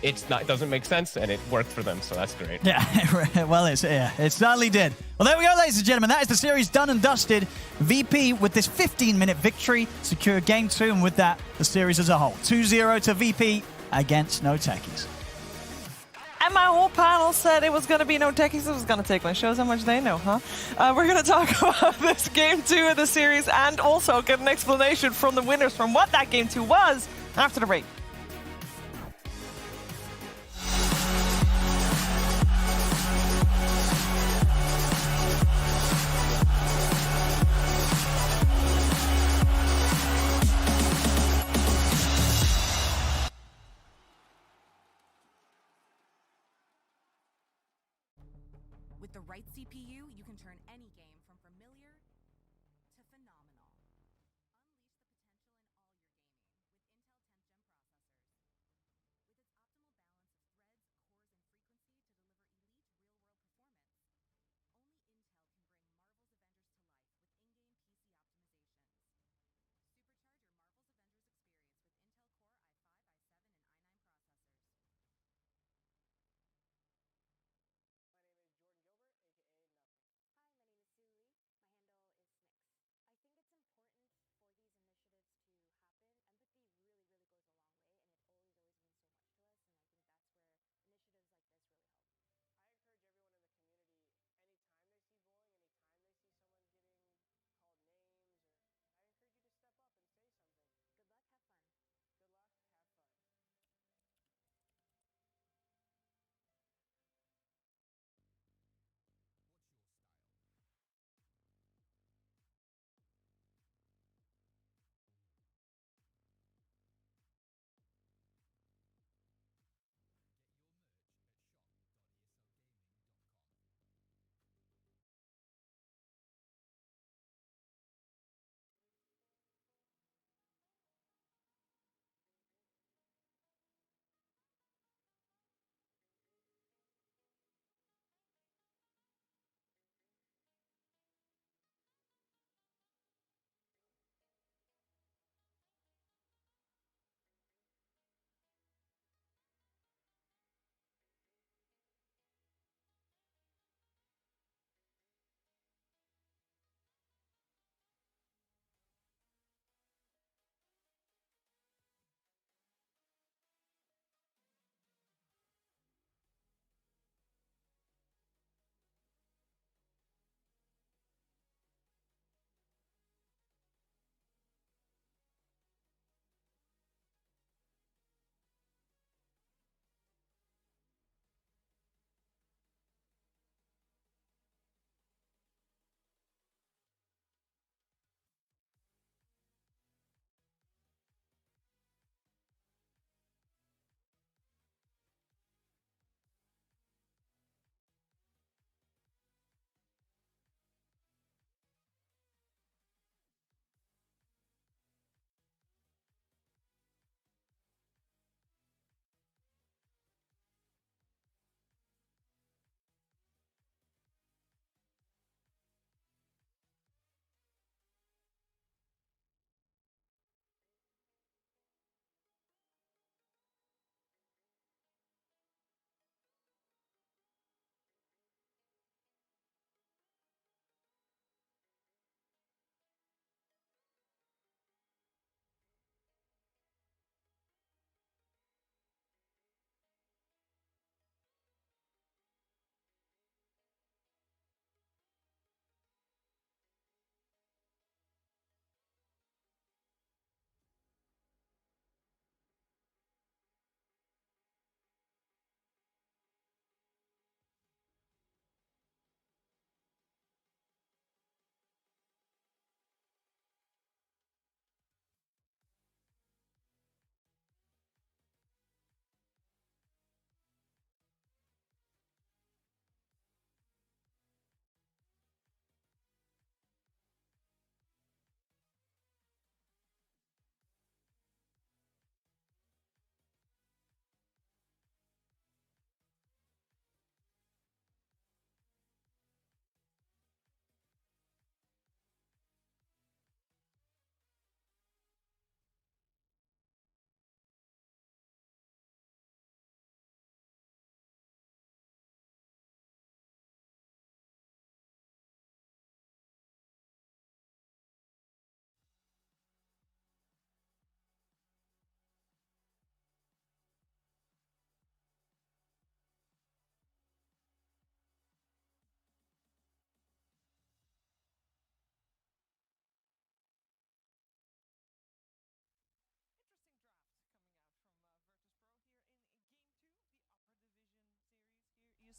It doesn't make sense, and it worked for them, so that's great. Yeah, well, it certainly did. Well, there we go, ladies and gentlemen. That is the series done and dusted. VP, with this 15-minute victory, secure Game 2, and with that, the series as a whole. 2-0 to VP against NOTECHIES. And my whole panel said it was going to be NOTECHIES. It was going to take my shows how much they know, huh? We're going to talk about this Game 2 of the series and also get an explanation from the winners from what that Game 2 was after the break. With the right CPU, you can turn any game from familiar to phenomenal.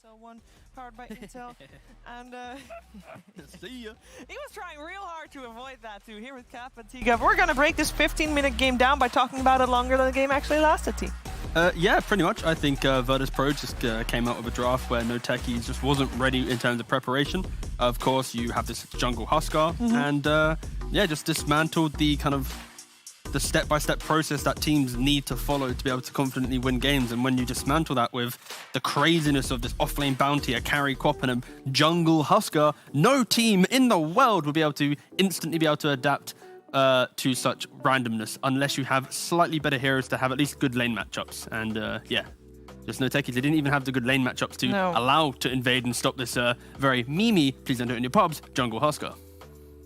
ESL one powered by Intel. And See ya. he was trying real hard to avoid that too. Here with Cap and Tiga. We're going to break this 15-minute game down by talking about it longer than the game actually lasted, T. Yeah, pretty much. I think Virtus.Pro just came out of a draft where NOTECHIES just wasn't ready in terms of preparation. Of course, you have this jungle Huskar, and yeah, just dismantled the kind of the step-by-step process that teams need to follow to be able to confidently win games. And when you dismantle that with the craziness of this off-lane bounty, a carry Quap and a jungle Huskar, no team in the world will be able to instantly be able to adapt to such randomness unless you have slightly better heroes to have at least good lane matchups. And yeah, just NOTECHIES, they didn't even have the good lane matchups to allow to invade and stop this very please don't do it in your pubs, jungle Huskar.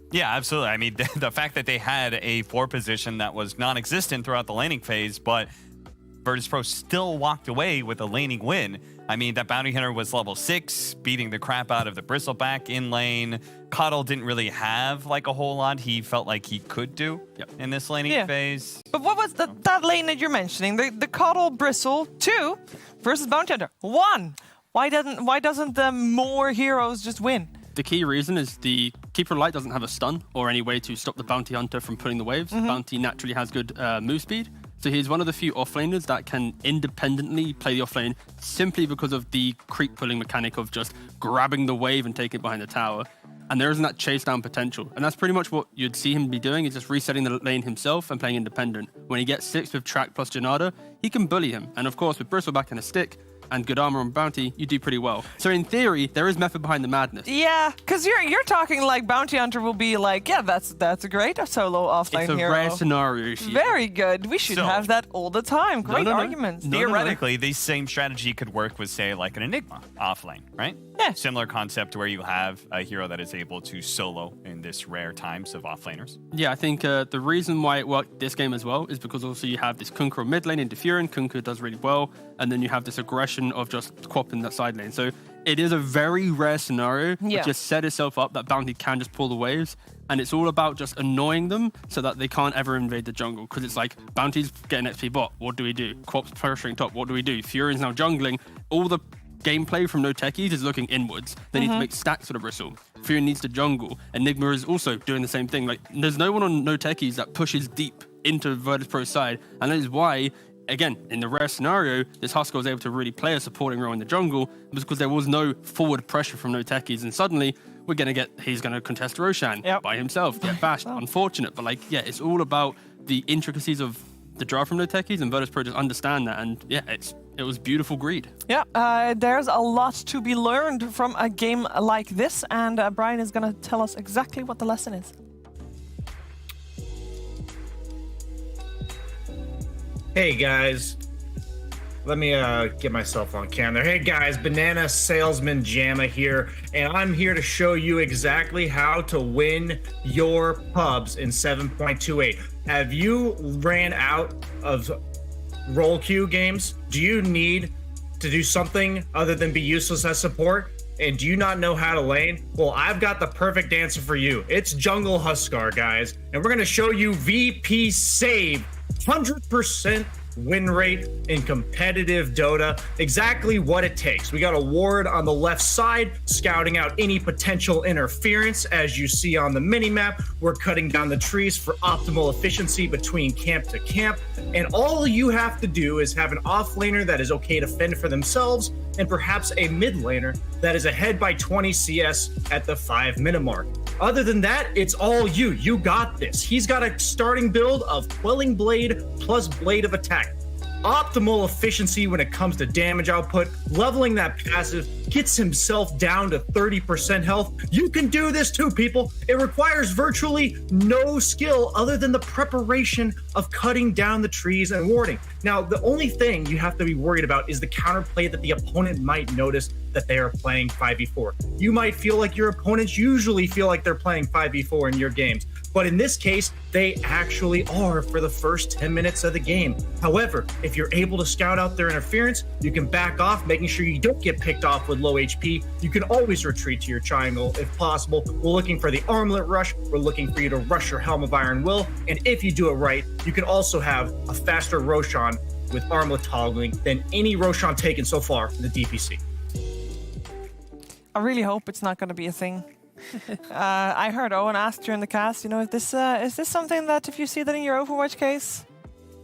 Yeah, absolutely. I mean, the fact that they had a 4 position that was non-existent throughout the laning phase, but Virtus.Pro still walked away with a laning win. I mean, that Bounty Hunter was level 6, beating the crap out of the Bristleback in lane. Coddle didn't really have like a whole lot he felt like he could do in this laning phase. But what was that lane that you're mentioning? The Coddle Bristle 2 versus Bounty Hunter 1. Why doesn't the more heroes just win? The key reason is the Keeper of Light doesn't have a stun or any way to stop the Bounty Hunter from putting the waves. Bounty naturally has good move speed. So he's one of the few offlaners that can independently play the offlane simply because of the creep pulling mechanic of just grabbing the wave and taking it behind the tower. And there isn't that chase down potential. And that's pretty much what you'd see him be doing, is just resetting the lane himself and playing independent. When he gets 6 with Track plus Janada, he can bully him. And of course, with Bristleback and a stick, and good armor on Bounty, you do pretty well. So in theory, there is method behind the madness. Yeah, because you're talking like Bounty Hunter will be like, yeah, that's a great solo offlane hero. It's a rare scenario. Very good. We should have that all the time. Great arguments. Theoretically, the same strategy could work with, say, like an Enigma offlane, right? Yeah. Similar concept where you have a hero that is able to solo in this rare times of offlaners. Yeah, I think the reason why it worked this game as well is because also you have this Kunkka mid lane interfering. Kunkka does really well. And then you have this aggression of just Quap in that side lane. So it is a very rare scenario which just set itself up that Bounty can just pull the waves. And it's all about just annoying them so that they can't ever invade the jungle. Because it's like, Bounty's getting XP bot. What do we do? Quap's pressuring top. What do we do? Fury's now jungling. All the gameplay from NOTECHIES is looking inwards. They need to make stacks for the Bristle. Fury needs to jungle. Enigma is also doing the same thing. Like, there's no one on NOTECHIES that pushes deep into Virtus.Pro's side. And that is why, again, in the rare scenario, this Huskar was able to really play a supporting role in the jungle because there was no forward pressure from NOTECHIES. And suddenly, he's going to contest Roshan by himself, get bashed. Unfortunate, but like, yeah, it's all about the intricacies of the draft from NOTECHIES, and Virtus.Pro just understand that. And yeah, it was beautiful greed. Yeah, there's a lot to be learned from a game like this, and Brian is going to tell us exactly what the lesson is. Hey guys, let me get myself on camera. Hey guys, Banana Salesman Jamma here, and I'm here to show you exactly how to win your pubs in 7.28. Have you ran out of role queue games? Do you need to do something other than be useless as support? And do you not know how to lane? Well, I've got the perfect answer for you. It's Jungle Huskar, guys. And we're gonna show you VP Save, 100% win rate in competitive Dota, exactly what it takes. We got a ward on the left side, scouting out any potential interference. As you see on the mini-map, we're cutting down the trees for optimal efficiency between camp to camp. And all you have to do is have an offlaner that is okay to fend for themselves, and perhaps a mid laner that is ahead by 20 CS at the 5-minute mark. Other than that, it's all you. You got this. He's got a starting build of Quelling Blade plus Blade of Attack. Optimal efficiency when it comes to damage output, leveling that passive, gets himself down to 30% health. You can do this too, people. It requires virtually no skill other than the preparation of cutting down the trees and warding. Now, the only thing you have to be worried about is the counterplay that the opponent might notice that they are playing 5v4. You might feel like your opponents usually feel like they're playing 5v4 in your games, but in this case, they actually are for the first 10 minutes of the game. However, if you're able to scout out their interference, you can back off, making sure you don't get picked off with low HP. You can always retreat to your triangle if possible. We're looking for the Armlet Rush. We're looking for you to rush your Helm of Iron Will. And if you do it right, you can also have a faster Roshan with Armlet toggling than any Roshan taken so far in the DPC. I really hope it's not going to be a thing. I heard Owen ask during the cast, you know, is this something that if you see that in your Overwatch case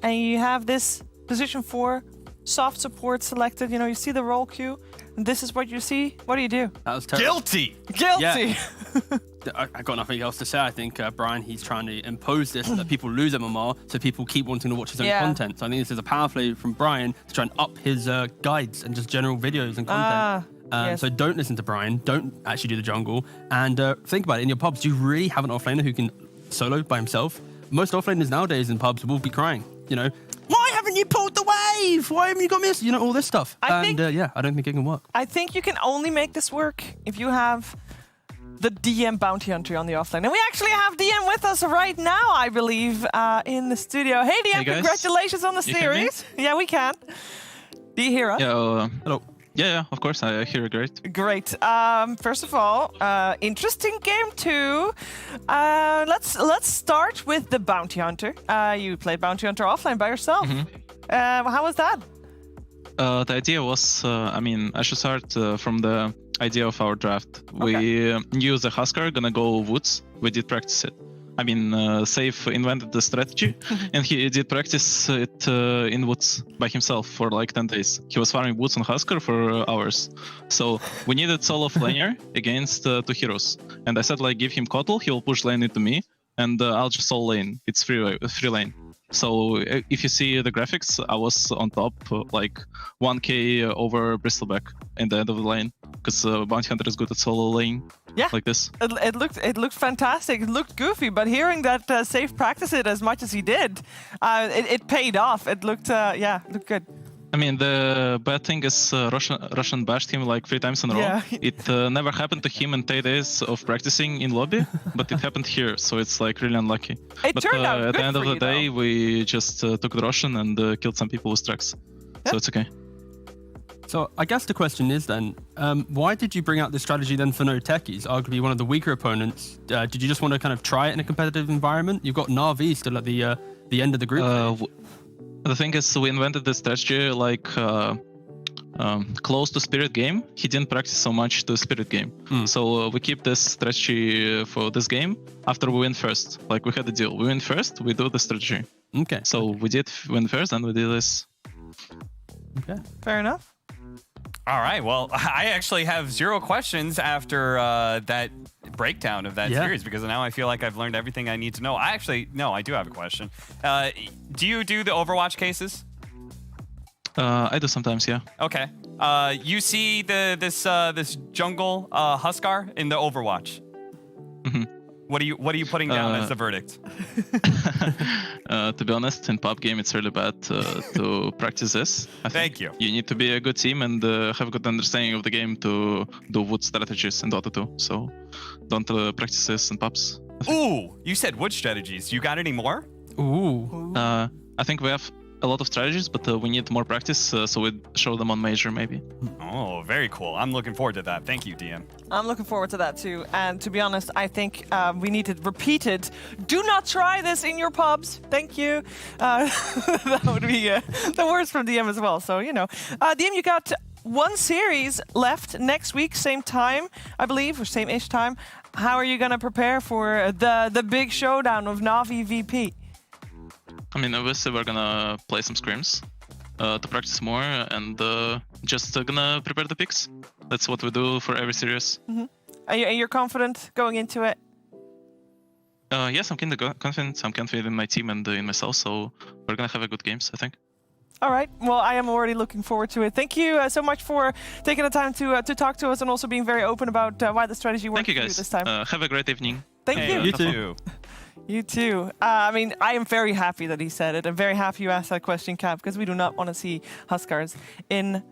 and you have this position 4 soft support selected, you know, you see the role queue, and this is what you see, what do you do? That was terrible. Guilty. Guilty! Yeah. I got nothing else to say. I think Brian, he's trying to impose this so that people lose MMR, so people keep wanting to watch his own content. So I think this is a power play from Brian to try and up his guides and just general videos and content. Yes. So don't listen to Brian. Don't actually do the jungle. And think about it. In your pubs, do you really have an offlaner who can solo by himself? Most offlaners nowadays in pubs will be crying. You know, why haven't you pulled the wave? Why haven't you got missed? You know, all this stuff. I don't think it can work. I think you can only make this work if you have the DM bounty hunter on the offline. And we actually have DM with us right now, I believe, in the studio. Hey, DM, congratulations on the series. Yeah, we can. Do you hear us? Yeah, hello. Yeah, of course, I hear it great. Great. First of all, interesting game too. Let's start with the bounty hunter. You played bounty hunter offline by yourself. How was that? The idea was, I should start from the idea of our draft. We knew the Husker gonna go woods. We did practice it. Safe invented the strategy, and he did practice it in woods by himself for like 10 days. He was farming woods on Husker for hours. So we needed solo flanger against 2 heroes. And I said, like, give him Kotl, he will push lane into me, and I'll just solo lane. It's free lane. So if you see the graphics, I was on top, like 1k over Bristleback in the end of the lane, because Bounty Hunter is good at solo lane. Yeah, like this. It looked fantastic. It looked goofy, but hearing that Safe practice it as much as he did, it paid off. It looked looked good. I mean, the bad thing is Russian bashed him like 3 times in a row. Yeah. It never happened to him in 10 days of practicing in lobby, but it happened here, so it's like really unlucky. It turned out at good the end of for the you, day, though. we just took the Russian and killed some people with tracks. So it's okay. So I guess the question is then, why did you bring out this strategy then for NOTECHIES, arguably one of the weaker opponents? Did you just want to kind of try it in a competitive environment? You've got Na'Vi still at the end of the group. The thing is, we invented this strategy like close to Spirit game. He didn't practice so much the Spirit game. So we keep this strategy for this game after we win first. Like we had a deal. We win first, we do the strategy. Okay. So we did win first and we did this. Okay. Fair enough. All right. Well, I actually have 0 questions after that breakdown of that series, because now I feel like I've learned everything I need to know. I do have a question. Do you do the Overwatch cases? I do sometimes, yeah. Okay. You see this jungle Huskar in the Overwatch. What are you putting down as the verdict? To be honest, in pub game, it's really bad to practice this. Thank you. You need to be a good team and have a good understanding of the game to do wood strategies in Dota 2. So don't practice this in pubs. Ooh, you said wood strategies. You got any more? Ooh. I think we have a lot of strategies, but we need more practice, so we show them on Major maybe. Oh, very cool. I'm looking forward to that. Thank you, DM. I'm looking forward to that too. And to be honest, I think we need to repeat it. Do not try this in your pubs. Thank you. That would be the words from DM as well. So, you know. DM, you got 1 series left next week, same time, I believe, or same-ish time. How are you going to prepare for the big showdown of Na'Vi VP? I mean, obviously we're gonna play some scrims to practice more and just gonna prepare the picks. That's what we do for every series. Are you confident going into it? Yes, I'm kind of confident. I'm confident in my team and in myself, so we're gonna have a good games, I think. All right. Well, I am already looking forward to it. Thank you so much for taking the time to talk to us and also being very open about why the strategy worked Thank you for guys. this time. Have a great evening. Thank you. You too. You too. I mean, I am very happy that he said it. I'm very happy you asked that question, Cap, because we do not want to see Huskars in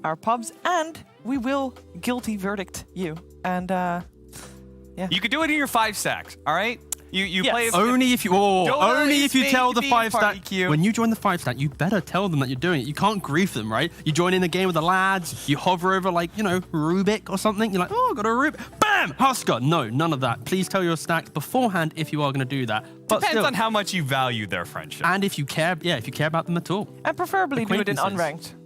our pubs, and we will guilty verdict you. And yeah, You could do it in your 5 stacks. All right. You Yes. play Only if you tell the 5 stack. queue. When you join the 5 stack, you better tell them that you're doing it. You can't grief them, right? You join in the game with the lads. You hover over like Rubik or something. You're like, oh, I got a Rubik. Bam, Husker. No, none of that. Please tell your stacks beforehand if you are going to do that. But Depends still, on how much you value their friendship. and if you care, if you care about them at all. and preferably do it in Acquaintances. unranked.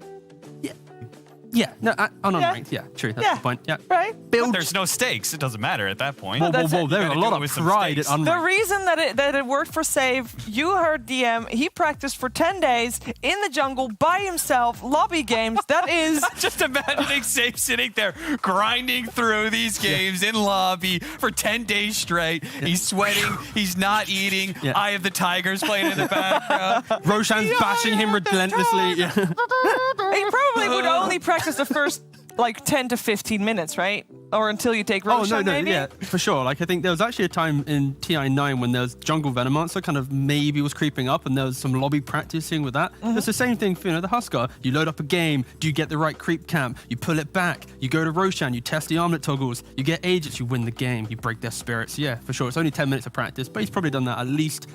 Yeah, no, unranked. Yeah. Yeah, true. That's Yeah. the point. Yeah. Right? Build. There's no stakes. It doesn't matter at that point. Whoa, that's it. there's gotta a do lot it of with some pride at stakes. The unranked. reason that it worked for Save, you heard DM, he practiced for 10 days in the jungle by himself, lobby games. That is... Just imagining Safe sitting there grinding through these games in lobby for 10 days straight. He's sweating. He's not eating. Yeah. Eye of the Tigers playing in the background. Roshan's bashing him relentlessly. Yeah. He probably would only practice the first like 10 to 15 minutes, right? Or until you take Roshan, Oh, no, maybe? yeah, for sure. Like, I think there was actually a time in TI9 when there was Jungle Venomancer kind of maybe was creeping up and there was some lobby practicing with that. It's the same thing for, the Husker. You load up a game, do you get the right creep camp, you pull it back, you go to Roshan, you test the armlet toggles, you get agents, you win the game, you break their spirits. Yeah, for sure. It's only 10 minutes of practice, but he's probably done that at least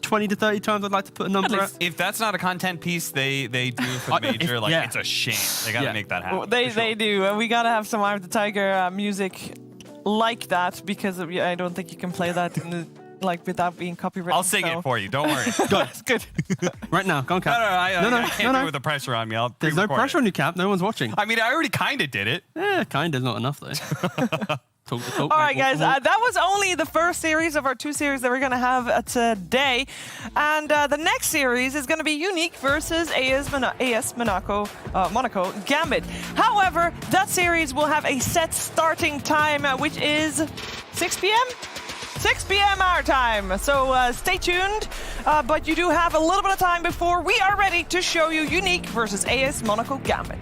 20 to 30 times. I'd like to put a number at. If that's not a content piece they do for the major, it's a shame. They got to make that happen. They do. And we got to have some Eye of the Tiger music like that because I don't think you can play that in the, without being copyrighted. I'll sing it for you. Don't worry. That's good. Right now, go on, Cap. I can't do it with the pressure on me. There's no pressure on you, Cap. No one's watching. I mean, I already kind of did it. Yeah, kind of not enough, though. Talk the talk, All right, mate. guys, that was only the first series of our 2 series that we're going to have today. And the next series is going to be Unique versus AS Monaco Gambit. However, that series will have a set starting time, which is 6 p.m.? 6 p.m. our time. So stay tuned. But you do have a little bit of time before we are ready to show you Unique versus AS Monaco Gambit.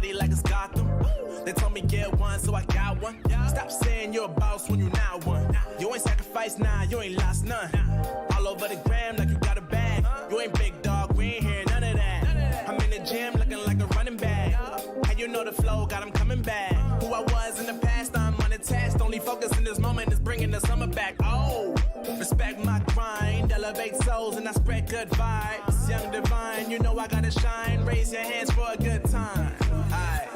city like it's Gotham. They told me get one, so I got one. Stop saying you're a boss when you not one. You ain't sacrificed, nah, you ain't lost none. All over the gram like you got a bag. You ain't big dog, we ain't hear none of that. I'm in the gym looking like a running back. How you know the flow, got him coming back. Who I was in the past, I'm unattached. Only focus in this moment is bringing the summer back. Oh, respect my grind, elevate souls and I spread good vibes. Young divine, you know I gotta shine. Raise your hands for a good time. Aight.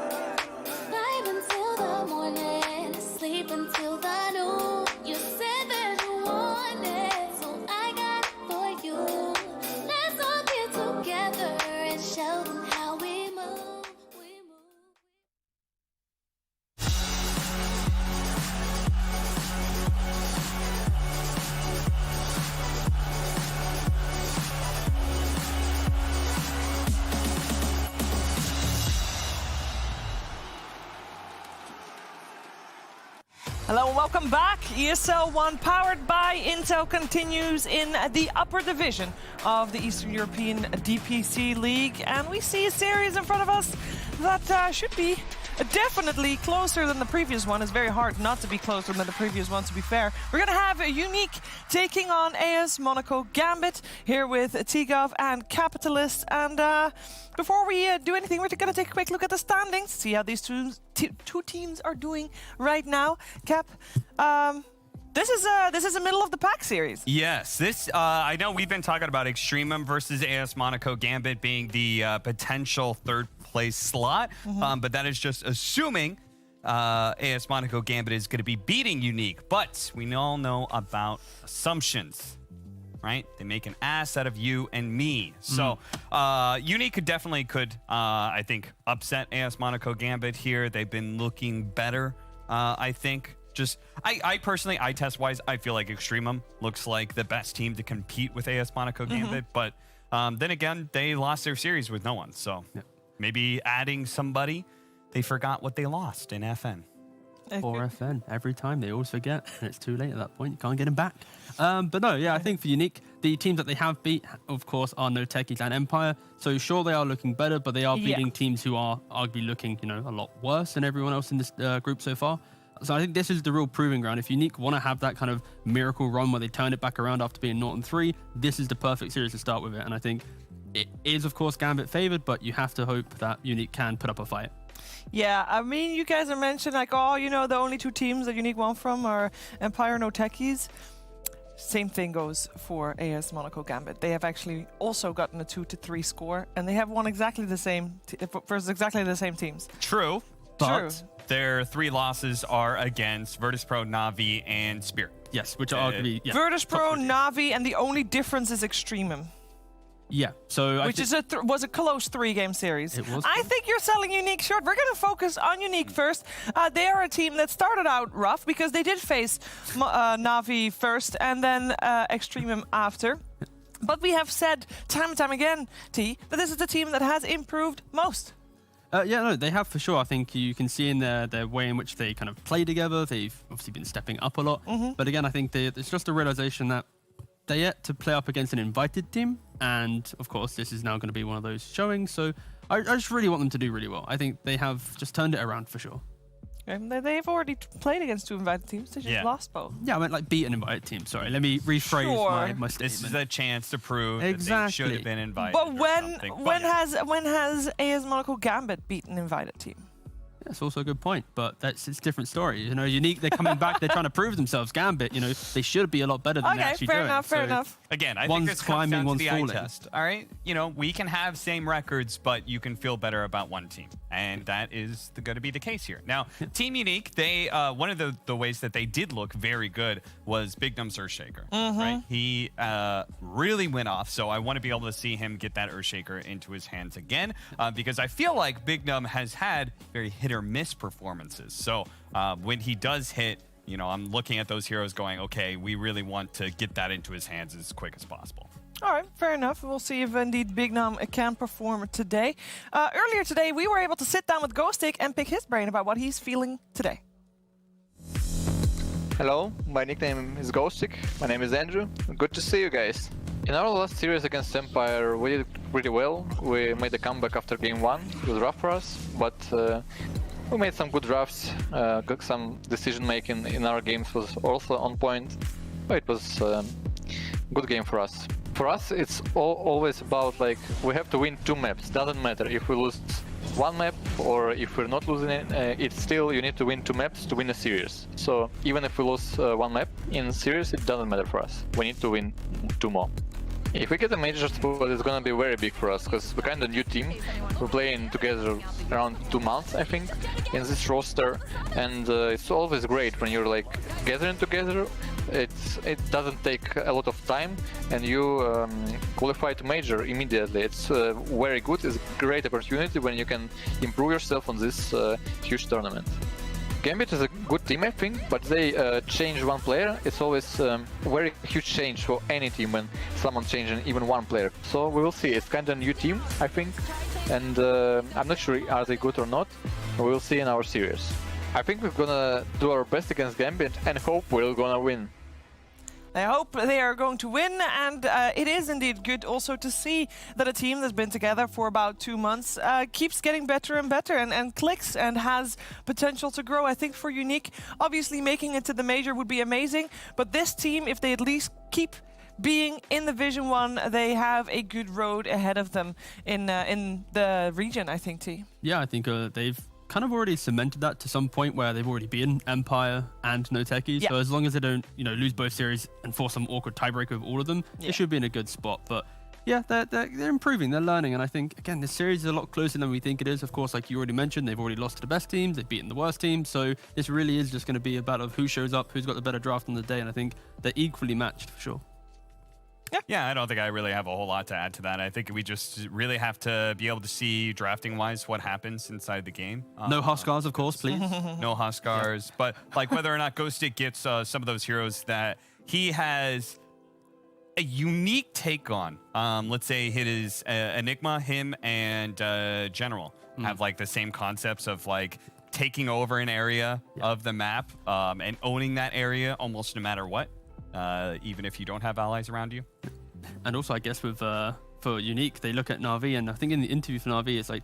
Vibe until the morning, sleep until the noon. You said that you want it, so I got it for you. Let's all get together and show them how we move. Hello and welcome back. ESL 1 powered by Intel continues in the upper division of the Eastern European DPC League. And we see a series in front of us that should be definitely closer than the previous one. It's very hard not to be closer than the previous one, to be fair. We're going to have a Unique taking on AS Monaco Gambit here with T-Gov and Capitalist. And before we do anything, we're going to take a quick look at the standings, see how these two teams are doing right now. Cap, this is a middle of the pack series. Yes, this I know we've been talking about Extremum versus AS Monaco Gambit being the potential third place slot, but that is just assuming AS Monaco Gambit is going to be beating Unique. But we all know about assumptions, right? They make an ass out of you and me. So Unique could I think, upset AS Monaco Gambit here. They've been looking better, I think. I personally, eye test wise, I feel like Extremum looks like the best team to compete with AS Monaco Gambit. But then again, they lost their series with no one. So maybe adding somebody, they forgot what they lost in FN. Or FN. Every time they always forget, and it's too late at that point. You can't get them back. But no, yeah, I think for Unique, the teams that they have beat, of course, are NOTECHIES and Empire. So sure, they are looking better, but they are beating teams who are arguably looking, a lot worse than everyone else in this group so far. So I think this is the real proving ground. If Unique want to have that kind of miracle run where they turn it back around after being 0-3, this is the perfect series to start with it. And I think it is, of course, Gambit favored, but you have to hope that Unique can put up a fight. Yeah, I mean, you guys are mentioned like, the only two teams that Unique won from are Empire and NOTECHIES. Same thing goes for AS Monaco Gambit. They have actually also gotten a 2-3 score, and they have won exactly the same versus exactly the same teams. True, but their 3 losses are against Virtus.Pro, Na'Vi, and Spirit. Yes, which are arguably Virtus.Pro, Na'Vi, and the only difference is Extremum. Yeah, so which was a close 3-game series. It was. I think you're selling Unique short. We're going to focus on Unique first. They are a team that started out rough because they did face Na'Vi first and then Extremum after. But we have said time and time again, T, that this is the team that has improved most. Yeah, no, they have for sure. I think you can see in their way in which they kind of play together. They've obviously been stepping up a lot. But again, I think it's just a realization that they're yet to play up against an invited team. And of course, this is now going to be one of those showings. So I just really want them to do really well. I think they have just turned it around for sure. And they've already played against 2 invited teams. They just lost both. Yeah, I meant like beat an invited team. Sorry, let me rephrase my statement. This is a chance to prove that they should have been invited. But when has AS Monaco Gambit beaten an invited team? That's also a good point, but it's a different story. Unique, they're coming back, they're trying to prove themselves. Gambit, they should be a lot better than they're actually doing. Fair enough. Again, I think this comes down to the eye test. All right, we can have same records, but you can feel better about one team, and that is going to be the case here. Now, Team Unique, they one of the ways that they did look very good was Big Numb's Earthshaker. Right, he really went off. So I want to be able to see him get that Earthshaker into his hands again, because I feel like Big Num has had very hit or miss performances. So when he does hit, I'm looking at those heroes going, okay, we really want to get that into his hands as quick as possible. All right, fair enough. We'll see if indeed Big Num can perform today. Earlier today, we were able to sit down with Ghostic and pick his brain about what he's feeling today. Hello, my nickname is Ghostic. My name is Andrew. Good to see you guys. In our last series against Empire, we did pretty well. We made a comeback after game 1. It was rough for us, but we made some good drafts. Some decision making in our games was also on point. But it was a good game for us. For us, it's always about like we have to win 2 maps. Doesn't matter if we lose 1 map or if we're not losing it. It's still you need to win 2 maps to win a series. So even if we lose 1 map in series, it doesn't matter for us. We need to win 2 more. If we get a major spot, it's gonna be very big for us because we're kind of new team. We're playing together around 2 months, I think, in this roster, and it's always great when you're like gathering together. It doesn't take a lot of time, and you qualify to major immediately. It's very good. It's a great opportunity when you can improve yourself on this huge tournament. Gambit is a good team, I think, but they change 1 player. It's always a very huge change for any team when someone changes even 1 player. So we will see. It's kind of a new team, I think, and I'm not sure are they good or not. We will see in our series. I think we're gonna do our best against Gambit and hope we're gonna win. I hope they are going to win, and it is indeed good also to see that a team that's been together for about 2 months keeps getting better and better and clicks and has potential to grow. I think for Unique, obviously making it to the major would be amazing, but this team, if they at least keep being in the Division 1, they have a good road ahead of them in the region, I think, T. Yeah, I think they've kind of already cemented that to some point where they've already beaten Empire and NOTECHIES. Yeah. So as long as they don't, lose both series and force some awkward tiebreaker with all of them, they should be in a good spot. But yeah, they're improving, they're learning, and I think again this series is a lot closer than we think it is. Of course, like you already mentioned, they've already lost to the best teams, they've beaten the worst teams. So this really is just going to be a battle of who shows up, who's got the better draft on the day, and I think they're equally matched for sure. Yeah, I don't think I really have a whole lot to add to that. I think we just really have to be able to see drafting-wise what happens inside the game. No Huskars, of course, please. No Huskars. But like whether or not Ghostic gets some of those heroes that he has a unique take on. Let's say his Enigma, him and General have like the same concepts of like taking over an area of the map and owning that area almost no matter what. Even if you don't have allies around you. And also, I guess with for Unique, they look at Na'Vi, and I think in the interview for Na'Vi, it's like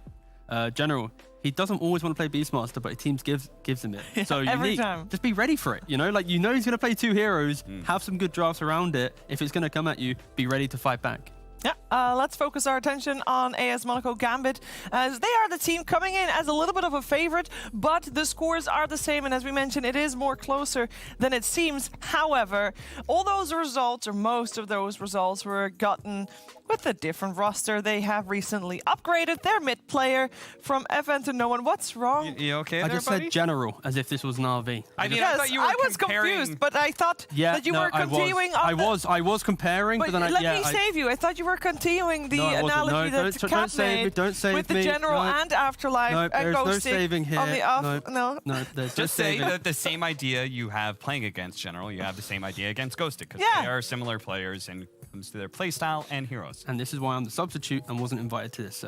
General. He doesn't always want to play Beastmaster, but teams gives him it. So Unique, just be ready for it. Like he's going to play 2 heroes. Have some good drafts around it. If it's going to come at you, be ready to fight back. Yeah, let's focus our attention on AS Monaco Gambit, as they are the team coming in as a little bit of a favorite, but the scores are the same, and as we mentioned, it is more closer than it seems. However, all those results, or most of those results, were gotten with a different roster. They have recently upgraded their mid player from FN to no one. What's wrong? You okay I there, just buddy? said General, as if this was Na'Vi. I mean, Yes, I thought you were was confused, but I thought that you were continuing on I was comparing, but then let me save you. I thought you were continuing the analogy that Kat made with the General and Afterlife and there's Ghostic no saving here. on the off. No, there's just say that the same idea you have playing against General, you have the same idea against Ghostic, because they are similar players and comes to their playstyle and heroes. And this is why I'm the substitute and wasn't invited to this.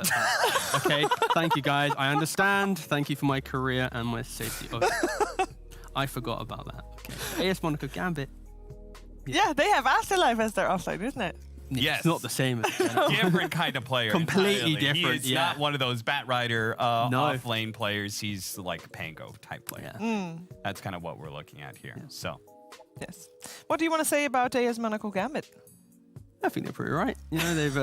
Okay, thank you guys. I understand. Thank you for my career and my safety. Okay. I forgot about that. Okay. AS Monaco Gambit. Yeah, they have Afterlife as their offlane, isn't it? Yes. It's not the same as different kind of player. Completely entirely. different, He is not one of those Batrider off-lane players. He's like a Pango type player. That's kind of what we're looking at here. So, yes. What do you want to say about AS Monaco Gambit? I think they're pretty right. They've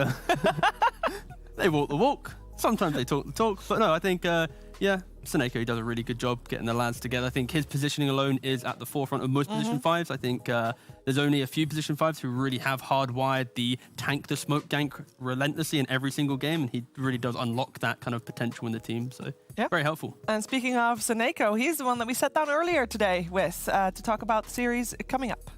they walk the walk. Sometimes they talk the talk, but no, I think Seneko does a really good job getting the lads together. I think his positioning alone is at the forefront of most position 5s. I think there's only a few position 5s who really have hardwired the tank the smoke gank relentlessly in every single game, and he really does unlock that kind of potential in the team. So very helpful. And speaking of Seneko, he's the one that we sat down earlier today with to talk about the series coming up.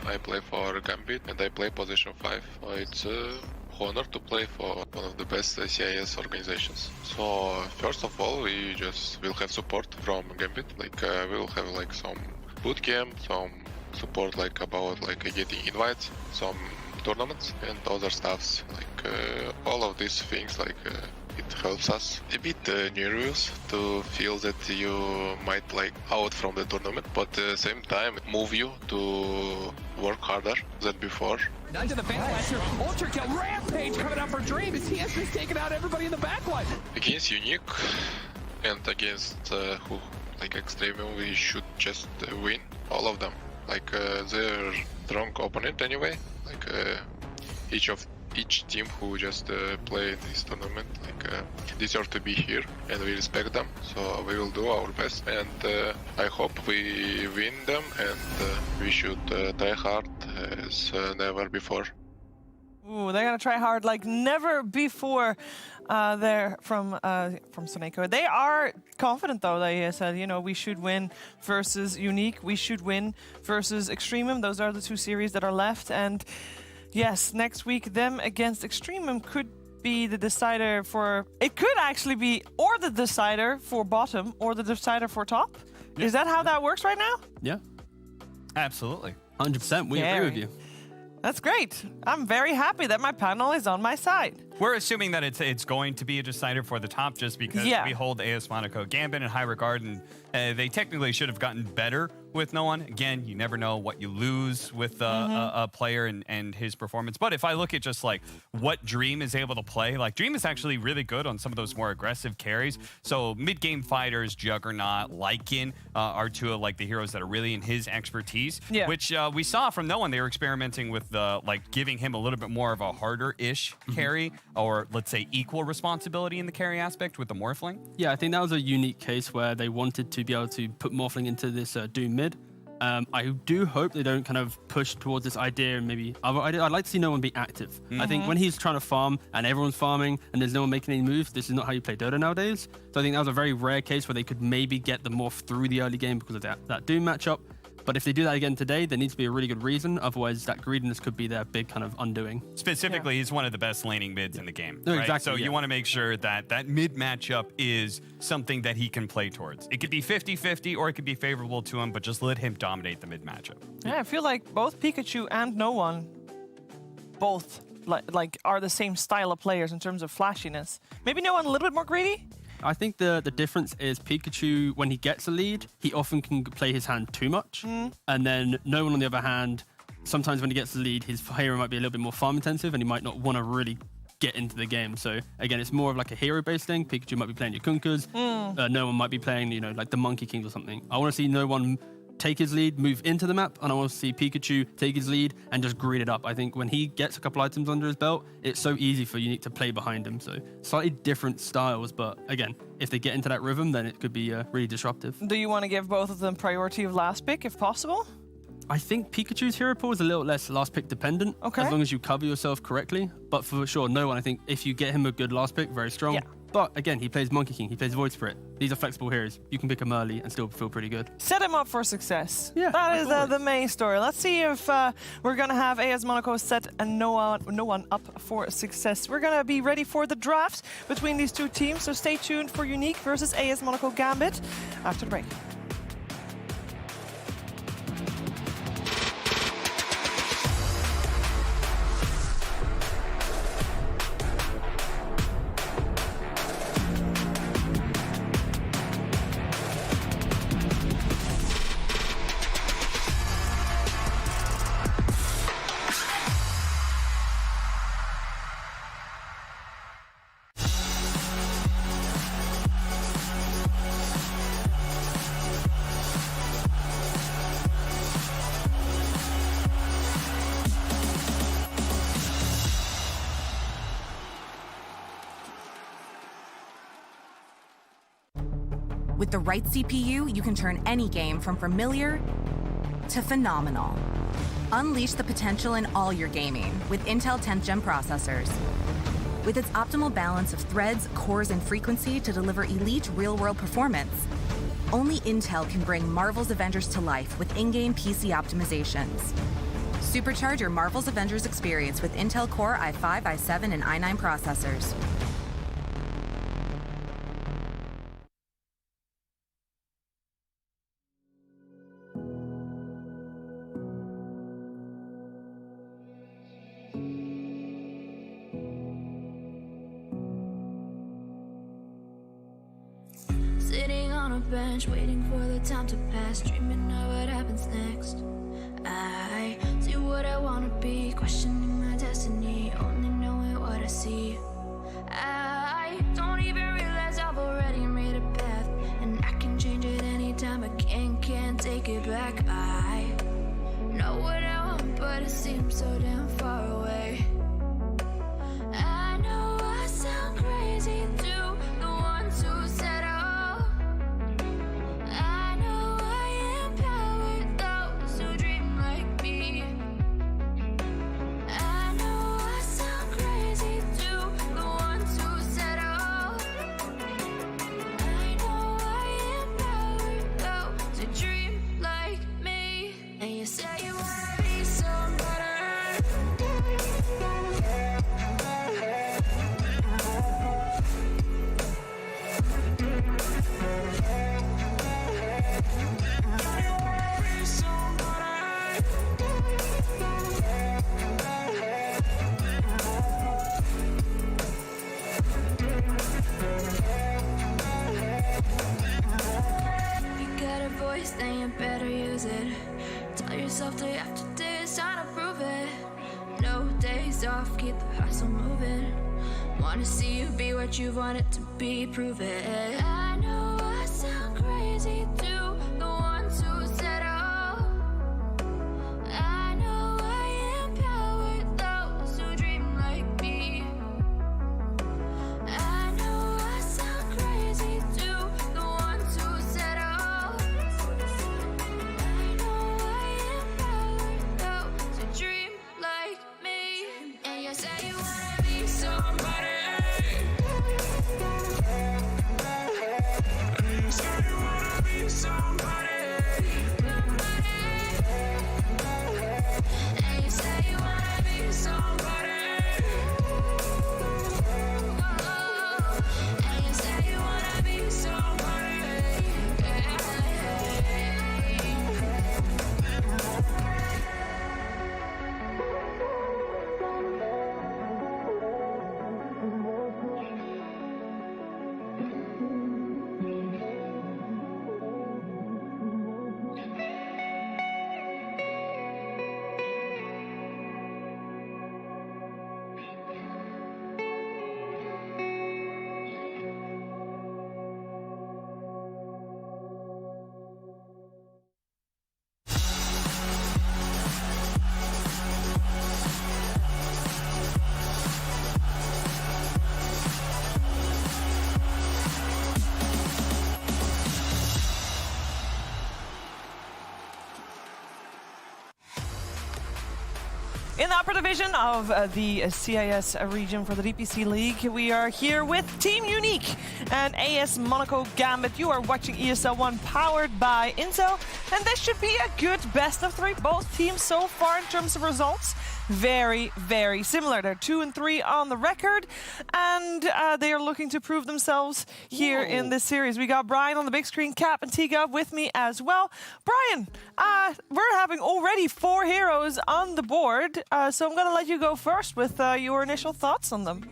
I play for Gambit and I play position 5. It's an honor to play for one of the best CIS organizations. So first of all, we just will have support from Gambit. Like we'll have like some boot camp, some support like about like getting invites, some tournaments and other stuffs. Like all of these things like it helps us a bit nervous to feel that you might like out from the tournament, but at the same time move you to work harder than before. None to the Bandblaster. Ultra kill. Rampage coming up for Dream as he has just taken out everybody in the backline. Against Unique and against who like Extremium, we should just win all of them. Like they're strong opponent anyway. Like each team who just play this tournament deserve to be here, and we respect them. So we will do our best, and I hope we win them, and we should try hard as never before. Ooh, they're gonna try hard like never before. There from Soneko. They are confident though. They said, you know, we should win versus Unique. We should win versus Extremium. Those are the two series that are left. And yes, next week them against Extremium could be the decider for. It could actually be or the decider for bottom or the decider for top. Yeah. Is that how that works right now? Yeah, absolutely, 100%. We agree with you. That's great. I'm very happy that my panel is on my side. We're assuming that it's going to be a decider for the top just because we hold AS Monaco Gambit in high regard, and they technically should have gotten better with no one. Again, you never know what you lose with a player and his performance. But if I look at just like what Dream is able to play, like Dream is actually really good on some of those more aggressive carries. So mid-game fighters, Juggernaut, Lycan are two of like the heroes that are really in his expertise, which we saw from no one. They were experimenting with like giving him a little bit more of a harder-ish carry, or let's say equal responsibility in the carry aspect with the Morphling. Yeah, I think that was a unique case where they wanted to be able to put Morphling into this Doom mid. I do hope they don't kind of push towards this idea, and maybe I'd like to see no one be active. I think when he's trying to farm and everyone's farming and there's no one making any moves, this is not how you play Dota nowadays. So I think that was a very rare case where they could maybe get the Morph through the early game because of that Doom matchup. But if they do that again today, there needs to be a really good reason. Otherwise, that greediness could be their big kind of undoing. Specifically, he's one of the best laning mids in the game. No, right? exactly. So you want to make sure that that mid matchup is something that he can play towards. It could be 50-50 or it could be favorable to him, but just let him dominate the mid matchup. Yeah, I feel like both Pikachu and No One both like are the same style of players in terms of flashiness. Maybe No One a little bit more greedy? I think the difference is Pikachu, when he gets a lead, he often can play his hand too much. And then No One, on the other hand, sometimes when he gets the lead, his hero might be a little bit more farm intensive and he might not want to really get into the game. So again, it's more of like a hero-based thing. Pikachu might be playing your Kunkas. No One might be playing, you know, like the Monkey Kings or something. I want to see No One take his lead, move into the map, and I want to see Pikachu take his lead and just greed it up. I think when he gets a couple items under his belt, it's so easy for Unique to play behind him. So slightly different styles, but again, if they get into that rhythm, then it could be really disruptive. Do you want to give both of them priority of last pick if possible? I think Pikachu's hero pool is a little less last pick dependent, as long as you cover yourself correctly. But for sure, No One, I think if you get him a good last pick, very strong. Yeah. But again, he plays Monkey King, he plays Void Spirit. These are flexible heroes. You can pick them early and still feel pretty good. Set him up for success. Yeah, that is the main story. Let's see if we're going to have AS Monaco set and no one up for success. We're going to be ready for the draft between these two teams, so stay tuned for Unique versus AS Monaco Gambit after the break. With the right CPU, you can turn any game from familiar to phenomenal. Unleash the potential in all your gaming with Intel 10th Gen processors. With its optimal balance of threads, cores, and frequency to deliver elite real-world performance, only Intel can bring Marvel's Avengers to life with in-game PC optimizations. Supercharge your Marvel's Avengers experience with Intel Core i5, i7, and i9 processors. a bench, waiting for the time to pass, dreaming of what happens next. I see what I wanna be, questioning my destiny, only knowing what I see. I don't even realize I've already made a path, and I can change it anytime. I can't take it back. I know what I want, but it seems so damn far away. I know I sound crazy to the ones who said oh. I know I empowered those who dream like me. I know I sound crazy to the ones who said oh. I know I empowered those who dream like me. And you say you wanna be somebody. Then you better use it. Tell yourself day after day it's time to prove it. No days off, keep the hustle moving. Wanna see you be what you want it to be, prove it. I know I sound crazy to the ones who said oh. I know I empowered those who dream like me. I know I sound crazy to the ones who said oh. Dream like me. And you say you wanna be somebody. And you say you wanna be somebody. And you say you wanna be somebody. And you say you wanna be somebody. In the upper division of the CIS region for the DPC League, we are here with Team Unique and AS Monaco Gambit. You are watching ESL 1 powered by Intel, and this should be a good best of 3. Both teams so far in terms of results, very, very similar. They're 2 and 3 on the record, and they are looking to prove themselves here in this series. We got Brian on the big screen, Cap and Tiga with me as well. Brian, we're having already 4 heroes on the board, so I'm going to let you go first with your initial thoughts on them.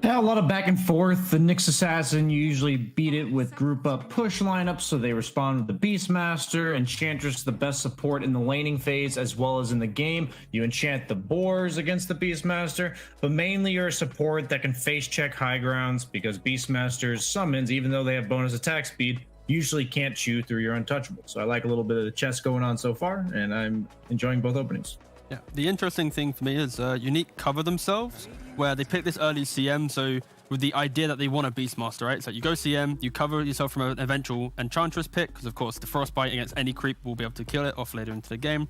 Yeah, a lot of back and forth. The Nyx Assassin, you usually beat it with group up push lineups, so they respond with the Beastmaster. Enchantress, the best support in the laning phase as well as in the game. You enchant the boars against the Beastmaster, but mainly you're a support that can face check high grounds because Beastmaster's summons, even though they have bonus attack speed, usually can't chew through your untouchable. So I like a little bit of the chess going on so far, and I'm enjoying both openings. Yeah, the interesting thing for me is Unique cover themselves, where they pick this early CM, so with the idea that they want a Beastmaster, right? So you go CM, you cover yourself from an eventual Enchantress pick, because of course the Frostbite against any creep will be able to kill it off later into the game.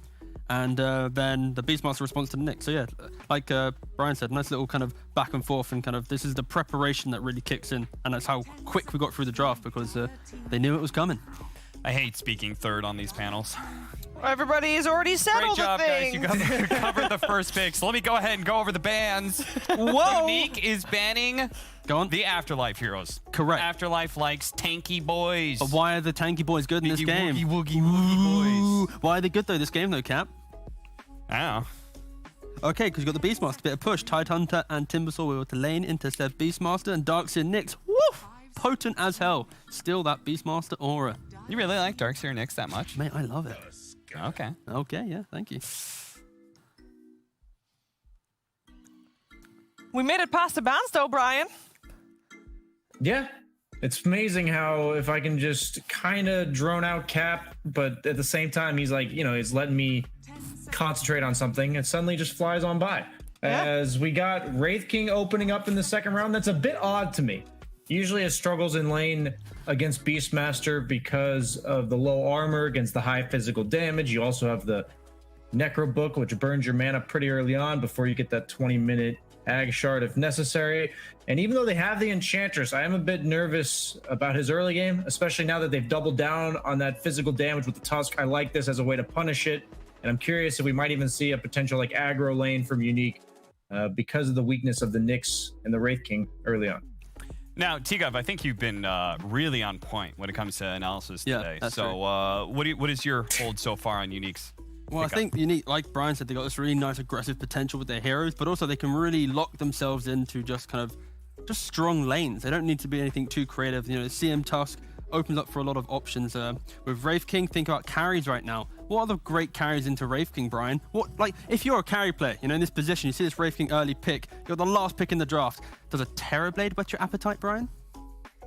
And then the Beastmaster responds to the Nyx. So yeah, like Brian said, nice little kind of back and forth, and kind of this is the preparation that really kicks in, and that's how quick we got through the draft, because they knew it was coming. I hate speaking third on these panels. Everybody has already settled Great job, the thing. guys. You covered the first pick. So let me go ahead and go over the bans. Whoa. Unique is banning the Afterlife heroes. Correct. Afterlife likes tanky boys. But why are the tanky boys good in this game? Woogie boys. Why are they good though this game though, Cap? I don't know. Okay, because you've got the Beastmaster, bit of push. Tidehunter and Timbersaw were to lane, intercept Beastmaster, and Darkseer Nyx. Woof! potent as hell. Still that Beastmaster aura. You really like Darkseer Nyx that much? Mate, I love it. Okay. Okay, yeah, thank you. We made it past the bans though, Brian. Yeah. It's amazing how if I can just kind of drone out Cap, but at the same time, he's like, you know, he's letting me concentrate on something and suddenly just flies on by. Yeah. As we got Wraith King opening up in the second round, that's a bit odd to me. Usually it struggles in lane against Beastmaster because of the low armor, against the high physical damage. You also have the Necro Book, which burns your mana pretty early on before you get that 20-minute Ag Shard if necessary. And even though they have the Enchantress, I am a bit nervous about his early game, especially now that they've doubled down on that physical damage with the Tusk. I like this as a way to punish it. And I'm curious if we might even see a potential like aggro lane from Unique because of the weakness of the Nyx and the Wraith King early on. Now, T-Gov, I think you've been really on point when it comes to analysis today. That's so what is your hold so far on Unique's? Well, I think Unique, like Brian said, they got this really nice aggressive potential with their heroes, but also they can really lock themselves into just kind of just strong lanes. They don't need to be anything too creative. You know, the CM Tusk opens up for a lot of options. With Wraith King, think about carries right now. What are the great carries into Wraith King, Brian? What, like, if you're a carry player, you know, in this position, you see this Wraith King early pick, you're the last pick in the draft. Does a Terrorblade whet your appetite, Brian?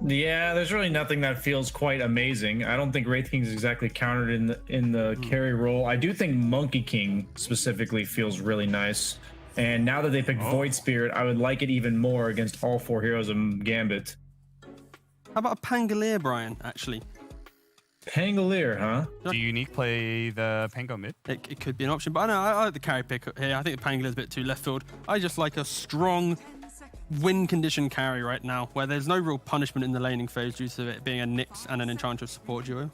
Yeah, there's really nothing that feels quite amazing. I don't think Wraith King is exactly countered in the carry role. I do think Monkey King specifically feels really nice. And now that they picked Void Spirit, I would like it even more against all four heroes of Gambit. How about a Pangolier, Brian, actually? Pangolier, huh? Do Unique play the Pango mid? It could be an option, but I like the carry pick here. I think the Pangolier's a bit too left field. I just like a strong win condition carry right now, where there's no real punishment in the laning phase due to it being a Nyx and an Enchantress support duo.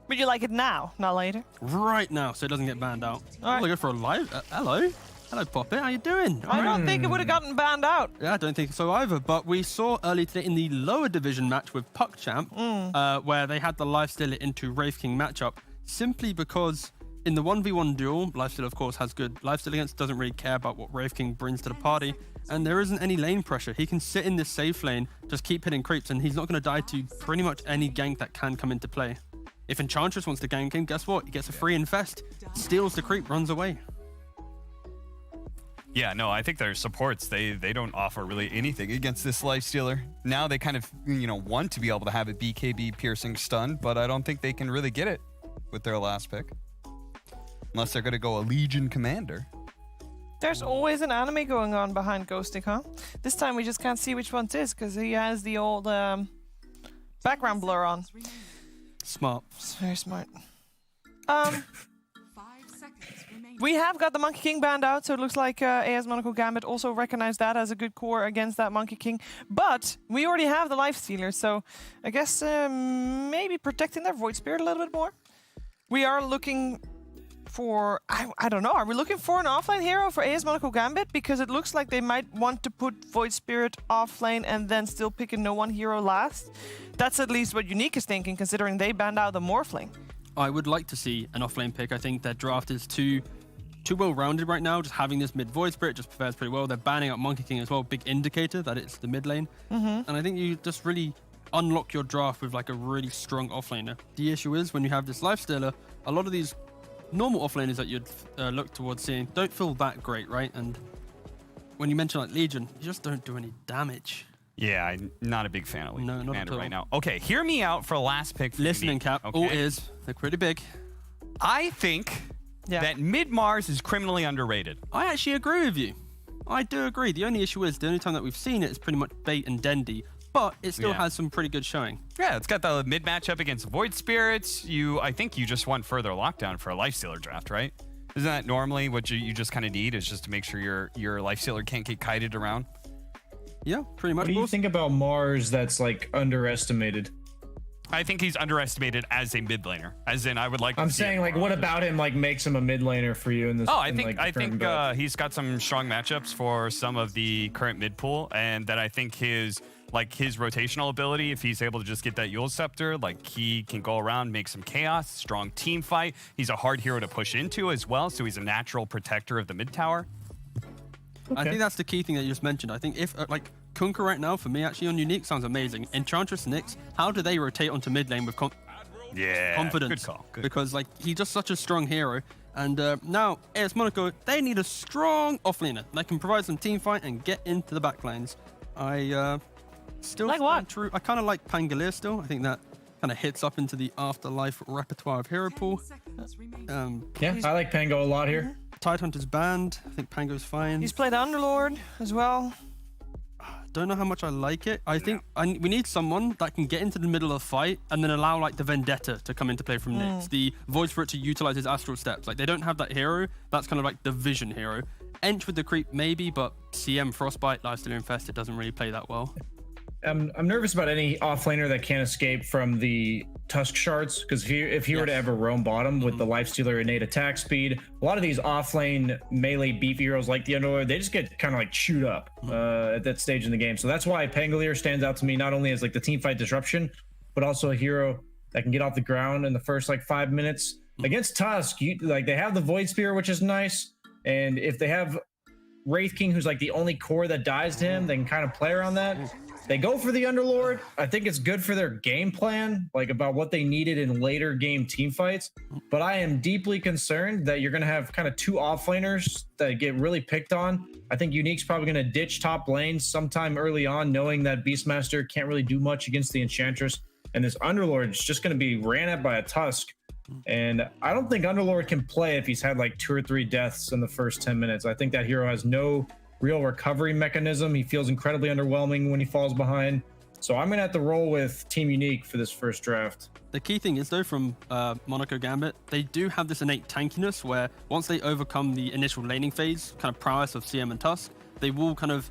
But you like it now, not later? Right now, so it doesn't get banned out. All right. Looking for a live. Hello, Poppet. How you doing? I don't think it would have gotten banned out. Yeah, I don't think so either. But we saw earlier today in the lower division match with PuckChamp, where they had the Lifestealer into Wraith King matchup, simply because in the 1v1 duel, Lifestealer, of course, has good lifesteal against, doesn't really care about what Wraith King brings to the party, and there isn't any lane pressure. He can sit in this safe lane, just keep hitting creeps, and he's not going to die to pretty much any gank that can come into play. If Enchantress wants to gank him, guess what? He gets a free infest, steals the creep, runs away. Yeah, no, I think their supports, they don't offer really anything against this Lifestealer. Now they kind of, you know, want to be able to have a BKB piercing stun, but I don't think they can really get it with their last pick. Unless they're going to go a Legion Commander. There's always an enemy going on behind Ghostic, huh? This time we just can't see which one it is because he has the old background blur on. Smart. It's very smart. We have got the Monkey King banned out, so it looks like ASM Gambit also recognized that as a good core against that Monkey King. But we already have the Lifestealer, so I guess maybe protecting their Void Spirit a little bit more. We are looking for, I don't know, are we looking for an offlane hero for ASM Gambit? Because it looks like they might want to put Void Spirit offlane and then still pick a no-one hero last. That's at least what Unique is thinking, considering they banned out the Morphling. I would like to see an offlane pick. I think their draft is too well-rounded right now. Just having this mid Void Spirit just prepares pretty well. They're banning out Monkey King as well, big indicator that it's the mid lane. And I think you just really unlock your draft with like a really strong offlaner. The issue is when you have this Lifestealer, a lot of these normal offlaners that you'd look towards seeing don't feel that great, right? And when you mention like Legion, you just don't do any damage. Yeah, I'm not a big fan of Legion not Commander at all. right now. Okay, hear me out for last pick. Listening, Cap. Okay. All ears. They're pretty big. I think that mid-Mars is criminally underrated. I actually agree with you. I do agree. The only issue is the only time that we've seen it is pretty much bait and Dendy, but it still has some pretty good showing. Yeah, it's got the mid matchup against Void Spirits. I think you just want further lockdown for a Lifestealer draft, right? Isn't that normally what you just kind of need, is just to make sure your Lifestealer can't get kited around? Yeah, pretty much. What do you think about Mars that's like underestimated? I think he's underestimated as a mid laner. As in, I would like to I'm see saying, like, what about him like makes him a mid laner for you in this? Oh, I think he's got some strong matchups for some of the current mid pool, and that I think his rotational ability, if he's able to just get that Yule Scepter, like he can go around, make some chaos, strong team fight. He's a hard hero to push into as well, so he's a natural protector of the mid tower. I think that's the key thing that you just mentioned. I think if Kunkka right now, for me, actually, on Unique sounds amazing. Enchantress Nyx, how do they rotate onto mid lane with confidence? Good call. Because, like, he's just such a strong hero. And now, AS Monaco, they need a strong offlaner that can provide some team fight and get into the back lanes. I still like what? true. I kind of like Pangolier still. I think that kind of hits up into the afterlife repertoire of hero pool. Yeah, I like Pango a lot here. Tidehunter's banned. I think Pango's fine. He's played Underlord as well. Don't know how much I like it. I think we need someone that can get into the middle of the fight and then allow like the Vendetta to come into play from Nyx. The voice for it to utilize his astral steps. Like they don't have that hero. That's kind of like the vision hero. Ench with the creep maybe, but CM Frostbite, Lifestealer Infested doesn't really play that well. I'm nervous about any offlaner that can't escape from the Tusk shards, because if he were to ever roam bottom with the Lifestealer innate attack speed, a lot of these offlane melee beef heroes like the Underlord, they just get kind of like chewed up at that stage in the game. So that's why Pangolier stands out to me, not only as like the team fight disruption, but also a hero that can get off the ground in the first like 5 minutes. Against Tusk, like they have the Void Spear, which is nice, and if they have Wraith King, who's like the only core that dies to him, they can kind of play around that. They go for the Underlord. I think it's good for their game plan, like about what they needed in later game team fights. But I am deeply concerned that you're going to have kind of two offlaners that get really picked on. I think Unique's probably going to ditch top lane sometime early on, knowing that Beastmaster can't really do much against the Enchantress. And this Underlord is just going to be ran at by a Tusk. And I don't think Underlord can play if he's had like 2 or 3 deaths in the first 10 minutes. I think that hero has no real recovery mechanism. He feels incredibly underwhelming when he falls behind. So I'm gonna have to roll with Team Unique for this first draft. The key thing is though, from Monaco Gambit, they do have this innate tankiness where once they overcome the initial laning phase, kind of prowess of CM and Tusk, they will kind of,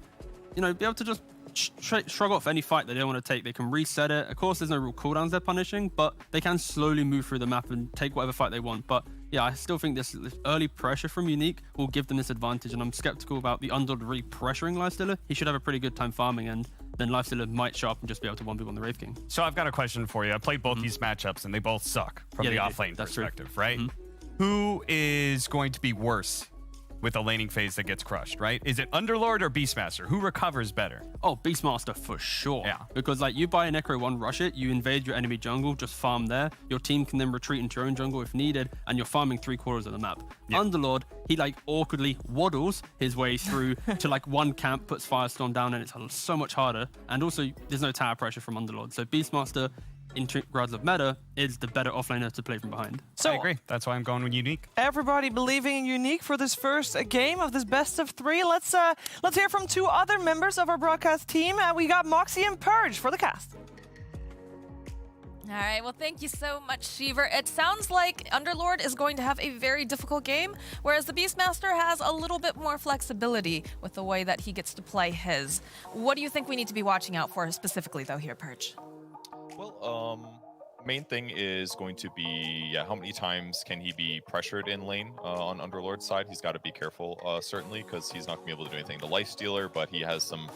be able to just shrug off any fight that they want to take. They can reset it. Of course, there's no real cooldowns they're punishing, but they can slowly move through the map and take whatever fight they want. But yeah, I still think this early pressure from Unique will give them this advantage, and I'm skeptical about the Underlord really pressuring Lifestealer. He should have a pretty good time farming, and then Lifestealer might show up and just be able to 1v1 the Wraith King. So I've got a question for you. I played both these matchups, and they both suck from the offlane perspective, right? Who is going to be worse with a laning phase that gets crushed, right? Is it Underlord or Beastmaster? Who recovers better? Oh, Beastmaster for sure. Yeah. Because like you buy a Necro 1, rush it, you invade your enemy jungle, just farm there. Your team can then retreat into your own jungle if needed, and you're farming 3/4 of the map. Yep. Underlord, he like awkwardly waddles his way through to like one camp, puts Firestorm down, and it's so much harder. And also, there's no tower pressure from Underlord. So Beastmaster, in regards of meta, is the better offlaner to play from behind. So I agree. That's why I'm going with Unique. Everybody believing in Unique for this first game of this best of 3. Let's hear from 2 other members of our broadcast team. We got Moxie and Purge for the cast. All right, well, thank you so much, Sheever. It sounds like Underlord is going to have a very difficult game, whereas the Beastmaster has a little bit more flexibility with the way that he gets to play his. What do you think we need to be watching out for specifically, though, here, Purge? Well, main thing is going to be, how many times can he be pressured in lane on Underlord's side? He's got to be careful, certainly, because he's not going to be able to do anything to Lifestealer, but he has some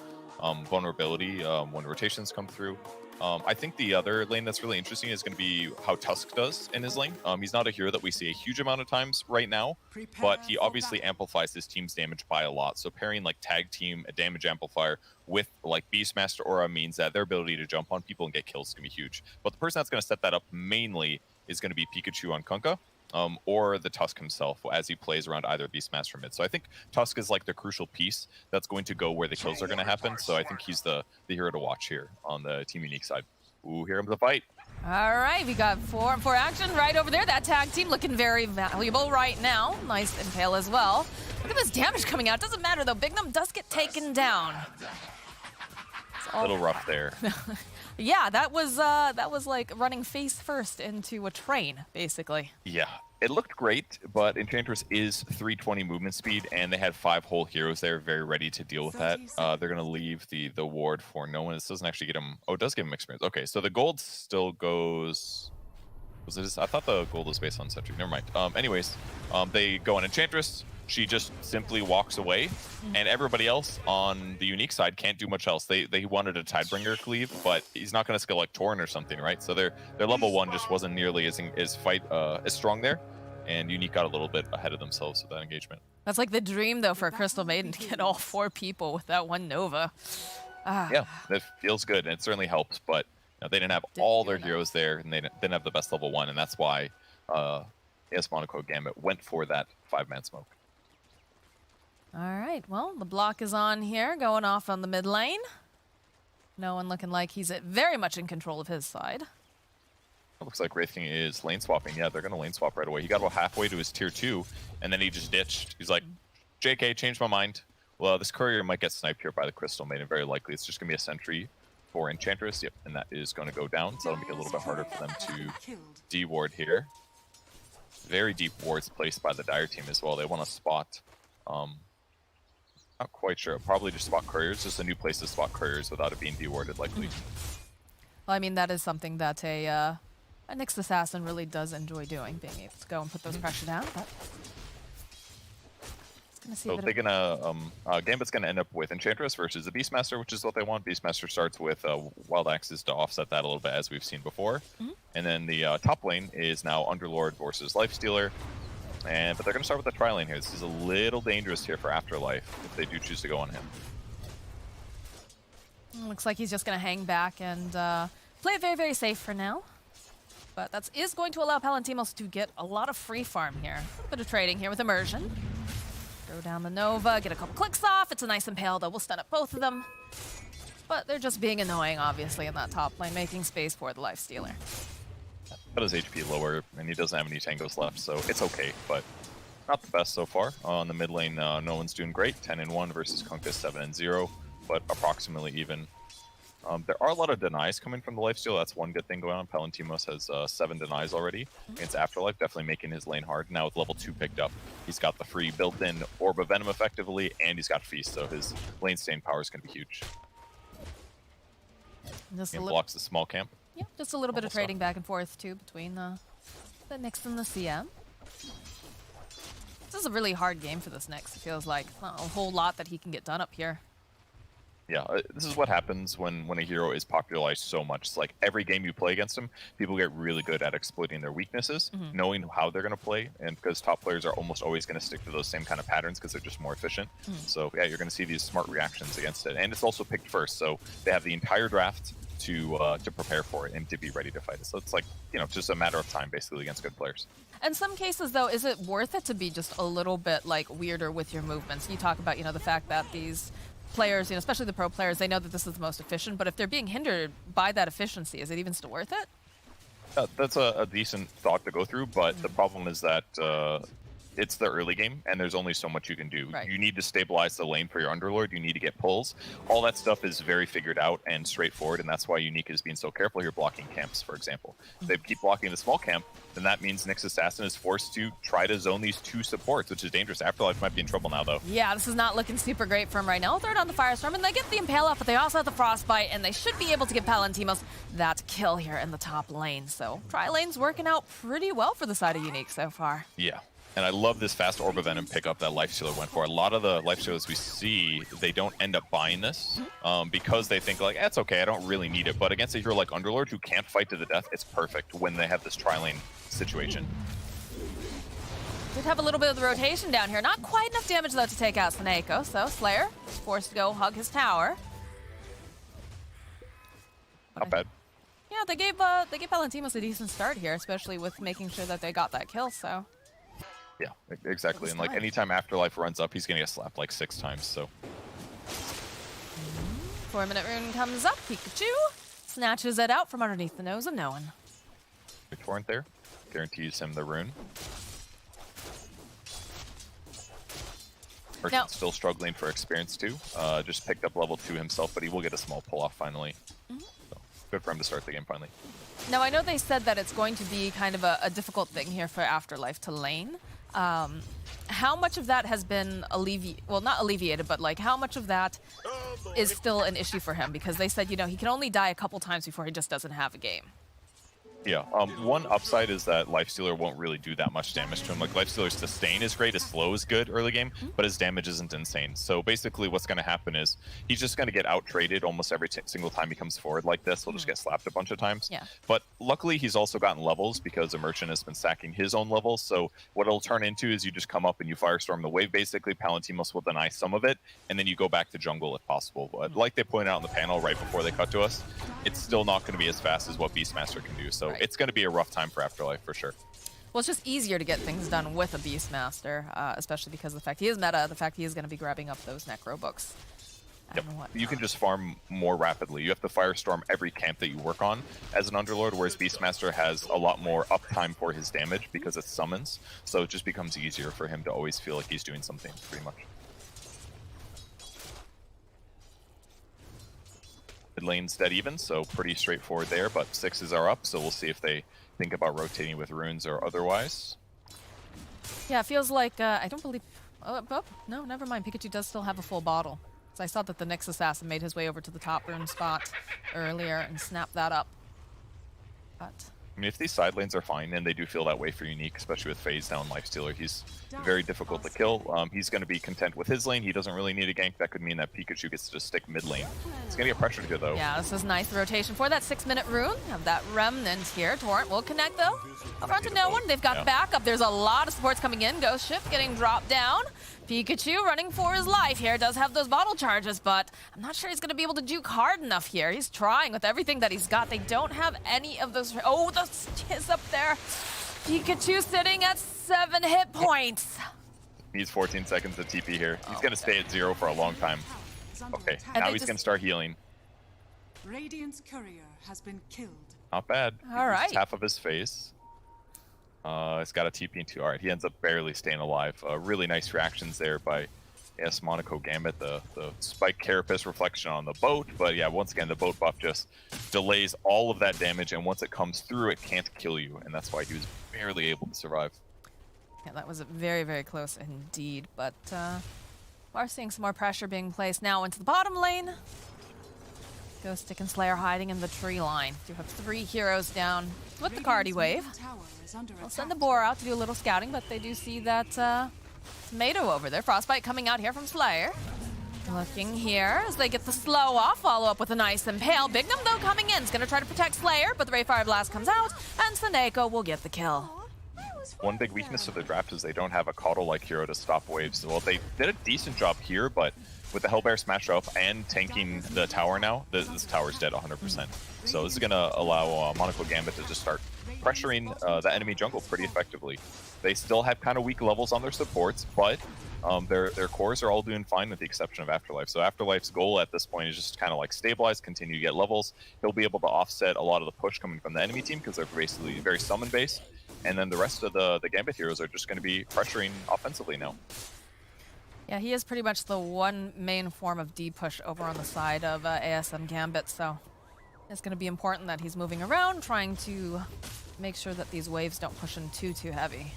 vulnerability when rotations come through. I think the other lane that's really interesting is going to be how Tusk does in his lane. He's not a hero that we see a huge amount of times right now, but he obviously amplifies his team's damage by a lot. So pairing like tag team, a damage amplifier with like Beastmaster Aura means that their ability to jump on people and get kills is going to be huge. But the person that's going to set that up mainly is going to be Pikachu on Kunkka. Or the Tusk himself as he plays around either Beastmaster mid. So I think Tusk is like the crucial piece that's going to go where the kills are going to happen. So I think he's the hero to watch here on the Team Unique side. Ooh, here comes the fight. All right, we got four action right over there. That tag team looking very valuable right now. Nice impale as well. Look at this damage coming out. Doesn't matter though. Bignum does get taken down. A little rough there. Yeah, that was like running face first into a train, basically. Yeah, it looked great, but Enchantress is 320 movement speed, and they had 5 whole heroes there, very ready to deal with that. They're gonna leave the ward for no one. This doesn't actually get him. Oh, it does give him experience. Okay, so the gold still goes. Was it? I thought the gold was based on Sentry. Never mind. Anyways, they go on Enchantress. She just simply walks away, and everybody else on the Unique side can't do much else. They wanted a Tidebringer cleave, but he's not going to skill like Torrent or something, right? So their level 1 just wasn't nearly as strong there, and Unique got a little bit ahead of themselves with that engagement. That's like the dream, though, for Crystal Maiden to get all 4 people with that one Nova. Yeah, that feels good, and it certainly helps, but they didn't have all their heroes there, and they didn't have the best level 1, and that's why AS Monaco Gambit went for that 5-man smoke. All right, well, the block is on here, going off on the mid lane. No one looking like he's very much in control of his side. It looks like Wraith King is lane swapping. Yeah, they're going to lane swap right away. He got about halfway to his tier 2, and then he just ditched. He's like, JK, changed my mind. Well, this courier might get sniped here by the Crystal Maiden, very likely. It's just going to be a sentry for Enchantress. Yep, and that is going to go down, so that'll make it a little bit harder for them to de-ward here. Very deep wards placed by the Dire team as well. They want to spot, not quite sure, probably just spot couriers. Just a new place to spot couriers without it being de-warded likely. Well, I mean, that is something that a Nyx Assassin really does enjoy doing, being able to go and put those pressure down, but... So they're gonna Gambit's gonna end up with Enchantress versus the Beastmaster, which is what they want. Beastmaster starts with Wild Axes to offset that a little bit, as we've seen before. And then the top lane is now Underlord versus Lifestealer. But they're gonna start with the tri lane here. This is a little dangerous here for Afterlife if they do choose to go on him. Looks like he's just gonna hang back and play it very, very safe for now. But that is going to allow Palantimos to get a lot of free farm here. A bit of trading here with Immersion. Throw down the Nova, get a couple clicks off. It's a nice impale, though. We'll stun up both of them. But they're just being annoying, obviously, in that top lane, making space for the Lifestealer. Got his HP lower, and he doesn't have any tangos left, so it's okay, but not the best so far. On the mid lane, no one's doing great. 10-1 versus Conquest 7-0, but approximately even. There are a lot of denies coming from the Lifesteal. That's one good thing going on. Palantimos has 7 denies already against Afterlife, definitely making his lane hard. Now with level 2 picked up, he's got the free built-in Orb of Venom effectively, and he's got Feast, so his lane staying power is going to be huge. He blocks the small camp. Yeah, just a little bit of trading back and forth, too, between the Nyx and the CM. This is a really hard game for this Nyx. It feels like not a whole lot that he can get done up here. Yeah, this is what happens when a hero is popularized so much. It's like every game you play against him, people get really good at exploiting their weaknesses, knowing how they're going to play, and because top players are almost always going to stick to those same kind of patterns because they're just more efficient. So yeah, you're going to see these smart reactions against it, and it's also picked first, so they have the entire draft to prepare for it and to be ready to fight it. So it's like, you know, just a matter of time basically against good players. In some cases, though, is it worth it to be just a little bit like weirder with your movements? You talk about, you know, the fact that these players, you know, especially the pro players, they know that this is the most efficient, but if they're being hindered by that efficiency, is it even still worth it? That's a decent thought to go through, but the problem is that it's the early game, and there's only so much you can do. You need to stabilize the lane for your Underlord, you need to get pulls. All that stuff is very figured out and straightforward, and that's why Unique is being so careful here blocking camps, for example. If they keep blocking the small camp, then that means Nyx Assassin is forced to try to zone these 2 supports, which is dangerous. Afterlife might be in trouble now, though. Yeah, this is not looking super great for him right now. They'll throw down the Firestorm, and they get the Impale off, but they also have the Frostbite, and they should be able to get Palantimos that kill here in the top lane. So tri-lane's working out pretty well for the side of Unique so far. Yeah. And I love this fast Orb of Venom pickup that Lifestealer went for. A lot of the Lifestealers we see, they don't end up buying this because they think like, it's okay, I don't really need it. But against a hero like Underlord who can't fight to the death, it's perfect when they have this tri-lane situation. Did have a little bit of the rotation down here. Not quite enough damage, though, to take out Sneko. So Slayer is forced to go hug his tower. Not bad. Yeah, they gave Palantimos a decent start here, especially with making sure that they got that kill, so... Yeah, exactly. And like anytime Afterlife runs up, he's gonna get slapped like 6 times, so. 4-minute rune comes up. Pikachu snatches it out from underneath the nose of no one. Torrent there. Guarantees him the rune. Merchant's still struggling for experience too. Just picked up level 2 himself, but he will get a small pull off finally. So, good for him to start the game finally. Now, I know they said that it's going to be kind of a difficult thing here for Afterlife to lane. How much of that has been not alleviated, but like how much of that is still an issue for him? Because they said, you know, he can only die a couple times before he just doesn't have a game. Yeah, one upside is that Lifestealer won't really do that much damage to him. Like, Lifestealer's sustain is great, his flow is good early game, but his damage isn't insane. So basically what's going to happen is he's just going to get out-traded almost every single time he comes forward like this. He'll just get slapped a bunch of times. Yeah. But luckily he's also gotten levels because a merchant has been stacking his own levels. So what it'll turn into is you just come up and you Firestorm the wave, basically. Palantimos will deny some of it, and then you go back to jungle if possible. But like they pointed out in the panel right before they cut to us, it's still not going to be as fast as what Beastmaster can do. So it's going to be a rough time for Afterlife for sure. Well, it's just easier to get things done with a Beastmaster, especially because of the fact he is meta, the fact he is going to be grabbing up those Necro books. Yep. You can just farm more rapidly. You have to Firestorm every camp that you work on as an Underlord, whereas Beastmaster has a lot more uptime for his damage because it's summons. So it just becomes easier for him to always feel like he's doing something, pretty much. Mid lane's dead even, so pretty straightforward there, but 6s are up, so we'll see if they think about rotating with runes or otherwise. Yeah, it feels like, I don't believe... Oh, no, never mind. Pikachu does still have a full bottle. So I saw that the Nyx Assassin made his way over to the top rune spot earlier and snapped that up. But... I mean, if these side lanes are fine, and they do feel that way for Unique, especially with Phase down Lifestealer, he's very difficult to kill. He's going to be content with his lane. He doesn't really need a gank. That could mean that Pikachu gets to just stick mid lane. It's going to get pressured here, though. Yeah, this is nice. The rotation for that 6-minute rune. Have that Remnant here. Torrent will connect, though. Over onto no one. They've got backup. There's a lot of supports coming in. Ghost Ship getting dropped down. Pikachu running for his life here. Does have those bottle charges, but I'm not sure he's going to be able to juke hard enough here. He's trying with everything that he's got. They don't have any of those... Oh, the is up there. Pikachu sitting at 7 hit points. Needs 14 seconds of TP here. He's going to stay at 0 for a long time. Okay, now he's going to start healing. Radiant's courier has been killed. Not bad. All right. Half of his face. It's got a TP into. All right, he ends up barely staying alive. Really nice reactions there by ASM Gambit, the Spike Carapace reflection on the boat. But yeah, once again, the boat buff just delays all of that damage, and once it comes through, it can't kill you, and that's why he was barely able to survive. Yeah, that was very, very close indeed. But we're seeing some more pressure being placed now into the bottom lane. Ghost Stick and Slayer hiding in the tree line. Do have 3 heroes down with the Cardi wave. I'll send the Boar out to do a little scouting, but they do see that Tomato over there. Frostbite coming out here from Slayer. Looking here as they get the slow off. Follow up with a nice Impale. Bignum, though, coming in. Is going to try to protect Slayer, but the Ray Fire Blast comes out, and Seneko will get the kill. One big weakness of the draft is they don't have a Caudle-like hero to stop waves. Well, they did a decent job here, but with the Hellbear smash up and tanking the tower now, this tower's dead 100%. So this is going to allow Monaco Gambit to just start pressuring the enemy jungle pretty effectively. They still have kind of weak levels on their supports, but their cores are all doing fine with the exception of Afterlife. So Afterlife's goal at this point is just kind of like stabilize, continue to get levels. He'll be able to offset a lot of the push coming from the enemy team because they're basically very summon based. And then the rest of the Gambit heroes are just going to be pressuring offensively now. Yeah, he is pretty much the one main form of D-push over on the side of ASM Gambit, so it's going to be important that he's moving around, trying to make sure that these waves don't push him too heavy.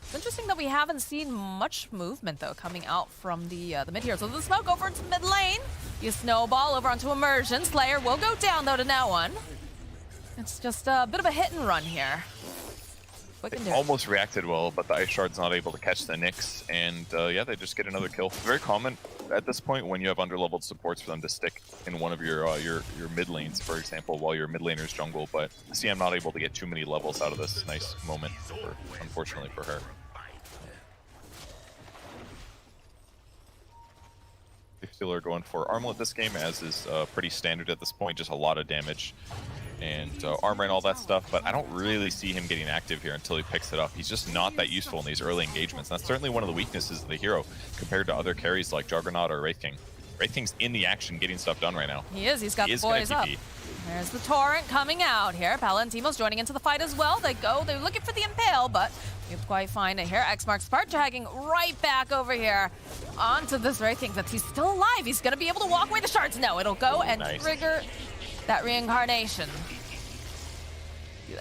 It's interesting that we haven't seen much movement, though, coming out from the mid here. So the smoke over into mid lane. You snowball over onto Immersion. Slayer will go down, though, to no one. It's just a bit of a hit and run here. They almost reacted well, but the Ice Shard's not able to catch the Nyx, and yeah, they just get another kill. Very common at this point when you have underleveled supports for them to stick in one of your mid lanes, for example, while your mid laner's jungle, but CM not able to get too many levels out of this nice moment, unfortunately for her. Still are going for Armlet this game, as is pretty standard at this point, just a lot of damage and armor and all that stuff, but I don't really see him getting active here until he picks it up. He's just not that useful in these early engagements. That's certainly one of the weaknesses of the hero compared to other carries like Juggernaut or Wraith King. Wraith King's in the action getting stuff done right now. He is. He's got the boys up. There's the Torrent coming out here. Palantimos joining into the fight as well. They're looking for the Impale, but you can't quite find it here. X marks part, dragging right back over here onto this Wraith King. That he's still alive. He's going to be able to walk away the shards. No, it'll go and trigger that reincarnation.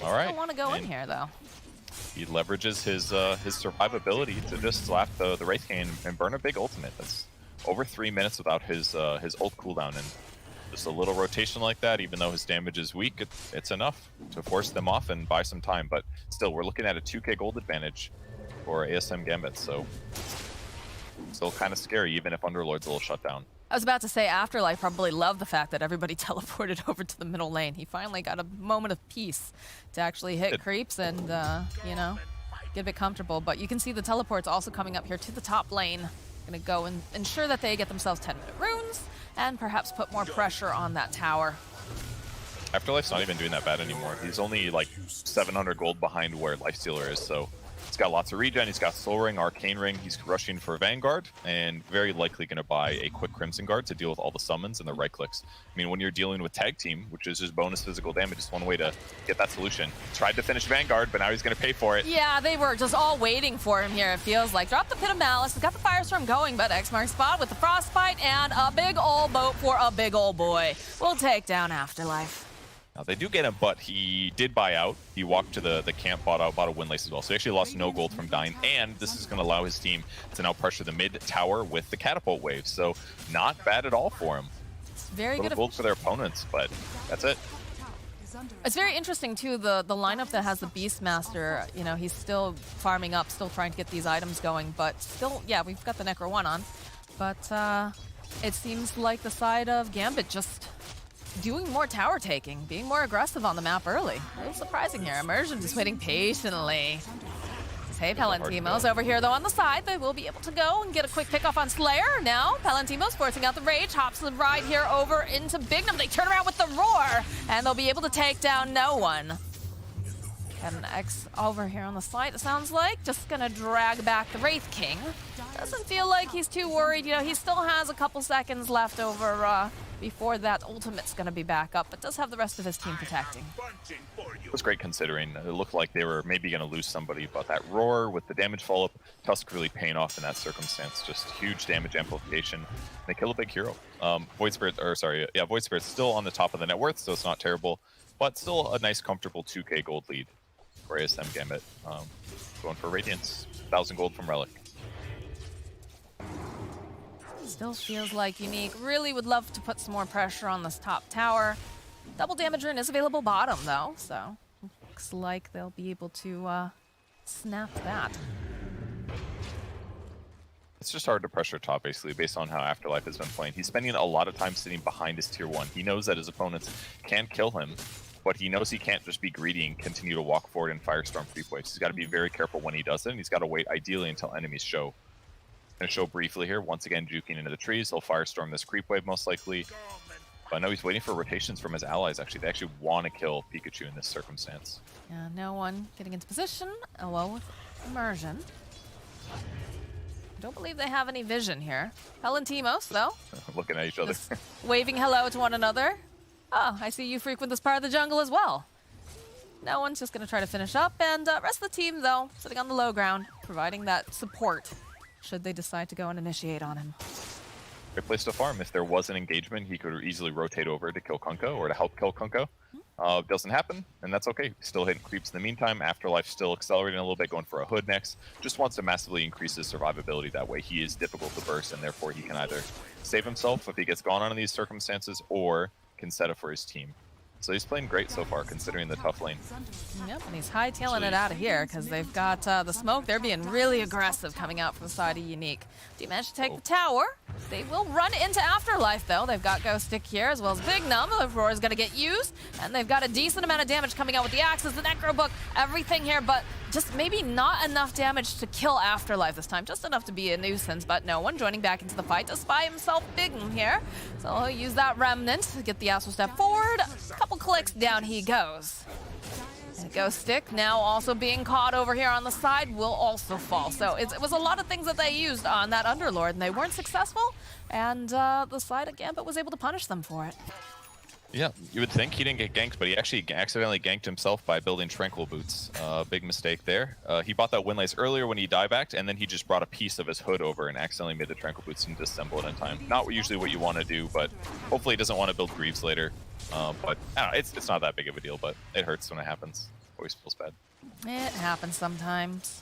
All right. Don't want to go in here, though. He leverages his survivability to just slap the Wraith King and burn a big ultimate. That's over 3 minutes without his ult cooldown, and Just a little rotation like that, even though his damage is weak, it's enough to force them off and buy some time. But still, we're looking at a 2k gold advantage for ASM Gambit, so still kind of scary, even if Underlord's a little shut down. I was about to say Afterlife probably loved the fact that everybody teleported over to the middle lane. He finally got a moment of peace to actually hit creeps and, you know, get a bit comfortable. But you can see the teleports also coming up here to the top lane. Gonna go and ensure that they get themselves 10-minute runes and perhaps put more pressure on that tower. Afterlife's not even doing that bad anymore. He's only like 700 gold behind where Lifestealer is, so he's got lots of regen, he's got Soul Ring, Arcane Ring, he's rushing for Vanguard, and very likely going to buy a quick Crimson Guard to deal with all the summons and the right clicks. I mean, when you're dealing with Tag Team, which is just bonus physical damage, it's one way to get that solution. Tried to finish Vanguard, but now he's going to pay for it. Yeah, they were just all waiting for him here, it feels like. Drop the Pit of Malice, got the Firestorm going, but X marks spot with the Frostbite and a big ol' boat for a big ol' boy. We'll take down Afterlife. Now, they do get him, but he did buy out. He walked to the camp, bought a win lace as well. So he actually lost no gold from dying, and this is going to allow his team to now pressure the mid tower with the catapult wave. So not bad at all for him. It's very good gold for their opponents, but that's it. It's very interesting, too, the lineup that has the Beastmaster. You know, he's still farming up, still trying to get these items going, but still, yeah, we've got the Necro 1 on. But it seems like the side of Gambit just doing more tower taking, being more aggressive on the map early. A little surprising here. Immersion just waiting patiently. Hey, Palantimo's over here, though, on the side. They will be able to go and get a quick pick off on Slayer. Now, Palantimo's forcing out the Rage, hops the ride here over into Bignum. They turn around with the Roar, and they'll be able to take down no one. Got an X over here on the side, it sounds like. Just gonna drag back the Wraith King. Doesn't feel like he's too worried. You know, he still has a couple seconds left over before that ultimate's gonna be back up, but does have the rest of his team protecting. It was great considering it looked like they were maybe gonna lose somebody, but that Roar with the damage follow-up, Tusk really paying off in that circumstance. Just huge damage amplification. They kill a big hero. Void Spirit's still on the top of the net worth, so it's not terrible, but still a nice, comfortable 2k gold lead for ASM Gambit. Going for Radiance, 1,000 gold from Relic. Still feels like Unique really would love to put some more pressure on this top tower. Double damage rune is available bottom, though, so looks like they'll be able to snap that. It's just hard to pressure top, basically, based on how Afterlife has been playing. He's spending a lot of time sitting behind his tier 1. He knows that his opponents can kill him, but he knows he can't just be greedy and continue to walk forward and Firestorm creep waves. He's got to be very careful when he does it, and he's got to wait, ideally, until enemies show. Going to show briefly here, once again, juking into the trees. He'll Firestorm this creep wave, most likely. But no, he's waiting for rotations from his allies, actually. They actually want to kill Pikachu in this circumstance. Yeah, no one getting into position. Hello with Immersion. Don't believe they have any vision here. Palantimos, though. Looking at each other. Waving hello to one another. Oh, I see you frequent this part of the jungle as well. No one's just going to try to finish up. And rest of the team, though, sitting on the low ground, providing that support should they decide to go and initiate on him. Great place to farm. If there was an engagement, he could easily rotate over to kill Kunko or to help kill Kunko. Doesn't happen, and that's okay. Still hitting creeps in the meantime. Afterlife still accelerating a little bit, going for a hood next. Just wants to massively increase his survivability that way. He is difficult to burst, and therefore he can either save himself if he gets gone on in these circumstances, or can set up for his team. So he's playing great so far, considering the tough lane. Yep, and he's hightailing it out of here because they've got the smoke. They're being really aggressive coming out from the side of Unique. Do you manage to take the tower? They will run into Afterlife, though. They've got Ghost Stick here, as well as Big Numb. The Roar is going to get used, and they've got a decent amount of damage coming out with the axes, the Necro Book, everything here, but just maybe not enough damage to kill Afterlife this time. Just enough to be a nuisance, but no one joining back into the fight to spy himself Big Numb here. So he'll use that Remnant to get the Astral Step forward. A couple clicks, down he goes. And Ghost Stick now also being caught over here on the side will also fall. So it was a lot of things that they used on that Underlord, and they weren't successful, and the side of Gambit was able to punish them for it. Yeah, you would think he didn't get ganked, but he actually accidentally ganked himself by building Tranquil Boots. Big mistake there. He bought that Windlace earlier when he diebacked, and then he just brought a piece of his hood over and accidentally made the Tranquil Boots and disassemble it in time. Not usually what you want to do, but hopefully he doesn't want to build Greaves later. But I don't know, it's not that big of a deal, but it hurts when it happens. Always feels bad. It happens sometimes.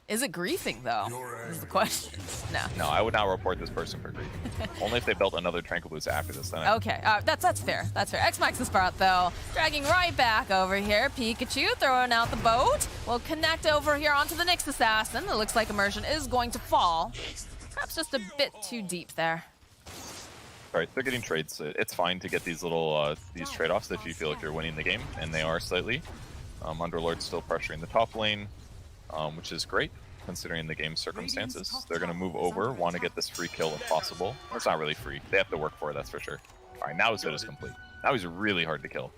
Is it griefing, though? Is the question. No. No, I would not report this person for griefing. Only if they built another Tranquil Boost after this. Then Okay, that's fair. That's fair. X-Max is out, though. Dragging right back over here. Pikachu throwing out the boat. Will connect over here onto the Nyx Assassin. It looks like Immersion is going to fall. Perhaps just a bit too deep there. All right, they're getting trades. It's fine to get these little these trade-offs if you feel like you're winning the game, and they are slightly. Underlord's still pressuring the top lane, which is great considering the game circumstances. They're going to move over, want to get this free kill if possible. It's not really free. They have to work for it, that's for sure. All right, now his hit is complete. Now he's really hard to kill.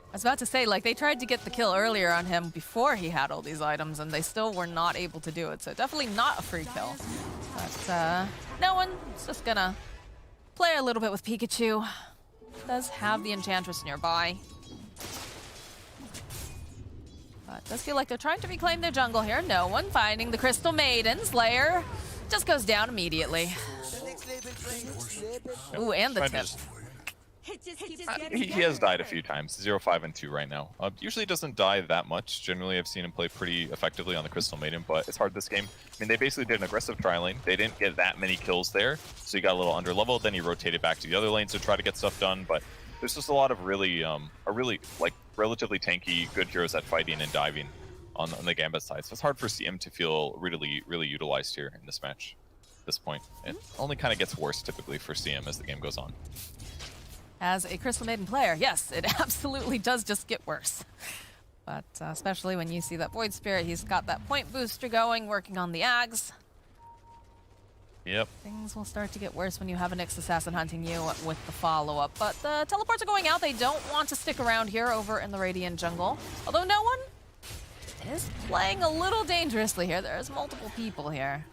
I was about to say, like, they tried to get the kill earlier on him before he had all these items, and they still were not able to do it. So definitely not a free kill. But no one's just going to play a little bit with Pikachu. Does have the Enchantress nearby. But does feel like they're trying to reclaim their jungle here. No one finding the Crystal Maiden. Slayer just goes down immediately. Ooh, and the tip. He has died a few times. 0-5 and 2 right now. Usually doesn't die that much. Generally, I've seen him play pretty effectively on the Crystal Maiden, but it's hard this game. I mean, they basically did an aggressive tri lane. They didn't get that many kills there, so he got a little under leveled. Then he rotated back to the other lane to try to get stuff done. But there's just a lot of really relatively tanky, good heroes at fighting and diving on the Gambit side. So it's hard for CM to feel really utilized here in this match at this point. It only kind of gets worse typically for CM as the game goes on. As a Crystal Maiden player, yes, it absolutely does just get worse. But especially when you see that Void Spirit, he's got that point booster going, working on the Ags. Yep. Things will start to get worse when you have a Nyx Assassin hunting you with the follow-up. But the teleports are going out. They don't want to stick around here over in the Radiant jungle. Although no one is playing a little dangerously here. There's multiple people here.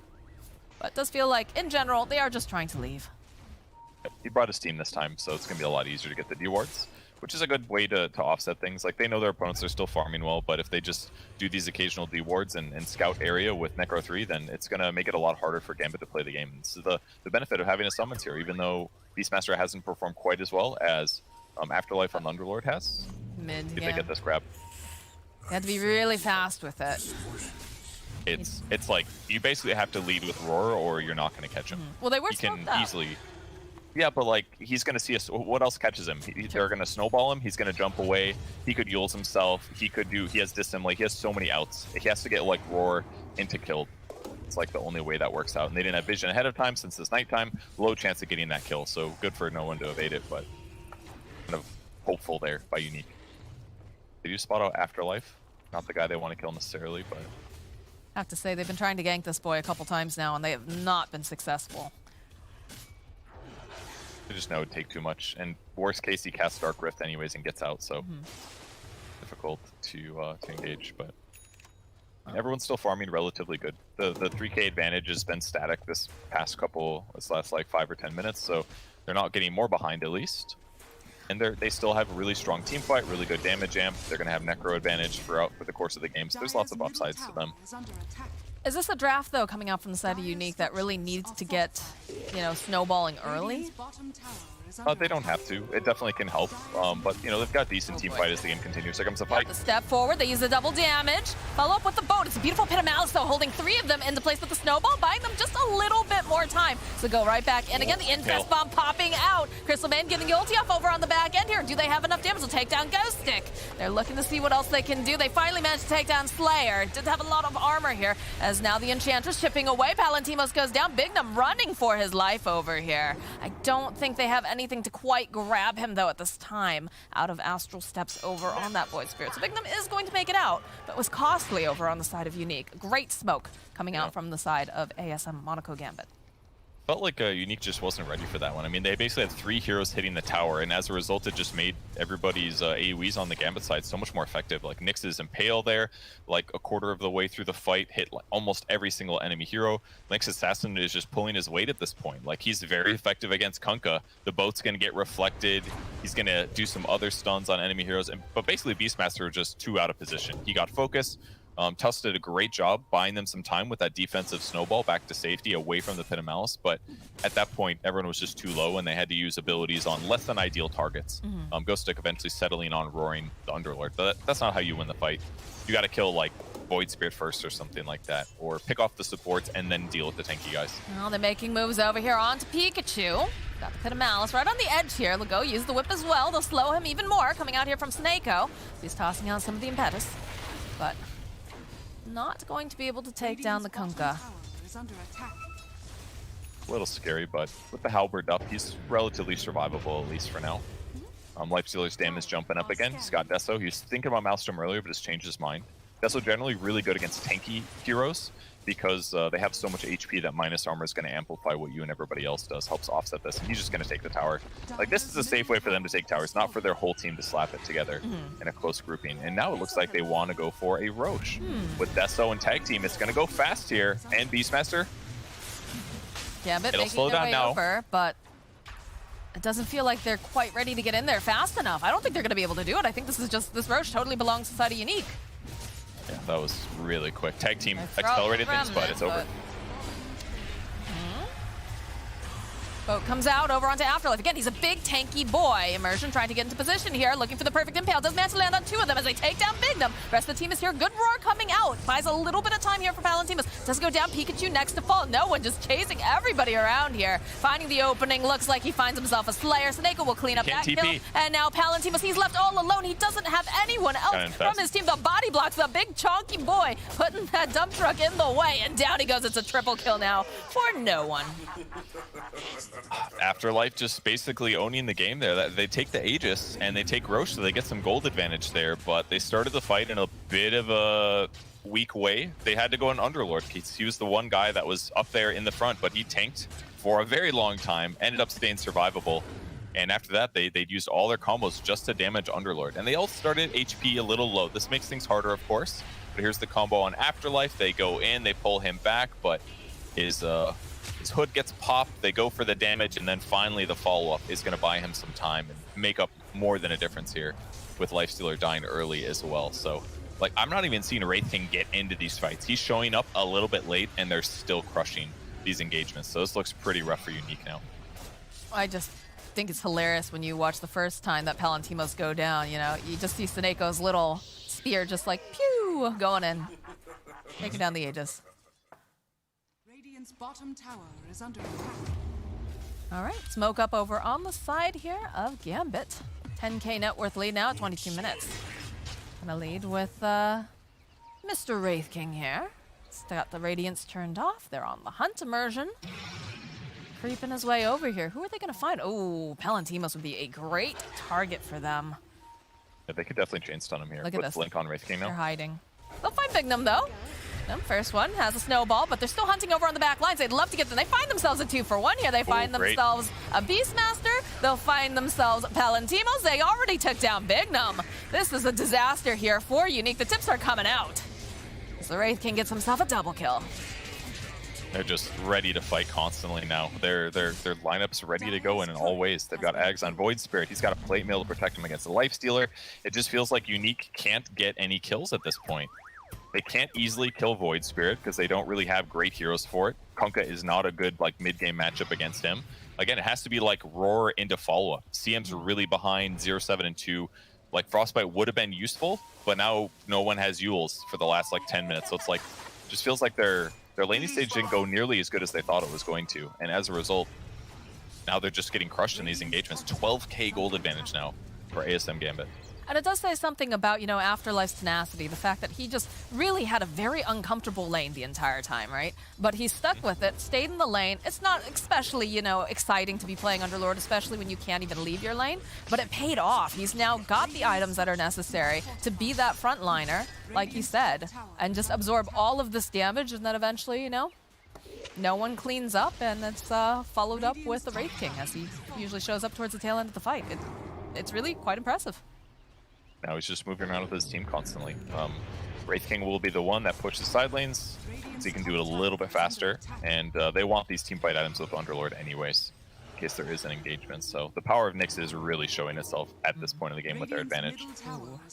But it does feel like, in general, they are just trying to leave. He brought his team this time, so it's going to be a lot easier to get the D-wards, which is a good way to offset things. Like, they know their opponents are still farming well, but if they just do these occasional D-wards and scout area with Necro 3, then it's going to make it a lot harder for Gambit to play the game. This is the benefit of having a summons here, even though Beastmaster hasn't performed quite as well as Afterlife on Underlord has. Mid, If they get this grab. You have to be really fast with it. It's like, you basically have to lead with Roar or you're not going to catch him. Well, they were You can smoked up. easily... Yeah, but like, he's going to see us. What else catches him? They're going to snowball him. He's going to jump away. He could Yules himself. He has Dissimulate. He has so many outs. He has to get like Roar into kill. It's like the only way that works out. And they didn't have vision ahead of time since it's nighttime. Low chance of getting that kill. So good for no one to evade it, but kind of hopeful there by Unique. Did you spot out Afterlife? Not the guy they want to kill necessarily, but... I have to say, they've been trying to gank this boy a couple times now, and they have not been successful. I just know it would take too much, and worst case he casts Dark Rift anyways and gets out, so difficult to engage. But everyone's still farming relatively good. The 3K advantage has been static this last like 5 or 10 minutes, so they're not getting more behind at least. And they still have a really strong team fight, really good damage amp. They're going to have Necro advantage for the course of the game, so there's lots of upsides to them. Is this a draft, though, coming out from the side of Unique that really needs to get, snowballing early? They don't have to. It definitely can help. But, they've got decent team fight as the game continues. Here comes the fight. The step forward, they use the double damage. Follow up with the boat. It's a beautiful Pit of Malice, though, holding 3 of them into place with the snowball, buying them just a little bit more time. So go right back in again. The Infest Bomb popping out. Crystal Maiden getting the ulti off over on the back end here. Do they have enough damage to take down Ghost Stick? They're looking to see what else they can do. They finally managed to take down Slayer. Didn't have a lot of armor here, as now the Enchantress chipping away. Palantimos goes down. Bignum running for his life over here. I don't think they have anything to quite grab him, though, at this time. Out of Astral Steps over on that Void Spirit. So Bignum is going to make it out, but was costly over on the side of Unique. Great smoke coming out from the side of ASM Monaco Gambit. Felt like Unique just wasn't ready for that one. I mean, they basically had 3 heroes hitting the tower, and as a result, it just made everybody's AoEs on the Gambit side so much more effective. Like, Nyx's Impale there, like a quarter of the way through the fight, hit like almost every single enemy hero. Nyx Assassin is just pulling his weight at this point. Like, he's very effective against Kunkka. The boat's going to get reflected. He's going to do some other stuns on enemy heroes. But basically, Beastmaster was just too out of position. He got focus. Tuss did a great job buying them some time with that defensive snowball back to safety away from the Pit of Malice, but at that point everyone was just too low and they had to use abilities on less than ideal targets. Ghost Stick eventually settling on Roaring the Underlord, but that's not how you win the fight. You got to kill like Void Spirit first or something like that, or pick off the supports and then deal with the tanky guys. Well, they're making moves over here onto Pikachu. Got the Pit of Malice right on the edge here. They'll go use the whip as well. They'll slow him even more coming out here from Snako. He's tossing out some of the impetus, but not going to be able to take down the Kunkka. A little scary, but with the halberd up, he's relatively survivable, at least for now. Lifestealer's damage jumping up again. He's got Deso. He was thinking about Maelstrom earlier, but has changed his mind. Deso generally really good against tanky heroes because they have so much HP that minus armor is going to amplify what you and everybody else does, helps offset this, and he's just going to take the tower. Like, this is a safe way for them to take towers, not for their whole team to slap it together in a close grouping. And now it looks like they want to go for a Roche. With Deso and tag team, it's going to go fast here, and Beastmaster. Gambit It'll making slow their down way now. over, but it doesn't feel like they're quite ready to get in there fast enough. I don't think they're going to be able to do it. I think this Roche totally belongs to Society Unique. Yeah, that was really quick. Tag team accelerated things, but it's over. Boat comes out over onto Afterlife. Again, he's a big tanky boy. Immersion trying to get into position here, looking for the perfect impale. Does manage to land on two of them as they take down Bignum. Rest of the team is here. Good roar coming out. Buys a little bit of time here for Palantimus. Does go down. Pikachu next to fall. No one just chasing everybody around here. Finding the opening. Looks like he finds himself a Slayer. Snako will clean up that kill. And now Palantimus, he's left all alone. He doesn't have anyone else from his team. The body blocks the big chonky boy, putting that dump truck in the way. And down he goes. It's a triple kill now for no one. Afterlife just basically owning the game there. They take the Aegis and they take Roche, so they get some gold advantage there, but they started the fight in a bit of a weak way. They had to go on Underlord. He was the one guy that was up there in the front, but he tanked for a very long time, ended up staying survivable. And after that, they'd used all their combos just to damage Underlord. And they all started HP a little low. This makes things harder, of course. But here's the combo on Afterlife. They go in, they pull him back, but his hood gets popped, they go for the damage, and then finally the follow-up is going to buy him some time and make up more than a difference here with Lifestealer dying early as well. So, like, I'm not even seeing Wraith King get into these fights. He's showing up a little bit late, and they're still crushing these engagements. So this looks pretty rough for Unique now. I just think it's hilarious when you watch the first time that Palantimos go down, you know, you just see Snako's little spear just like, pew, going in, taking down the Aegis. Bottom tower is under attack. All right, smoke up over on the side here of Gambit. 10k net worth lead now at 22 minutes. Gonna lead with Mr. Wraith King here. Still got the Radiance turned off. They're on the hunt. Immersion creeping his way over here. Who are they gonna find? Oh, Palantimos would be a great target for them. Yeah, they could definitely chain stun him here. Look at this. Blink on Wraith King now. They're hiding. They'll find Bignum though. First one has a snowball, but they're still hunting over on the back lines. They'd love to get them. They find themselves a 2-for-1 here. They find themselves a Beastmaster. They'll find themselves Palantimos. They already took down Bignum. This is a disaster here for Unique. The tips are coming out. So Wraith King gets himself a double kill. They're just ready to fight constantly now. Their lineup's ready to go in all ways. They've got Ags on Void Spirit. He's got a plate mail to protect him against the Lifestealer. It just feels like Unique can't get any kills at this point. They can't easily kill Void Spirit because they don't really have great heroes for it. Kunkka is not a good like mid-game matchup against him. Again, it has to be like Roar into follow-up. CM's really behind 0-7 and 2. Like Frostbite would have been useful, but now no one has Yules for the last like 10 minutes. So it's like, just feels like their laning stage didn't go nearly as good as they thought it was going to. And as a result, now they're just getting crushed in these engagements. 12k gold advantage now for ASM Gambit. And it does say something about, you know, Afterlife's tenacity, the fact that he just really had a very uncomfortable lane the entire time, right? But he stuck with it, stayed in the lane. It's not especially, you know, exciting to be playing Underlord, especially when you can't even leave your lane, but it paid off. He's now got the items that are necessary to be that frontliner, like you said, and just absorb all of this damage, and then eventually, you know, no one cleans up, and it's followed up with the Wraith King, as he usually shows up towards the tail end of the fight. It's really quite impressive. Now he's just moving around with his team constantly. Wraith King will be the one that pushes side lanes, so he can do it a little bit faster. And they want these team fight items with Underlord anyways, in case there is an engagement. So the power of Nyx is really showing itself at this point in the game with their advantage.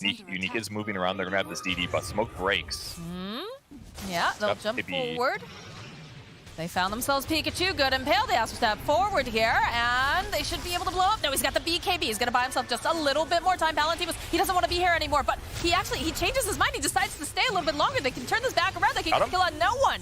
Unique is moving around. They're going to have this DD, but smoke breaks. Yeah, they'll jump forward. They found themselves Pikachu, good impale. They have to step forward here, and they should be able to blow up. No, he's got the BKB. He's gonna buy himself just a little bit more time. Palantimos, he doesn't want to be here anymore, but he changes his mind. He decides to stay a little bit longer. They can turn this back around. They can get a kill on no one.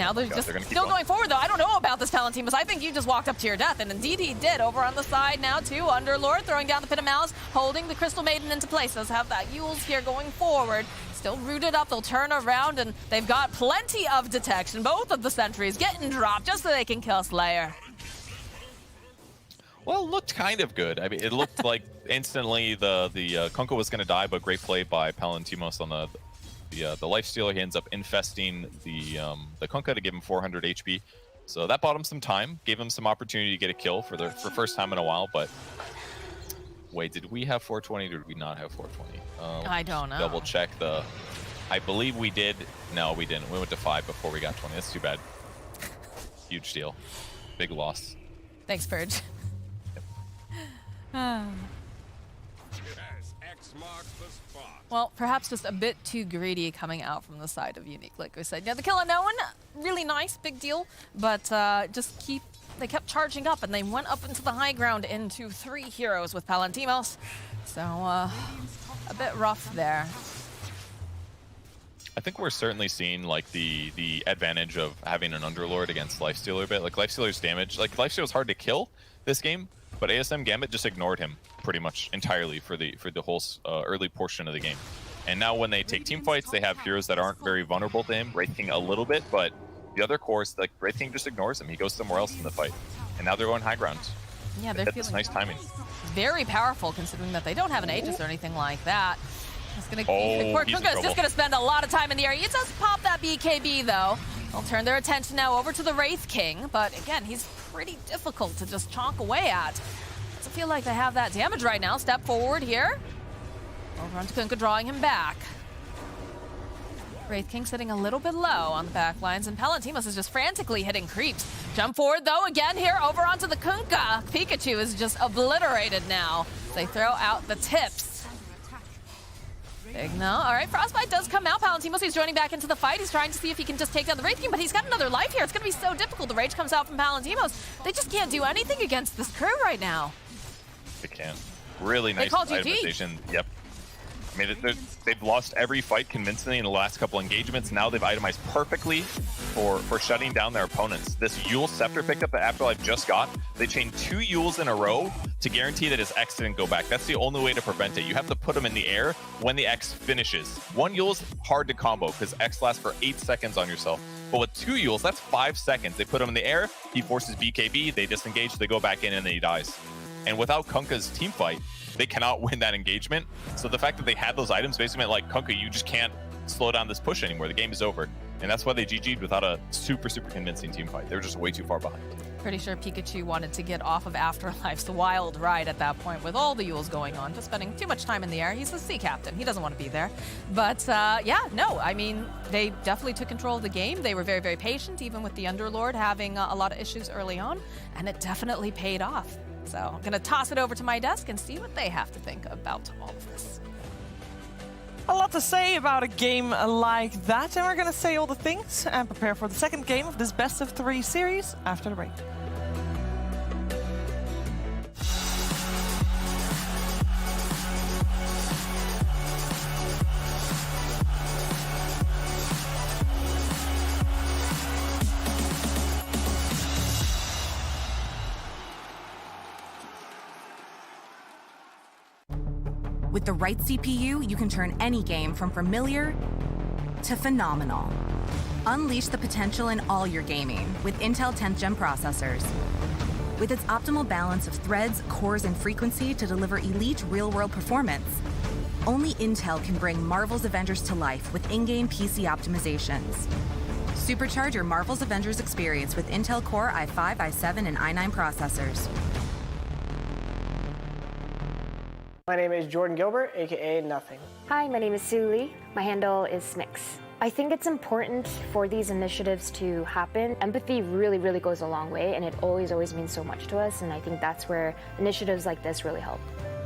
Now they're just still going forward, though. I don't know about this Palantimos. I think you just walked up to your death, and indeed he did. Over on the side now, too. Underlord throwing down the Pit of Malice, holding the Crystal Maiden into place. Does have that Yules here going forward. Still rooted up. They'll turn around, and they've got plenty of detection. Both of the sentries getting dropped just so they can kill Slayer. Well, it looked kind of good. I mean, it looked like instantly the Kunkka was going to die, but great play by Palantimos on the Lifestealer. He ends up infesting the Kunkka to give him 400 HP. So that bought him some time, gave him some opportunity to get a kill for first time in a while. But wait, did we have 420 or did we not have 420? I don't know. Double check the. I believe we did. No, we didn't. We went to 5 before we got 20. That's too bad. Huge deal. Big loss. Thanks, Purge. Well, perhaps just a bit too greedy coming out from the side of Unique, like we said. Yeah, the kill on no one, really nice, big deal, but they kept charging up, and they went up into the high ground into 3 heroes with Palantimos. So, a bit rough there. I think we're certainly seeing like the advantage of having an Underlord against Lifestealer a bit. Like Lifestealer's damage, like Lifestealer's hard to kill this game, but ASM Gambit just ignored him pretty much entirely for the whole early portion of the game. And now when they take team fights, they have heroes that aren't very vulnerable to him. Wraith King a little bit, but the other cores, like Wraith King just ignores him. He goes somewhere else in the fight. And now they're going high ground. Yeah, they're feeling nice timing. Very powerful considering that they don't have an Aegis or anything like that. Poor Kunkka is just going to spend a lot of time in the area. He does pop that BKB, though. They'll turn their attention now over to the Wraith King, but again, he's pretty difficult to just chonk away at. Doesn't feel like they have that damage right now. Step forward here. Over onto Kunkka, drawing him back. Wraith King sitting a little bit low on the back lines, and Palantimos is just frantically hitting creeps. Jump forward, though, again here over onto the Kunkka. Pikachu is just obliterated now. They throw out the tips. Big no. All right, Frostbite does come out. Palantimos, he's joining back into the fight. He's trying to see if he can just take down the Wraith King, but he's got another life here. It's going to be so difficult. The Rage comes out from Palantimos. They just can't do anything against this crew right now. They can't. Really nice call GG. itemization. Yep. I mean, they've lost every fight convincingly in the last couple engagements. Now they've itemized perfectly for shutting down their opponents. This Yule Scepter pickup that Afterlife just got, they chained 2 Yules in a row to guarantee that his X didn't go back. That's the only way to prevent it. You have to put him in the air when the X finishes. 1 Yule's hard to combo because X lasts for 8 seconds on yourself. But with 2 Yules, that's 5 seconds. They put him in the air, he forces BKB, they disengage, they go back in, and then he dies. And without Kunkka's team fight, they cannot win that engagement. So the fact that they had those items basically meant, like, Kunkka, you just can't slow down this push anymore. The game is over. And that's why they GG'd without a super convincing team fight. They were just way too far behind. Pretty sure Pikachu wanted to get off of Afterlife's wild ride at that point with all the Yules going on, just spending too much time in the air. He's a sea captain. He doesn't want to be there. But yeah, no, I mean, they definitely took control of the game. They were very patient, even with the Underlord having a lot of issues early on, and it definitely paid off. So I'm going to toss it over to my desk and see what they have to think about all of this. A lot to say about a game like that, and we're going to say all the things and prepare for the second game of this best of 3 series after the break. With the right CPU, you can turn any game from familiar to phenomenal. Unleash the potential in all your gaming with Intel 10th Gen processors. With its optimal balance of threads, cores, and frequency to deliver elite real-world performance, only Intel can bring Marvel's Avengers to life with in-game PC optimizations. Supercharge your Marvel's Avengers experience with Intel Core i5, i7, and i9 processors. My name is Jordan Gilbert, aka Nothing. Hi, my name is Sue Lee. My handle is Snix. I think it's important for these initiatives to happen. Empathy really goes a long way, and it always means so much to us, and I think that's where initiatives like this really help.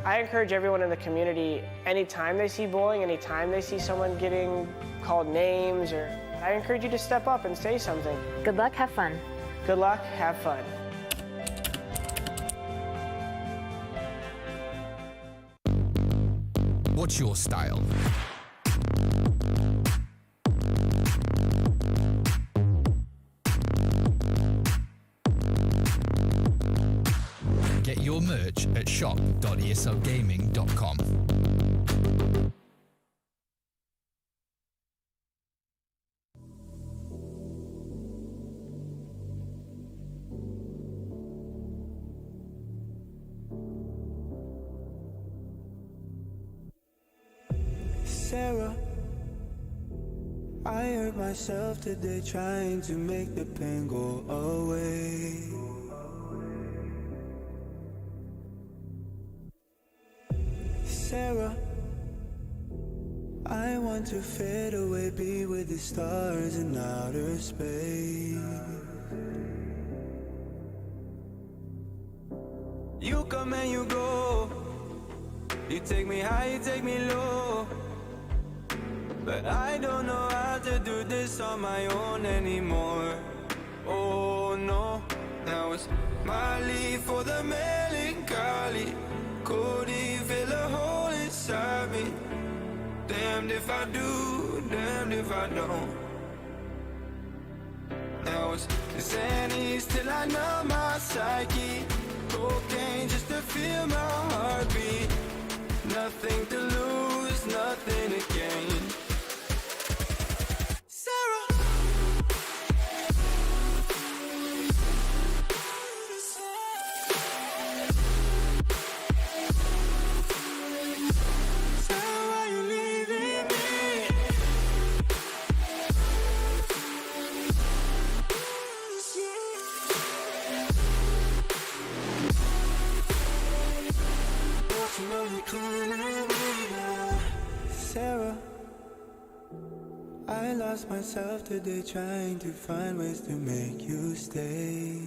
I encourage everyone in the community, anytime they see bullying, anytime they see someone getting called names or I encourage you to step up and say something. Good luck, have fun. Good luck, have fun. What's your style? Get your merch at shop.eslgaming.com. Sarah, I hurt myself today trying to make the pain go away. Sarah, I want to fade away, be with the stars in outer space. You come and you go, you take me high, you take me low. But I don't know how to do this on my own anymore. Oh no, now it's my leave for the melancholy. Could he fill a hole inside me? Damned if I do, damned if I don't. Now it's Xannies till I numb my psyche. Cocaine just to feel my heartbeat. Nothing to lose, nothing to gain. Sarah, I lost myself today trying to find ways to make you stay.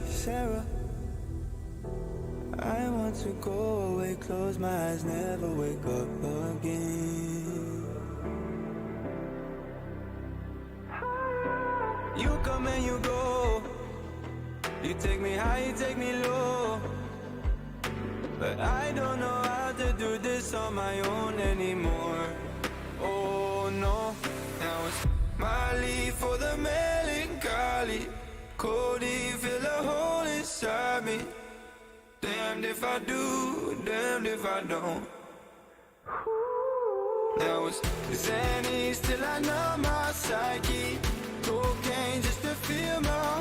Sarah, I want to go away, close my eyes, never wake up again. You come and you go, you take me high, you take me low. But I don't know how to do this on my own anymore. Oh no, now it's my leave for the melancholy. Could he fill a hole inside me? Damned if I do, damned if I don't. Now it's Xannies till I numb my psyche. Cocaine just to feel my